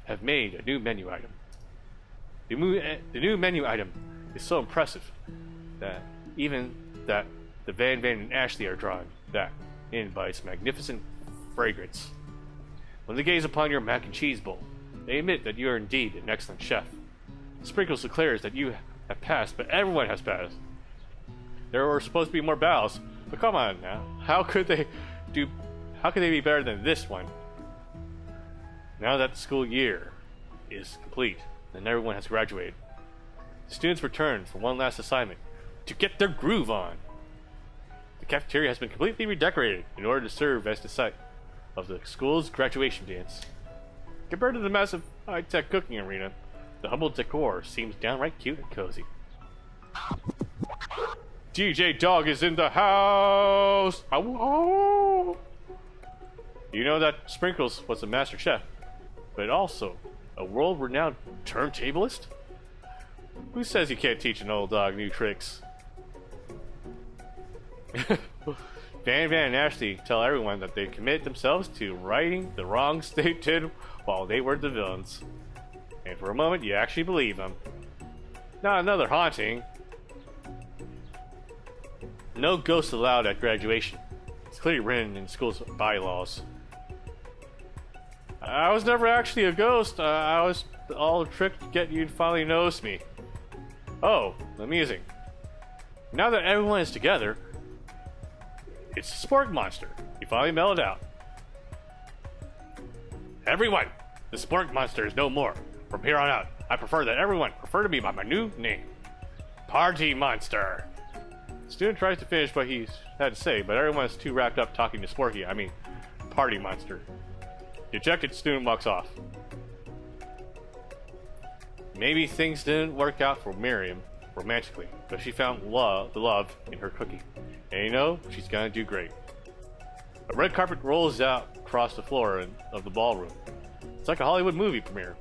have made a new menu item. The new menu item is so impressive that even the Van and Ashley are drawn back in by its magnificent fragrance. When they gaze upon your mac and cheese bowl, they admit that you are indeed an excellent chef. Sprinkles declares that you have passed, but everyone has passed. There were supposed to be more battles, but come on now. How could they be better than this one? Now that the school year is complete and everyone has graduated, the students return for one last assignment to get their groove on. The cafeteria has been completely redecorated in order to serve as the site of the school's graduation dance. Compared to the massive high-tech cooking arena, the humble decor seems downright cute and cozy. DJ Dog is in the house! Ow, ow. You know that Sprinkles was a master chef, but also a world-renowned turntablist? Who says you can't teach an old dog new tricks? Van and Ashley tell everyone that they committed themselves to righting the wrongs they did while they were the villains. And for a moment, you actually believe them. Not another haunting. No ghosts allowed at graduation. It's clearly written in school's bylaws. I was never actually a ghost. I was all tricked to get you to finally notice me. Oh, amusing. Now that everyone is together, it's the Spork Monster. He finally mellowed out. Everyone, the Spork Monster is no more. From here on out, I prefer that everyone refer to me by my new name. Party Monster. The student tries to finish what he had to say, but everyone is too wrapped up talking to Sporky. Party Monster. The ejected student walks off. Maybe things didn't work out for Miriam romantically, but she found the love in her cooking. And she's gonna do great. A red carpet rolls out across the floor of the ballroom. It's like a Hollywood movie premiere.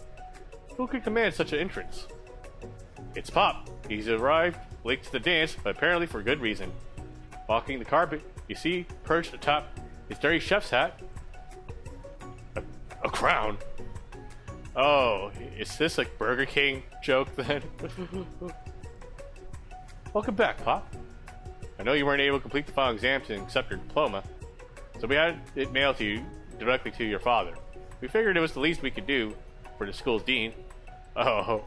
Who could command such an entrance? It's Pop. He's arrived late to the dance, but apparently for good reason. Walking the carpet, you see, perched atop his dirty chef's hat, a crown. Oh, is this a Burger King joke then? Welcome back, Pop. I know you weren't able to complete the final exams and accept your diploma, so we had it mailed to you directly to your father. We figured it was the least we could do for the school's dean. Oh,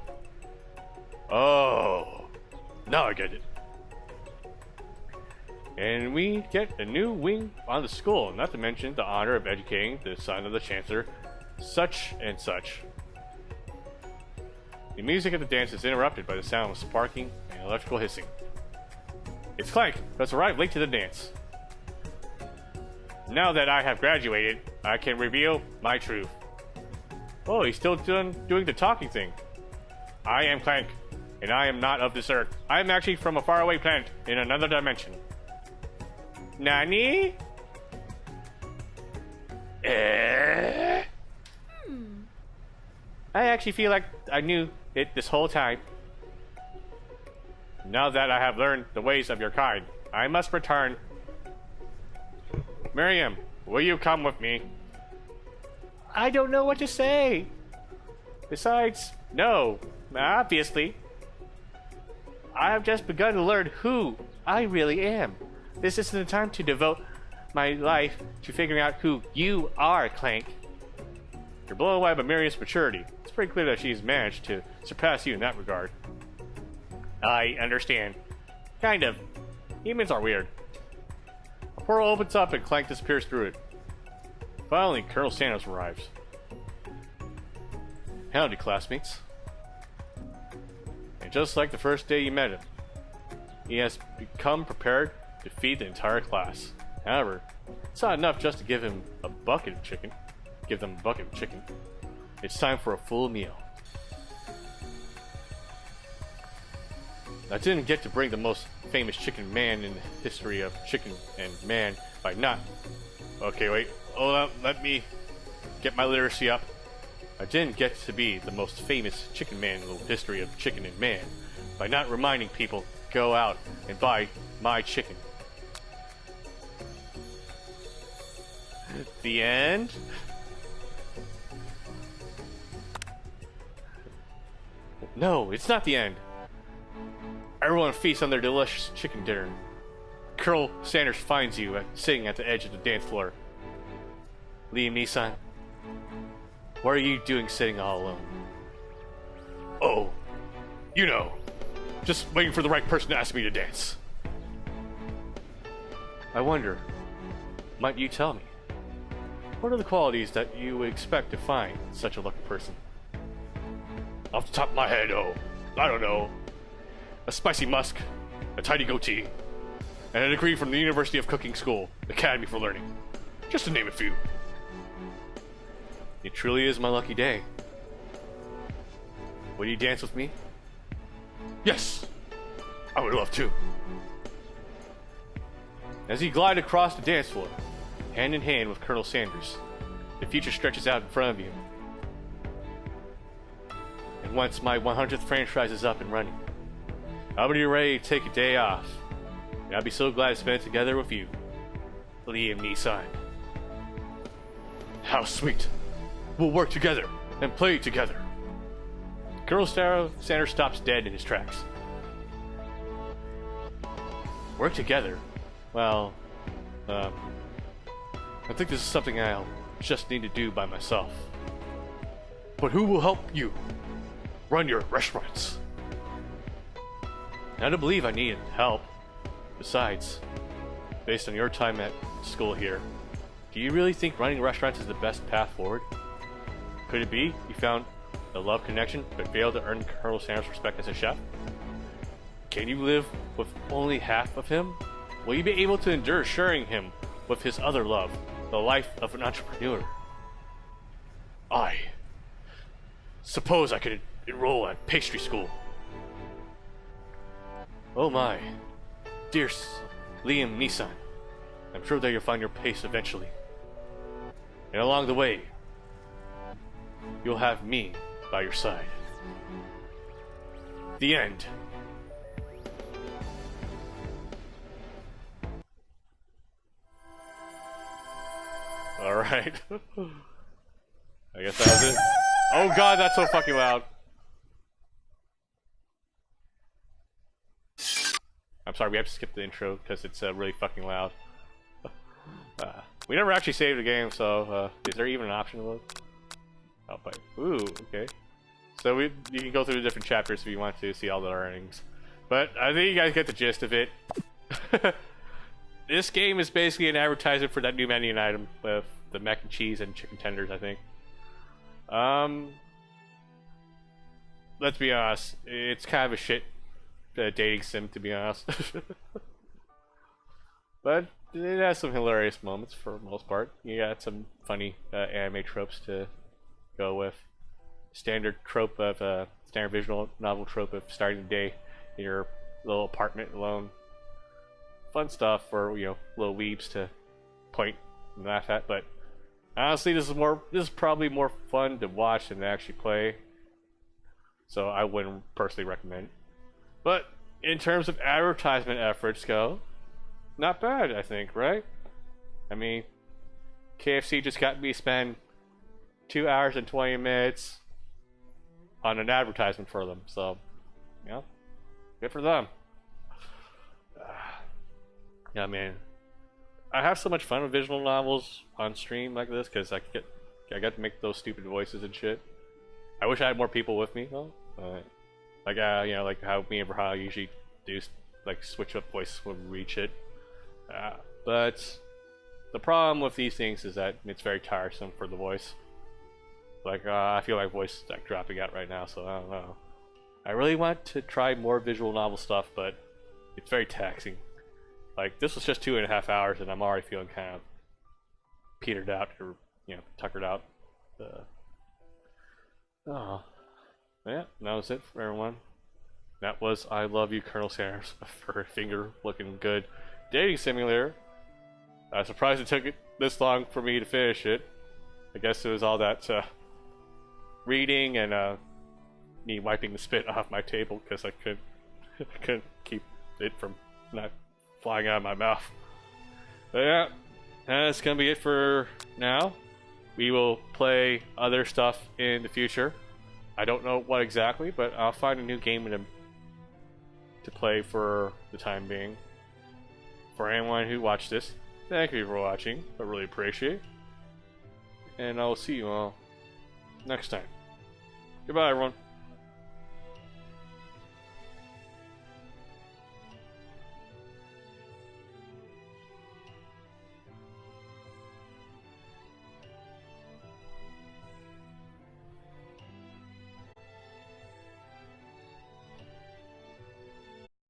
now I get it. And we get a new wing on the school, not to mention the honor of educating the son of the chancellor, such and such. The music at the dance is interrupted by the sound of sparking and electrical hissing. It's Clank, who has arrived late to the dance. Now that I have graduated, I can reveal my truth. Oh, he's still doing the talking thing. I am Clank, and I am not of this earth. I am actually from a faraway planet in another dimension. Nani? I actually feel like I knew it this whole time. Now that I have learned the ways of your kind, I must return. Miriam, will you come with me? I don't know what to say. Besides, no, obviously. I have just begun to learn who I really am. This isn't the time to devote my life to figuring out who you are, Clank. You're blown away by Miriam's maturity. It's pretty clear that she's managed to surpass you in that regard. I understand. Kind of. Humans are weird. A portal opens up and Clank disappears through it. Finally, Colonel Sanders arrives. Howdy, classmates. And just like the first day you met him, he has become prepared to feed the entire class. However, it's not enough just to give him a bucket of chicken. Give them a bucket of chicken. It's time for a full meal. I didn't get to bring the most famous chicken man in the history of chicken and man by not... Okay, wait. Hold up. Let me get my literacy up. I didn't get to be the most famous chicken man in the history of chicken and man by not reminding people to go out and buy my chicken. The end? No, it's not the end. Everyone feasts on their delicious chicken dinner. Colonel Sanders finds you sitting at the edge of the dance floor. Liam Neeson, what are you doing sitting all alone? Oh, you know, just waiting for the right person to ask me to dance. I wonder, might you tell me? What are the qualities that you would expect to find in such a lucky person? Off the top of my head, I don't know. A spicy musk, a tidy goatee, and a degree from the University of Cooking School, Academy for Learning. Just to name a few. It truly is my lucky day. Will you dance with me? Yes! I would love to. As he glide across the dance floor, hand in hand with Colonel Sanders, the future stretches out in front of you. And once my 100th franchise is up and running, I'll be ready to take a day off. And I'll be so glad to spend it together with you, Liam Neeson. How sweet. We'll work together and play together. Colonel Sanders stops dead in his tracks. Work together? Well, I think this is something I'll just need to do by myself. But who will help you run your restaurants? I don't believe I need help. Besides, based on your time at school here, do you really think running restaurants is the best path forward? Could it be you found a love connection but failed to earn Colonel Sanders' respect as a chef? Can you live with only half of him? Will you be able to endure sharing him with his other love, the life of an entrepreneur? I suppose I could enroll at pastry school. Oh my, dear Liam Neeson, I'm sure that you'll find your pace eventually. And along the way, you'll have me by your side. The end. Alright. I guess that was it. Oh god, that's so fucking loud. I'm sorry, we have to skip the intro because it's really fucking loud. We never actually saved the game, so is there even an option to load? Oh, but ooh, okay. So you can go through the different chapters if you want to see all the earnings. But I think you guys get the gist of it. This game is basically an advertisement for that new menu item with the mac and cheese and chicken tenders, I think. Let's be honest, it's kind of a shit dating sim, to be honest. But it has some hilarious moments for the most part. You got some funny anime tropes to go with. standard trope of standard visual novel trope of starting the day in your little apartment alone. Fun stuff for little weebs to point and laugh at, but honestly, this is probably more fun to watch than to actually play. So I wouldn't personally recommend. But in terms of advertisement efforts go, not bad, I think, right? I mean, KFC just got me spend 2 hours and 20 minutes on an advertisement for them, so good for them. Yeah, man, I have so much fun with visual novels on stream like this because I got to make those stupid voices and shit. I wish I had more people with me though. Like like how me and Brahal usually do, like switch up voices when we reach it. But the problem with these things is that it's very tiresome for the voice. Like I feel my voice is like dropping out right now, so I don't know. I really want to try more visual novel stuff, but it's very taxing. Like this was just 2.5 hours, and I'm already feeling kind of petered out or tuckered out. Oh, yeah, that was it for everyone. That was I Love You, Colonel Sanders, for a finger looking good dating simulator. I'm surprised it took it this long for me to finish it. I guess it was all that reading and me wiping the spit off my table because I couldn't keep it from not flying out of my mouth. But yeah, that's gonna be it for now. We will play other stuff in the future. I don't know what exactly, but I'll find a new game to play for the time being. For anyone who watched this, thank you for watching. I really appreciate it. And I'll see you all next time. Goodbye, everyone.